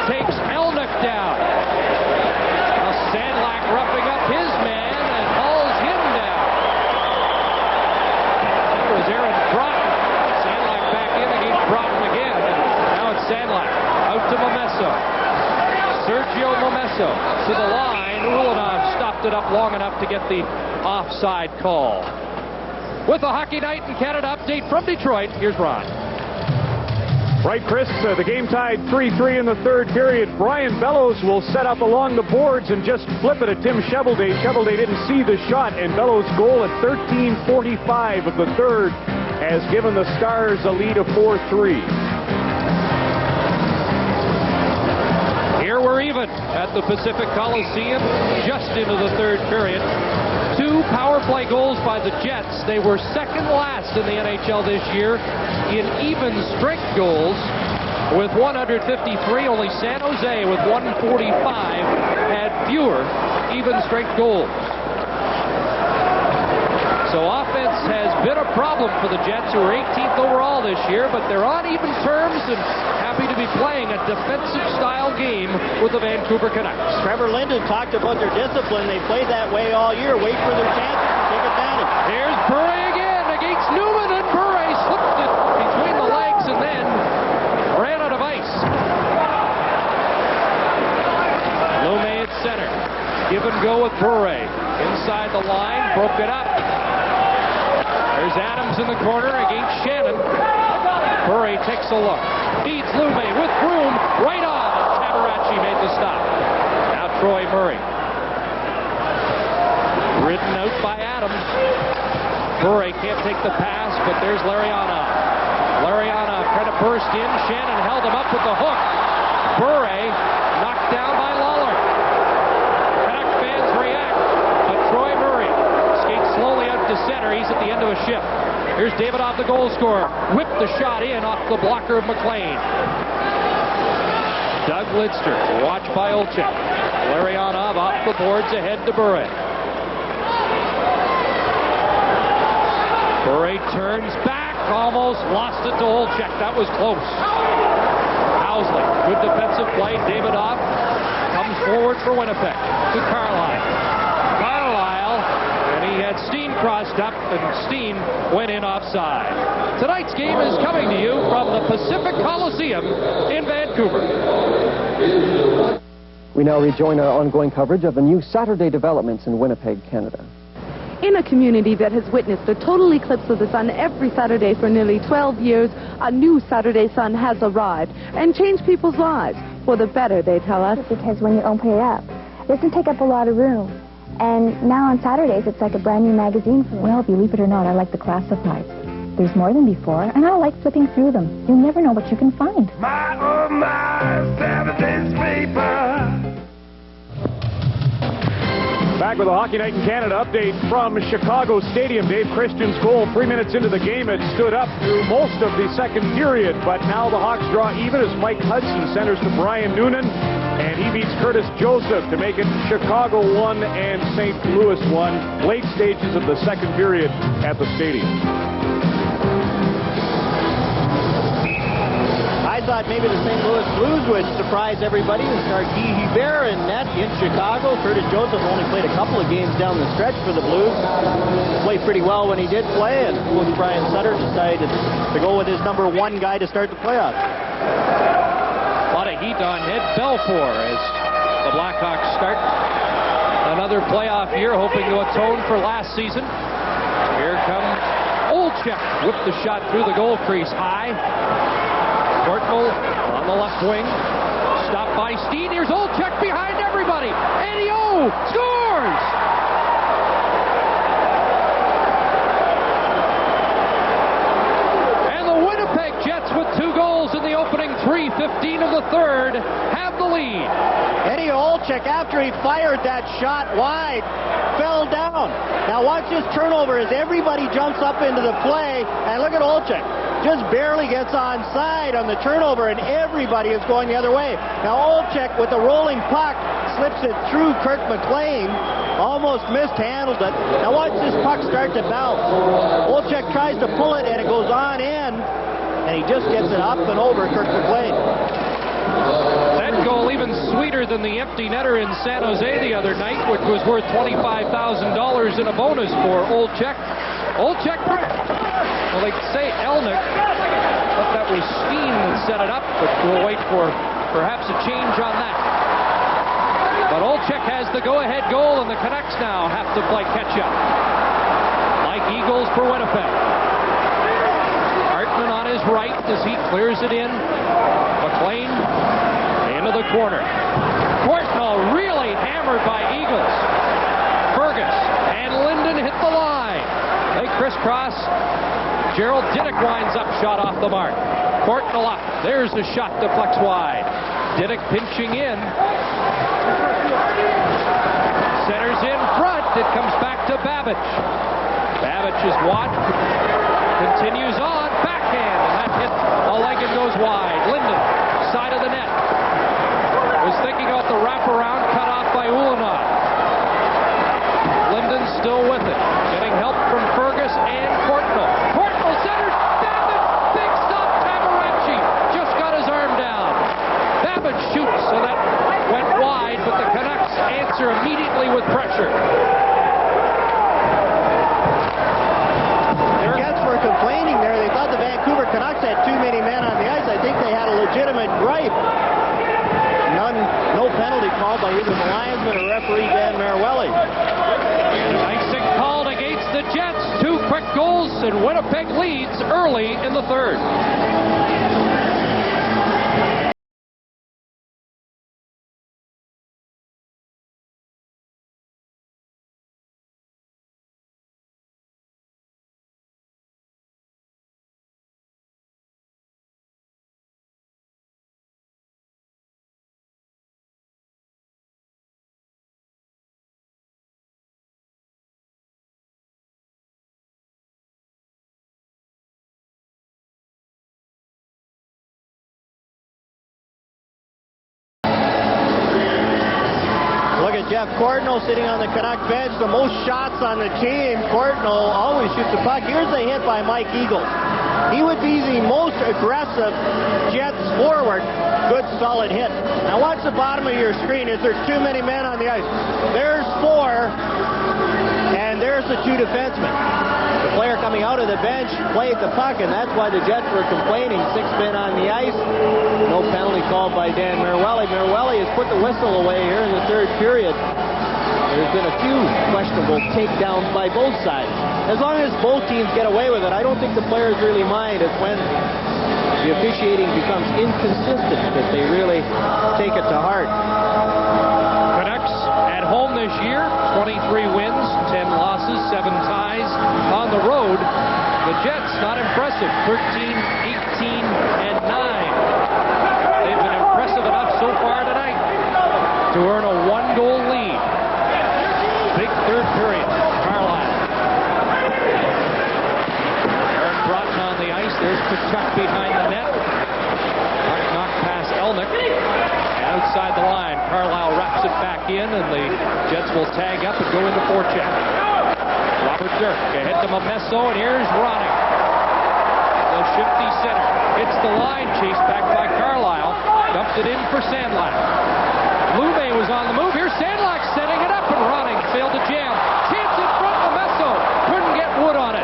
takes Elnick down. Now Sandlak roughing up his man and hauls him down. That was Aaron Broughton. Sandlak back in against Broughton again. And now it's Sandlak out to Momeso. Sergio Momeso to the line. Ulanov stopped it up long enough to get the offside call. With a Hockey Night in Canada update from Detroit, here's Ron. Right, Chris, the game tied 3-3 in the third period. Brian Bellows will set up along the boards and just flip it at Tim Shovelday. Shovelday didn't see the shot, and Bellows' goal at 13:45 of the third has given the Stars a lead of 4-3. Here we're even at the Pacific Coliseum, just into the third period. 2 power play goals by the Jets. They were second last in the NHL this year in even strength goals with 153. Only San Jose with 145 had fewer even strength goals. So offense has been a problem for the Jets, who are 18th overall this year, but they're on even terms and happy to be playing a defensive-style game with the Vancouver Canucks. Trevor Linden talked about their discipline. They played that way all year. Wait for their chances to take advantage. Here's Bure again against Newman, and Bure slipped it between the legs and then ran out of ice. Lume at center. Give and go with Bure. Inside the line, broke it up. There's Adams in the corner against Shannon. Bure takes a look. Feeds Lume with Broom right on. And Tabaracci made the stop. Now Troy Murray. Ridden out by Adams. Bure can't take the pass, but there's Larionov. Larionov trying to burst in. Shannon held him up with the hook. Bure knocked down by Lawler. Canuck fans react, but Troy Murray skates slowly out to to center. He's at the end of a shift. Here's Davidoff, the goal scorer. Whipped the shot in off the blocker of McLean. Doug Lidster, watched by Olczyk. Larionov off the boards ahead to Bure. Bure turns back, almost lost it to Olczyk. That was close. Housley, good defensive play. Davidoff comes forward for Winnipeg to Carlisle. And he had Steen crossed up, and Steen went in offside. Tonight's game is coming to you from the Pacific Coliseum in Vancouver. We now rejoin our ongoing coverage of the new Saturday developments in Winnipeg, Canada. In a community that has witnessed a total eclipse of the sun every Saturday for nearly 12 years, a new Saturday sun has arrived and changed people's lives. For the better, they tell us. Because when you open it up, it doesn't take up a lot of room. And now on Saturdays, it's like a brand new magazine for me. Well, believe it or not, I like the classifieds. There's more than before, and I like flipping through them. You'll never know what you can find. My, oh my, Saturday's paper. Back with a Hockey Night in Canada update from Chicago Stadium. Dave Christian's goal 3 minutes into the game had stood up through most of the second period, but now the Hawks draw even as Mike Hudson centers to Brian Noonan, and he beats Curtis Joseph to make it Chicago 1 and St. Louis 1. Late stages of the second period at the stadium. I thought maybe the St. Louis Blues would surprise everybody and start Guy Hubert in net in Chicago. Curtis Joseph only played a couple of games down the stretch for the Blues. Played pretty well when he did play, and Coach Brian Sutter decided to go with his number 1 guy to start the playoffs. A lot of heat on Ed Belfour as the Blackhawks start another playoff year, hoping to atone for last season. Here comes Olczyk, whipped the shot through the goal crease high. Courtnall on the left wing, stopped by Steen. Here's Olczyk behind everybody, and he scores! And the Winnipeg Jets, with 2 goals in the opening 3:15 of the third, have the lead. Eddie Olczyk, after he fired that shot wide, fell down. Now watch this turnover as everybody jumps up into the play, and look at Olczyk. Just barely gets onside on the turnover, and everybody is going the other way. Now Olczyk, with the rolling puck, slips it through Kirk McLean, almost mishandled it. Now watch this puck start to bounce. Olczyk tries to pull it, and it goes on in, and he just gets it up and over Kirk McLean. That goal even sweeter than the empty netter in San Jose the other night, which was worth $25,000 in a bonus for Olczyk. Olczyk, well, they say Elnick, but that was Steen that set it up, but we'll wait for perhaps a change on that. But Olczyk has the go-ahead goal, and the Canucks now have to play catch-up. Like Eagles for Winnipeg. Hartman on his right as he clears it in. McLean into the corner. Courtnall really hammered by Eagles. Fergus and Linden hit the line. They crisscross. Gerald Diddick winds up, shot off the mark. Courtnall up. There's the shot, deflects wide. Diddick pinching in. Centers in front. It comes back to Babbage. Babbage is watched. Continues on. Backhand. And that hits a leg and goes wide. Linden, side of the net. Was thinking about the wraparound, cut off by Ulanov. Linden still with it. Getting help from Fergus and Courtnall. Courtnall centers. Babbage. Big stop. Tamaracci just got his arm down. Babbage shoots, so that went wide, but the Canucks answer immediately with pressure. The Jets were complaining there. They thought the Vancouver Canucks had too many men on the ice. I think they had a legitimate gripe. No penalty called by either the linesman or referee Dan Maruelli. Icing called against the Jets. 2 quick goals, and Winnipeg leads early in the third. and Jeff Courtnall sitting on the Canuck bench. The most shots on the team. Courtnall always shoots the puck. Here's the hit by Mike Eagles. He would be the most aggressive Jets forward. Good, solid hit. Now watch the bottom of your screen. Is there too many men on the ice? There's 4, and there's the 2 defensemen. The player coming out of the bench played the puck, and that's why the Jets were complaining. 6 men on the ice. No penalty called by Dan Merwelli. Merwelli has put the whistle away here in the 3rd period. There's been a few questionable takedowns by both sides. As long as both teams get away with it, I don't think the players really mind. It's when the officiating becomes inconsistent that they really take it to heart. Canucks at home this year, 23 wins, 10 losses, 7 ties. On the road, the Jets, not impressive, 13, 18, and 9. They've been impressive enough so far tonight to earn a 1-goal lead. Big 3rd period. Carlisle. Aaron Broughton on the ice. There's Kachuk behind the net. Puck knocked past Elnick. And outside the line, Carlisle wraps it back in, and the Jets will tag up and go into forecheck. Robert Dirk ahead to Momesso, and here's Ronning. The shifty center. Hits the line, chased back by Carlisle. Dumped it in for Sandlak. Lume was on the move. Here's Sandlak setting it up, and Ronning failed to jam. Chance in front, Momesso couldn't get wood on it.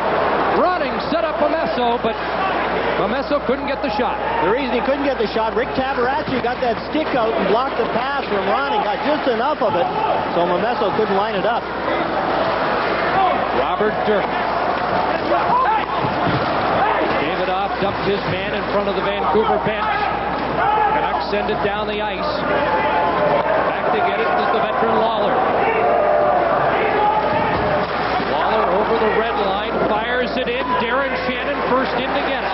Ronning set up Momesso, but Momesso couldn't get the shot. The reason he couldn't get the shot, Rick Tabaracci got that stick out and blocked the pass from Ronning. Got just enough of it, so Momesso couldn't line it up. Robert Dirk. Davidoff dumped his man in front of the Vancouver bench. Canucks send it down the ice. Back to get it is the veteran Lawler. Lawler over the red line, fires it in. Darren Shannon first in to get it.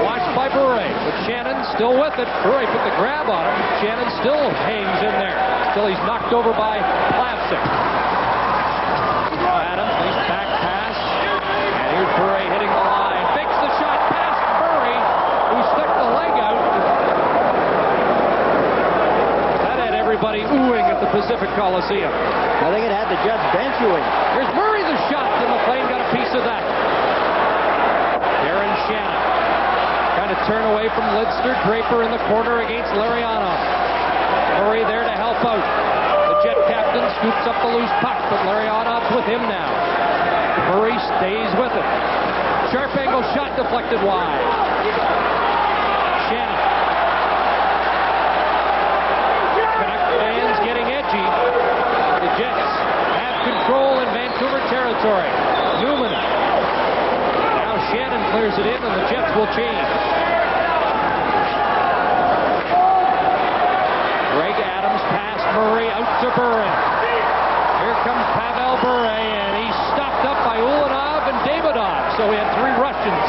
Watched by Bure, but Shannon still with it. Bure put the grab on him. Shannon still hangs in there until he's knocked over by Plavsic. Adams, nice back pass. And here's Bure hitting the line. Makes the shot past Bure, who stuck the leg out. Everybody oohing at the Pacific Coliseum. I think it had the Jets bench oohing. Here's Murray the shot, and McLean got a piece of that. Darren Shannon trying to turn away from Lidster. Draper in the corner against Lariano. Murray there to help out. The Jet captain scoops up the loose puck, but Lariano's with him now. Murray stays with it. Sharp angle shot deflected wide. Shannon. The Jets have control in Vancouver territory. Newman. Now Shannon clears it in, and the Jets will change. Greg Adams past Murray, out to Bure. Here comes Pavel Bure, and he's stopped up by Ulanov and Davidoff. So we had 3 Russians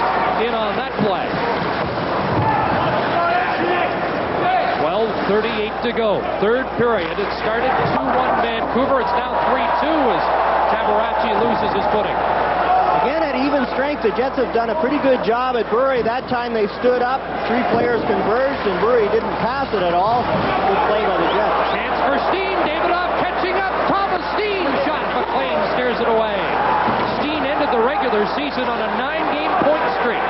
in on that play. 12:38 to go. 3rd period. It started 2-1 Vancouver. It's now 3-2 as Tabaracci loses his footing. Again, at even strength, the Jets have done a pretty good job at Bure. That time they stood up. 3 players converged, and Bure didn't pass it at all. Good play by the Jets. Chance for Steen. Davidoff catching up. Thomas Steen shot. McLean steers it away. Steen ended the regular season on a 9-game point streak.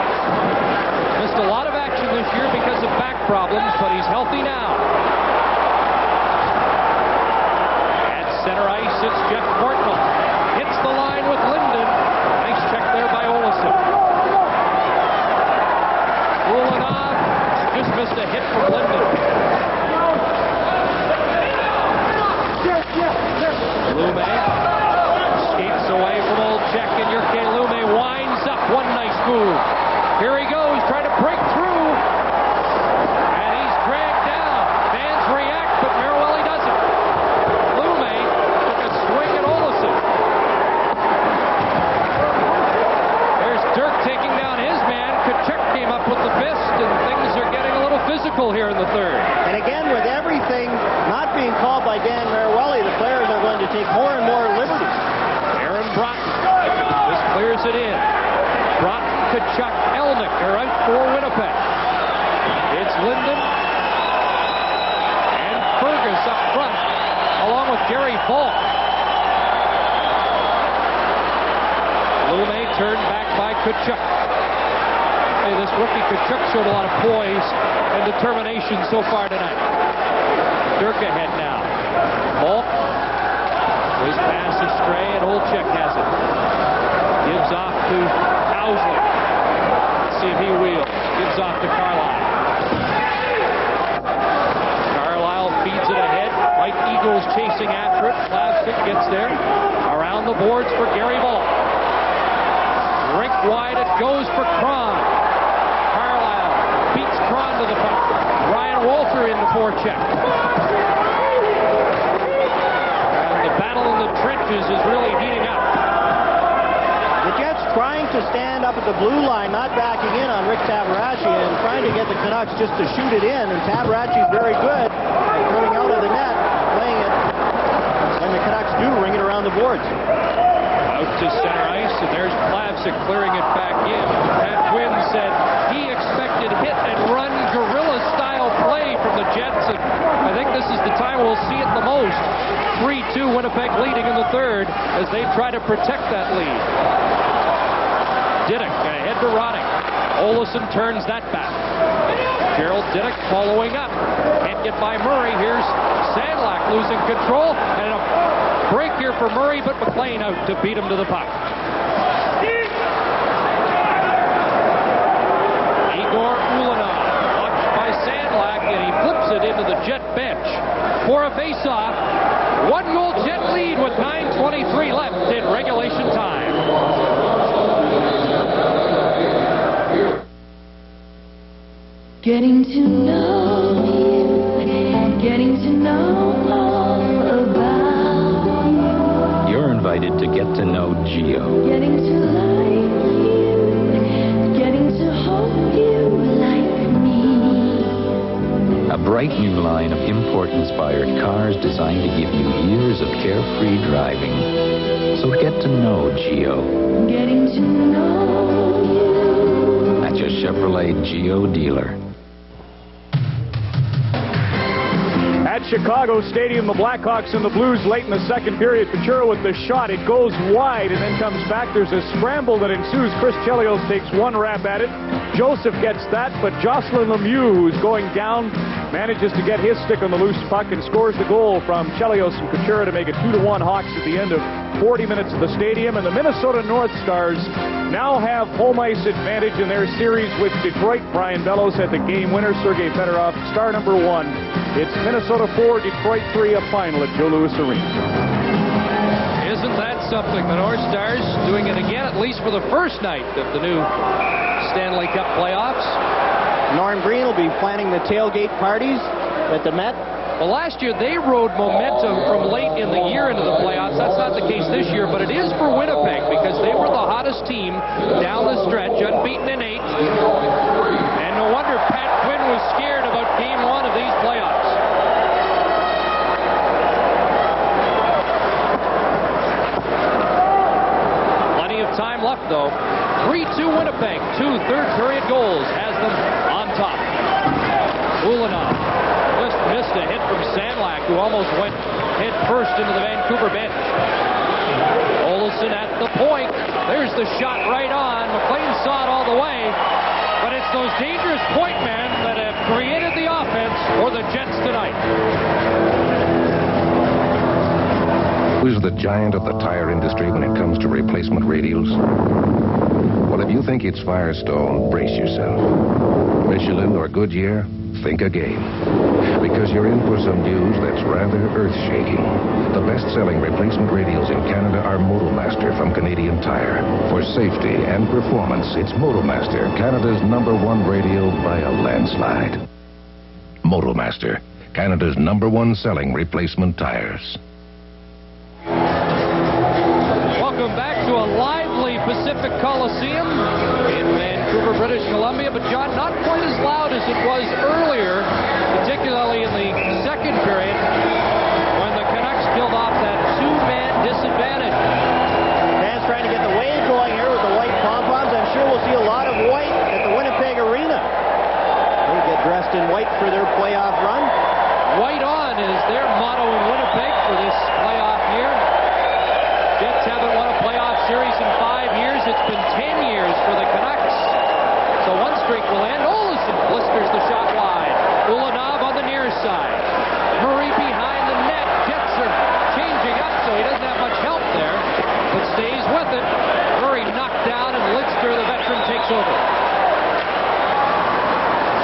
Missed a lot of action this year because of back problems, but he's healthy now. At center ice, it's Jeff Courtnall. Hits the line with Linden. Nice check there by Olesen. Ulanov just missed a hit from Linden. Lume skates away from Olczyk, and Jurke Lume winds up. One nice move. Here he goes, trying to break through. And he's dragged down. Fans react, but Merwelli doesn't. Lume took a swing at Olesen. There's Dirk taking down his man. Kachuk came up with the fist, and things are getting a little physical here in the 3rd. And again, with everything not being called by Dan Merwelli, the players are going to take more and more liberties. Aaron Broughton just clears it in. Broughton, Kachuk, Elnick are out for Winnipeg. It's Linden and Fergus up front. along with Gary Volk. Lume turned back by Tkachuk. Hey, this rookie Tkachuk showed a lot of poise and determination so far tonight. Dirk ahead now. Volk. His pass astray, and Olczyk has it. Gives off to Housley. Let's see if he wheels. Gives off to Carlisle. Carlisle feeds it ahead. Mike Eagles chasing after it. Plastic gets there. Around the boards for Gary Volk. Rink wide, it goes for Cron. Carlisle beats Cron to the puck. Ryan Walter in the forecheck. And the battle in the trenches is really heating up. The Jets trying to stand up at the blue line, not backing in on Rick Tabaracci, and trying to get the Canucks just to shoot it in. And Tabaracci's very good at coming out of the net, playing it, and the Canucks do ring it around the boards. Out to center ice, and there's Plavsic clearing it back in. Pat Quinn said he expected hit and run guerrilla-style play from the Jets, and I think this is the time we'll see it the most. 3-2 Winnipeg leading in the third as they try to protect that lead. Diddick ahead to Roddick. Olesen turns that back. Gerald Diddick following up. Can't get by Murray. Here's Sandlak losing control, and a break here for Murray, but McLean out to beat him to the puck. Igor Ulanov watched by Sandlak, and he flips it into the Jet bench for a face-off. 1-goal Jet lead with 9:23 left in regulation time. Getting to know you, getting to know all about you. You're invited to get to know Geo. Getting to like you, getting to hold you like me. A bright new line of import-inspired cars designed to give you years of carefree driving. So get to know Geo. Getting to know you. At your Chevrolet Geo dealer. At Chicago Stadium, the Blackhawks and the Blues late in the second period. Pachura with the shot. It goes wide and then comes back. There's a scramble that ensues. Chris Chelios takes one rap at it. Joseph gets that, but Jocelyn Lemieux, who's going down, manages to get his stick on the loose puck and scores the goal from Chelios and Pachura to make it 2-1 Hawks at the end of 40 minutes of the stadium. And the Minnesota North Stars now have home ice advantage in their series with Detroit. Brian Bellows had the game winner. Sergei Fedorov, star number 1. It's Minnesota 4, Detroit 3, a final at Joe Louis Arena. Isn't that something? The North Stars doing it again, at least for the first night of the new Stanley Cup playoffs. Norm Green will be planning the tailgate parties at the Met. Well, last year they rode momentum from late in the year into the playoffs. That's not the case this year, but it is for Winnipeg because they were the hottest team down the stretch, unbeaten in 8. And no wonder Pat Quinn was scared about Game 1 of these playoffs. Plenty of time left, though. 3-2 Winnipeg. 2 third-period goals has them on top. Ulanov just missed a hit from Sandlak, who almost went head first into the Vancouver bench. Olesen at the point. There's the shot right on. McLean saw it all the way. But it's those dangerous point men that have created the offense for the Jets tonight. Who's the giant of the tire industry when it comes to replacement radials? Well, if you think it's Firestone, brace yourself. Michelin or Goodyear, think again. Because you're in for some news that's rather earth-shaking. The best-selling replacement radials in Canada are Motomaster from Canadian Tire. For safety and performance, it's Motomaster, Canada's #1 radial by a landslide. Motomaster, Canada's #1 selling replacement tires. Welcome back to a lively Pacific Coliseum in Vancouver, British Columbia. But, John, not quite as loud as it was earlier, particularly in the second period when the Canucks killed off that 2-man disadvantage. Fans trying to get the wave going here with the white pom-poms. I'm sure we'll see a lot of white at the Winnipeg Arena. They get dressed in white for their playoff run. White on fun is their motto in Winnipeg for this playoff year. Jets haven't won a playoff series in 5 years. It's been 10 years for the Canucks. So one streak will end. Olsen blisters the shot wide. Ulanov on the near side. Murray behind the net. Jets are changing up, so he doesn't have much help there, but stays with it. Murray knocked down, and Lidster, the veteran, takes over.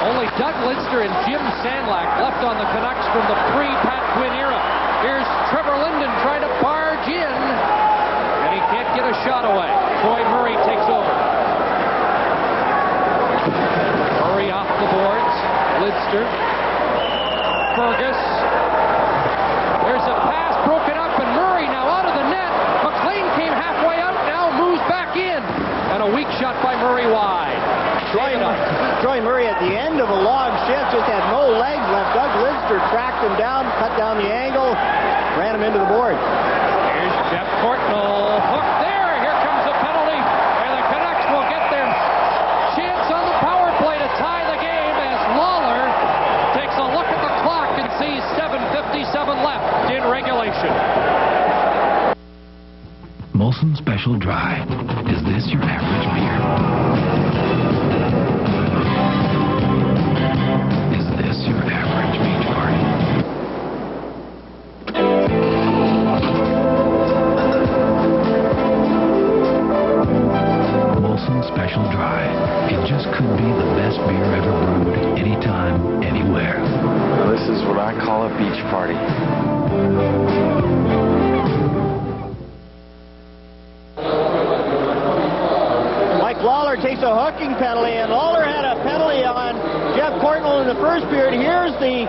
Only Doug Lidster and Jim Sandlak left on the Canucks from the pre-Pat Quinn era. Here's Trevor Linden trying to barge in, and he can't get a shot away. Troy Murray takes over. Murray off the boards. Lidster. Fergus. There's a pass broken up, and Murray now out of the net. McLean came halfway up, now moves back in. And a weak shot by Murray wide. Troy Murray at the end of a long shift just had no legs left. Doug Lidster tracked him down, cut down the angle, ran him into the board. Here's Jeff Courtnall. Hook there. Here comes a penalty. And the Canucks will get their chance on the power play to tie the game as Lawler takes a look at the clock and sees 7:57 left in regulation. Molson Special Dry. Is this your average beer? Is this your average beach party? Molson Special Dry. It just could be the best beer ever brewed, anytime, anywhere. Now, this is what I call a beach party. Lawler takes a hooking penalty, and Lawler had a penalty on Jeff Courtnall in the first period. Here's the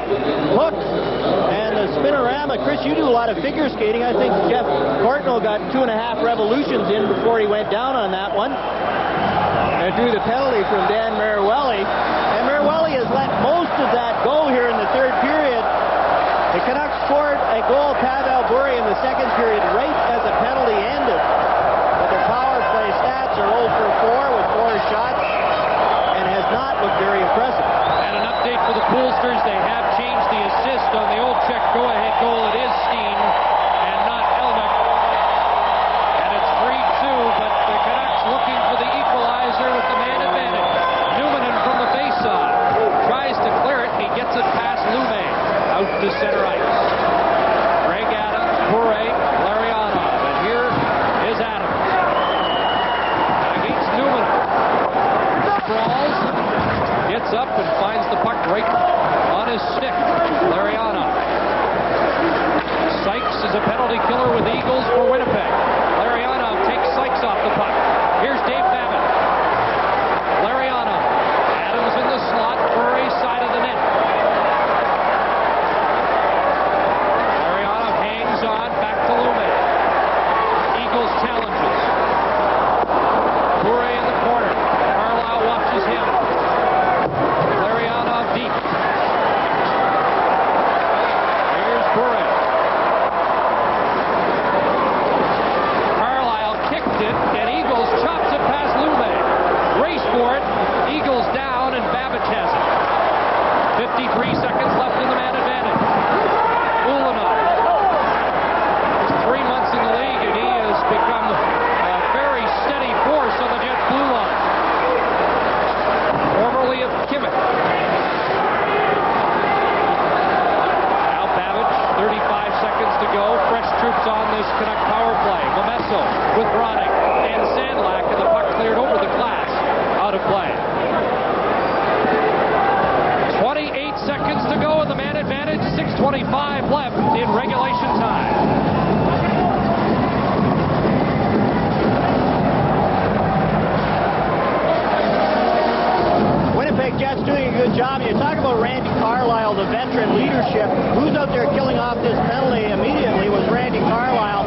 hook and the spinorama. Chris, you do a lot of figure skating. I think Jeff Courtnall got 2.5 revolutions in before he went down on that one. And drew the penalty from Dan Maruelli. And Maruelli has let most of that go here in the third period. The Canucks scored a goal, Pavel Bure, in the second period right as the penalty ended. But their power play stats are 0 for 4 with 4 shots and has not looked very impressive. And an update for the Poolsters. They have changed the assist on the old check go-ahead goal. It is Steen and not Elnick. And it's 3-2, but the Canucks looking for the equalizer with the man advantage. Newman from the faceoff tries to clear it. He gets it past Lume out to center ice. Greg Adams, Bure, Larionov, and here is Adams. Against Newman. Sprawls, gets up and finds the puck right on his stick. Larionov. Sykes is a penalty killer with the Eagles for Winnipeg. Larionov takes Sykes off the puck. Here's Dave Babbitt. Larionov. Adams in the slot, Bure side of the net. Larionov hangs on, back to Lume. Eagles challenges. Bure in the corner. Carlisle watches him. Larionov deep. Here's Bure. Carlisle kicked it, and Eagles chops it past Lume. Race for it. Eagles down, and Babbage has it. 53 seconds left in the man advantage. Ulanov. He's 3 months in the league, and he has become a very steady force on the Jets' blue line. Formerly of Kimmich. Now Babbage, 35 seconds to go. Fresh troops on this Canuck power play. Momesso with Bronick and Sandlak, and the puck cleared over the glass. Out of play. 28 seconds to go in the man advantage. 6:25 left in regulation time. Winnipeg Jets doing a good job. You talk about Randy Carlisle, the veteran leadership. Who's out there killing off this penalty immediately was Randy Carlisle.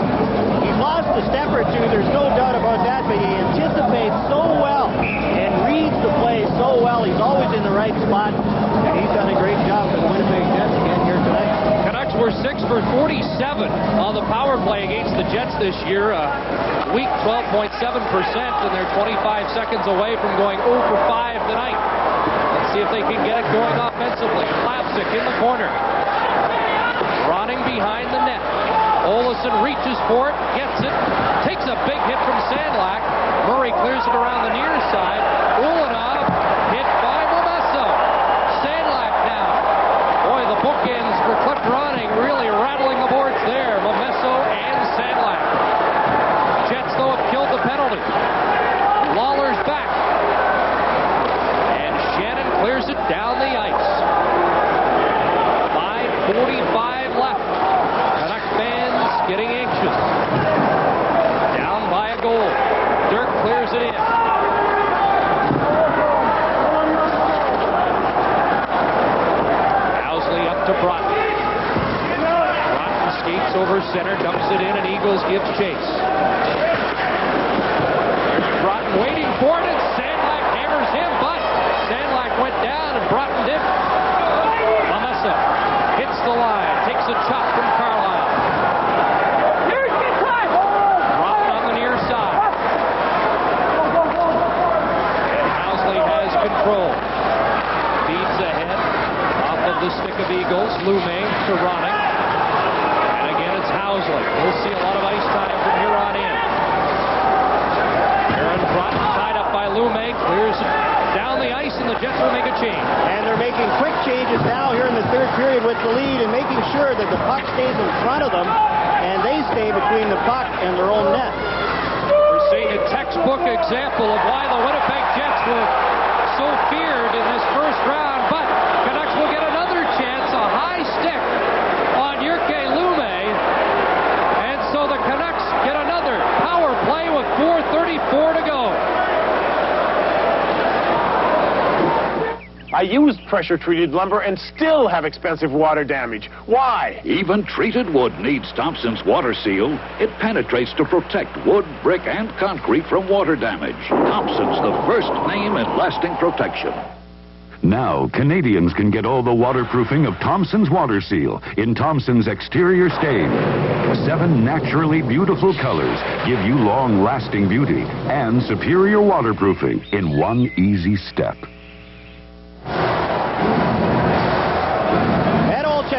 He's lost a step or two, there's no doubt about that, but he anticipates so well and reads the play so well. He's always in the right spot, and he's done a great job for the Winnipeg Jets again here tonight. Canucks were 6 for 47 on the power play against the Jets this year. Weak 12.7%, and they're 25 seconds away from going 0 for 5 tonight. Let's see if they can get it going offensively. Lapsick in the corner. Running behind the net. Olesen reaches for it, gets it, takes a big hit from Sandlak. Murray clears it around the near side. Ulanov hit by Momesso. Sandlak now. Boy, the bookends for Cliff Ronning really rattling the boards there. Momesso and Sandlak. Jets, though, have killed the penalty. Lawler's back. And Shannon clears it down the ice. 5:45 left. Canuck fans getting anxious. Down by a goal. Dirk clears it in. Housley up to Broughton. Broughton skates over center, dumps it in, and Eagles gives chase. Broughton waiting for it, and Sandlak hammers him, but Sandlak went down, and Broughton did. Momesso hits the line, takes a chop from Carlisle. Broughton on the near side. And Housley has control. Feeds ahead off of the stick of Eagles. Lume to Ronning. And again, it's Housley. We'll see a lot of ice time from here on in. Aaron Broughton tied up by Lume. Clears down the ice, and the Jets will make a change. And they're making quick changes now here in the third period with the lead and making sure that the puck stays in front of them and they stay between the puck and their own net. We're seeing a textbook example of why the Winnipeg Jets were so feared in this first round, but Canucks will get another chance, a high stick on Jyrki Lume, and so the Canucks get another power play with 4:34 to go. I used pressure-treated lumber and still have expensive water damage. Why? Even treated wood needs Thompson's Water Seal. It penetrates to protect wood, brick, and concrete from water damage. Thompson's the first name in lasting protection. Now, Canadians can get all the waterproofing of Thompson's Water Seal in Thompson's exterior stain. 7 naturally beautiful colors give you long-lasting beauty and superior waterproofing in one easy step.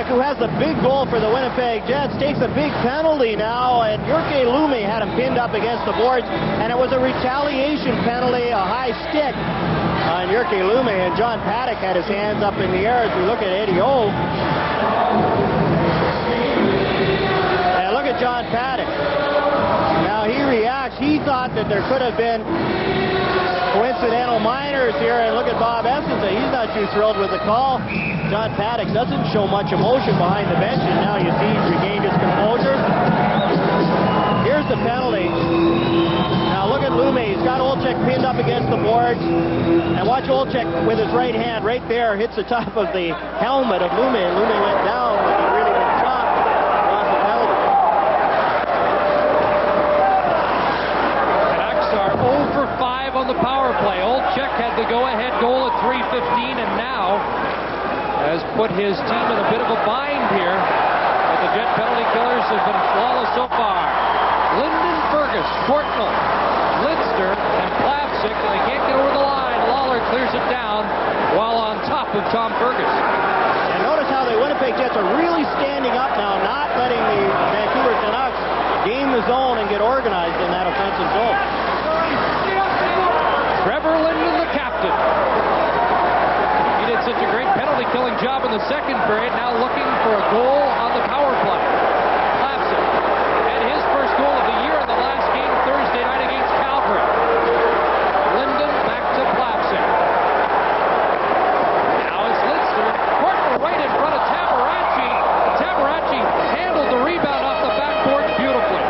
Who has the big goal for the Winnipeg Jets, takes a big penalty now, and Jyrki Lume had him pinned up against the boards, and it was a retaliation penalty, a high stick on Jyrki Lume, and John Paddock had his hands up in the air as we look at Eddie O. And look at John Paddock. Now he reacts. He thought that there could have been coincidental minors here, and look at Bob Essence. He's not too thrilled with the call. John Paddock doesn't show much emotion behind the bench, and now you see he's regained his composure. Here's the penalty. Now look at Lume. He's got Olczyk pinned up against the boards, and watch Olczyk with his right hand right there hits the top of the helmet of Lume, and Lume went down when he really was shot. Lost the penalty. Canucks are 0 for 5 on the power play. Olczyk had the go-ahead goal at 3:15, and now has put his team in a bit of a bind here. But the Jet penalty killers have been flawless so far. Linden, Fergus, Courtnall, Lidster, and Plavsic, and they can't get over the line. Lawler clears it down while on top of Tom Fergus. And notice how the Winnipeg Jets are really standing up now, not letting the Vancouver Canucks game the zone and get organized in that offensive zone. Trevor Linden, the captain. He did such a great penalty-killing job in the second period, now looking for a goal on the power play. Plavsic had his first goal of the year in the last game Thursday night against Calgary. Linden back to Plavsic. Now it's Lidster. Courtnall right in front of Tabaracci. Tabaracci handled the rebound off the backboard beautifully.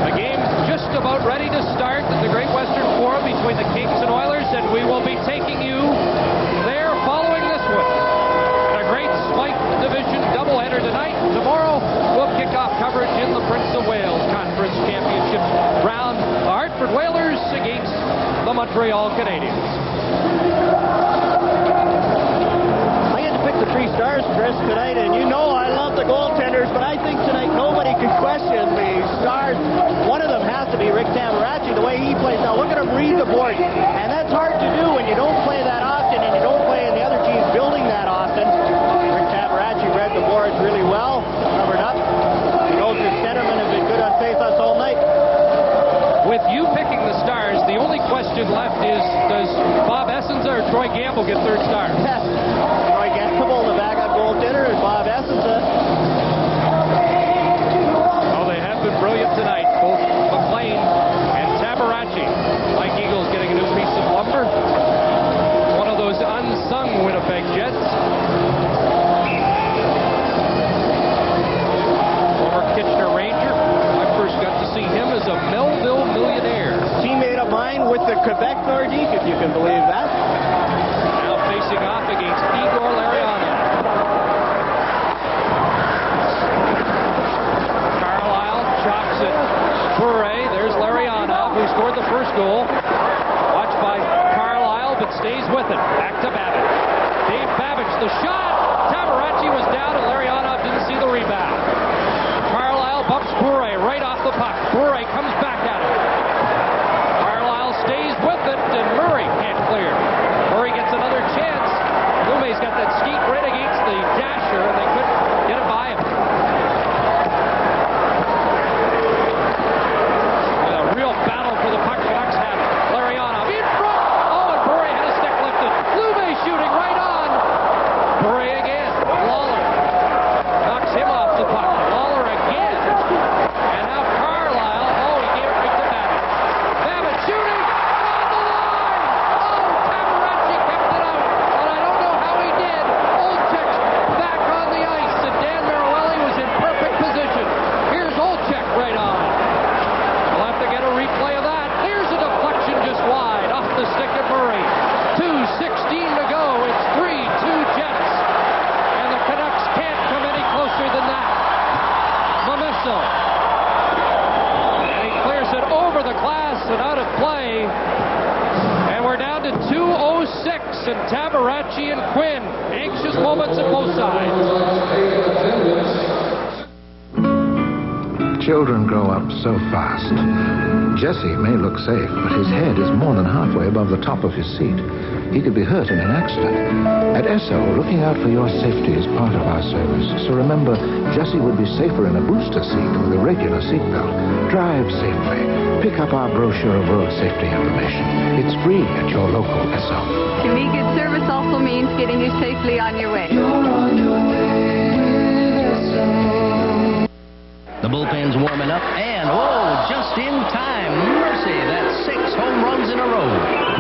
The game's just about ready to start at the Great Western Forum between the Kings and Oilers, and we will be taking you there following this one. A great Spike Division doubleheader tonight. Tomorrow, we'll kick off coverage in the Prince of Wales Conference Championship round. The Hartford Whalers against the Montreal Canadiens. I had to pick the 3 stars, Chris, tonight, and you know I love the goaltenders, but I think tonight nobody can question the stars. One of them has to be Rick Tabaracci, the way he plays. Now look at him read the board, and that's hard to do when you don't play that often and you don't Troy Gamble get third star. Yes. Troy Gamble, the backup goaltender, and Bob Essensa. Oh, they have been brilliant tonight. Both McLean and Tabarachi. Mike Eagles getting a new piece of lumber. One of those unsung Winnipeg Jets. Former Kitchener Ranger. I first got to see him as a Melville millionaire. Teammate of mine with the Quebec Nordique, if you can believe that. Now facing off against Igor Lariano. Carlisle chops it. Bure. There's Lariano, who scored the first goal. Watched by Carlisle, but stays with it. Back to Babbage. Dave Babbage, the shot. Tabarachi was down, and Lariano didn't see the rebound. Carlisle bumps Bure right off the puck. Bure comes back at him. Carlisle stays with it, and Murray can't clear. Murray gets another chance. Lume's got that skeet right against the dasher, and they couldn't get it by him. A real battle for the puck. Canucks have it. Lariano in front. Oh, and Bure had a stick lifted. Lume shooting right on. Bure again. Lawler knocks him off the puck. Lawler again. And now Carlisle. Oh, he gave it right to Babbage. Babbage shooting on the line. Oh, Tabarachi kept it out. And I don't know how he did. Olczyk back on the ice. And Dan Maruelli was in perfect position. Here's Olczyk right on. We'll have to get a replay of that. Here's a deflection just wide off the stick of Murray. 2:16 to go. It's 3-2 Jets. And the Canucks can't come any closer than that. Momesso. And he clears it over the glass and out of play. And we're down to 2:06. And Tabarachi and Quinn. Anxious moments at both sides. Children grow up so fast. Jesse may look safe, but his head is more than halfway above the top of his seat. He could be hurt in an accident. At Esso, looking out for your safety is part of our service. So remember, Jesse would be safer in a booster seat with a regular seatbelt. Drive safely. Pick up our brochure of road safety information. It's free at your local Esso. To me, good service also means getting you safely on your way. The bullpen's warming up, and just in time. Mercy, that's 6 home runs in a row.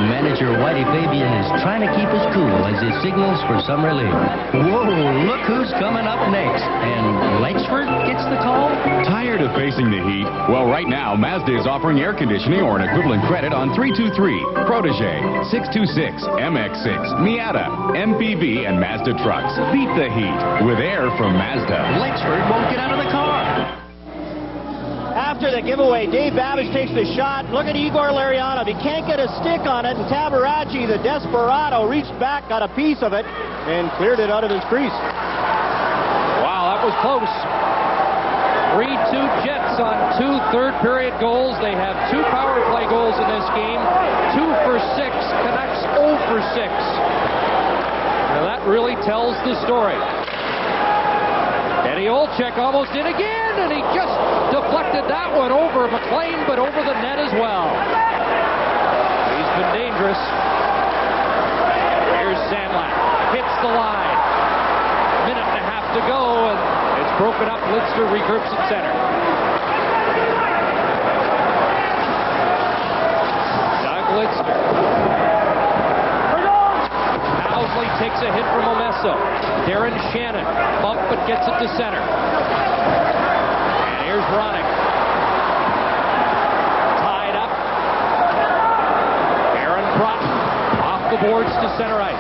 Manager Whitey Fabian is trying to keep us cool as he signals for some relief. Whoa, look who's coming up next. And Lexford gets the call? Tired of facing the heat? Well, right now, Mazda is offering air conditioning or an equivalent credit on 323, Protege, 626, MX6, Miata, MPV, and Mazda trucks. Beat the heat with air from Mazda. Lexford won't get out of the car. After the giveaway, Dave Babbage takes the shot. Look at Igor Lariano. He can't get a stick on it, and Tabarachi, the desperado, reached back, got a piece of it, and cleared it out of his crease. Wow, that was close. 3-2 Jets on 2 third-period goals. They have 2 power play goals in this game. 2 for 6. Canucks 0 for 6. Now that really tells the story. Eddie Olczyk almost in again, and he just deflected that one over McLean, but over the net as well. He's been dangerous. Here's Sandlak. Hits the line. Minute and a half to go, and it's broken up. Lidster regroups at center. Doug Lidster. Housley takes a hit from Momesso. Darren Shannon. Bump, but gets it to center. And here's Ronick. Tied up. Aaron Broughton. Off the boards to center ice.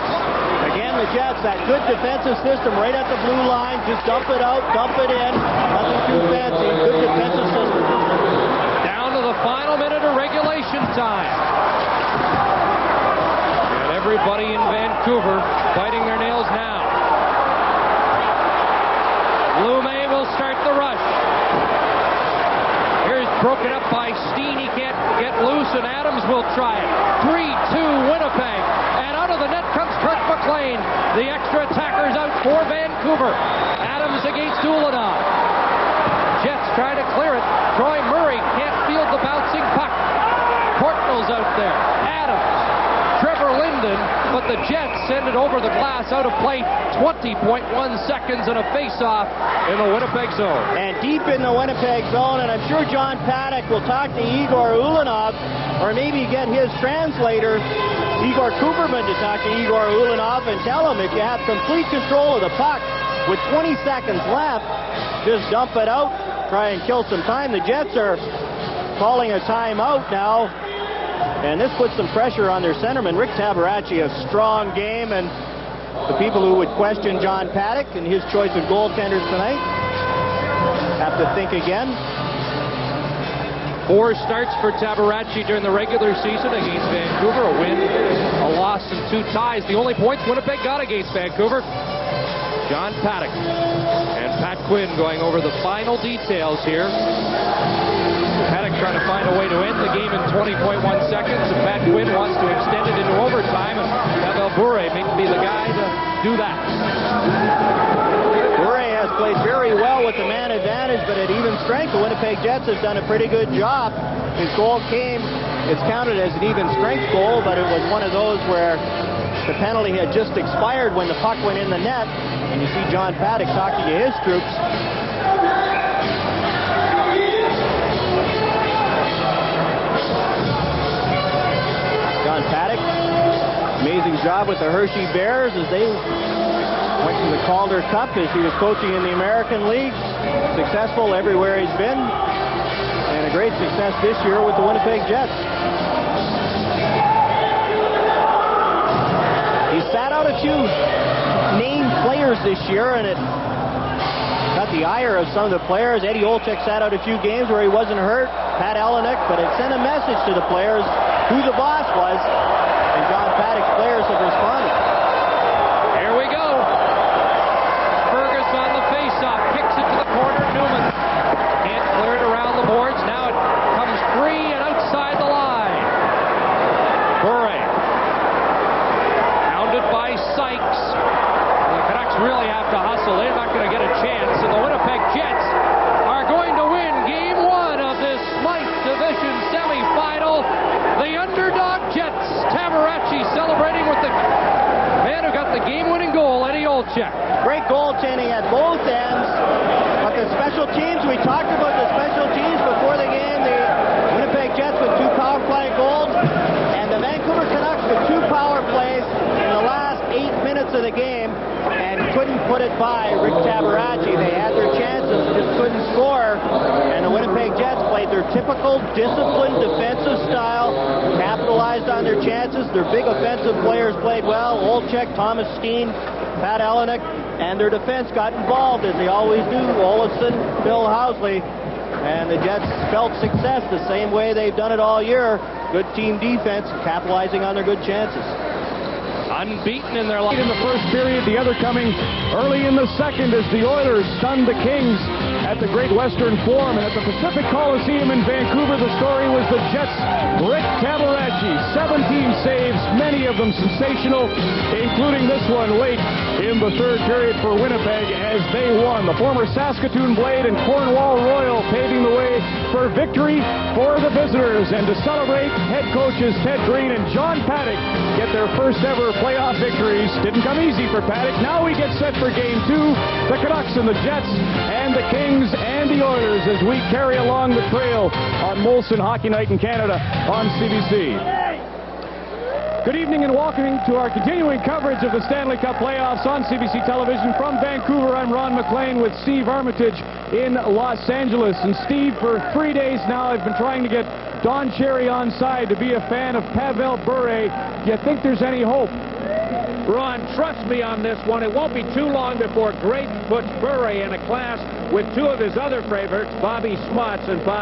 Again, the Jets, that good defensive system right at the blue line. Just dump it out, dump it in. Nothing too fancy. Good defensive system. Down to the final minute of regulation time. And everybody in Vancouver biting their nails now. Lume will start the rush. Here's broken up by Steen. He can't get loose, and Adams will try it. 3-2 Winnipeg. And out of the net comes Kirk McLean. The extra attacker's out for Vancouver. Adams against Ulanov. Jets try to clear it. Troy Murray can't field the bouncing puck. Portnoy's out there. Adams. Trevor Lind London, but the Jets send it over the glass out of play, 20.1 seconds and a face-off in the Winnipeg zone. And deep in the Winnipeg zone, and I'm sure John Paddock will talk to Igor Ulanov, or maybe get his translator, Igor Cooperman, to talk to Igor Ulanov and tell him if you have complete control of the puck with 20 seconds left, just dump it out, try and kill some time. The Jets are calling a timeout now, and this puts some pressure on their centerman. Rick Tabaracci, a strong game, and the people who would question John Paddock and his choice of goaltenders tonight have to think again. 4 starts for Tabaracci during the regular season against Vancouver. A win, a loss, and 2 ties. The only points Winnipeg got against Vancouver. John Paddock and Pat Quinn going over the final details here. Paddock trying to find a way to end the game in 20.1 seconds, and Pat Quinn wants to extend it into overtime, and Pavel Bure may be the guy to do that. Bure has played very well with the man advantage, but at even strength, the Winnipeg Jets have done a pretty good job. His goal came, it's counted as an even strength goal, but it was one of those where the penalty had just expired when the puck went in the net, and you see John Paddock talking to his troops. John Paddock, amazing job with the Hershey Bears as they went to the Calder Cup as he was coaching in the American League. Successful everywhere he's been, and a great success this year with the Winnipeg Jets. He sat out a few named players this year, and it got the ire of some of the players. Eddie Olczyk sat out a few games where he wasn't hurt. Pat Elenick, but it sent a message to the players who the boss was, and John Paddock's players have responded. Here we go. Fergus on the face-off, kicks it to the corner. Newman can't clear it around the boards. Now it comes free and outside the line. Bure. Pounded by Sykes. The Canucks really have to hustle. They're not going to get a chance, and the Winnipeg Jets are going to win Game 1 of this Light Division semifinal. The underdog Jets. Tabaracci celebrating with the man who got the game-winning goal, Eddie Olczyk. Great goaltending at both ends, but the special teams, we talked about the special teams before the game. The Winnipeg Jets with 2 power play goals, and the Vancouver Canucks with 2 power plays in the last 8 minutes of the game, and couldn't put it by Rick Tabaracci. They had their chances, just couldn't score, and the Winnipeg Jets played their typical disciplined defensive style, capitalized on their chances. Their big offensive players played well. Olczyk, Thomas Steen, Pat Elenick, and their defense got involved, as they always do. Olofsson, Bill Housley, and the Jets felt success the same way they've done it all year. Good team defense, capitalizing on their good chances. Unbeaten in their life. In the first period, the other coming early in the second as the Oilers stunned the Kings at the Great Western Forum. And at the Pacific Coliseum in Vancouver, the story was the Jets' Rick Tabaracci. 17 saves, many of them sensational, including this one late in the third period for Winnipeg as they won. The former Saskatoon Blade and Cornwall Royal paving the way for victory for the visitors. And to celebrate, head coaches Ted Green and John Paddock get their first ever playoff victories. Didn't come easy for Paddock. Now we get set for Game 2. The Canucks and the Jets and the Kings and the Oilers as we carry along the trail on Molson Hockey Night in Canada on CBC. Good evening and welcome to our continuing coverage of the Stanley Cup playoffs on CBC television. From Vancouver, I'm Ron McLean with Steve Armitage in Los Angeles. And Steve, for 3 days now, I've been trying to get Don Cherry on side to be a fan of Pavel Bure. Do you think there's any hope? Ron, trust me on this one. It won't be too long before Graydon puts Bure in a class with 2 of his other favorites, Bobby Smuts and Bob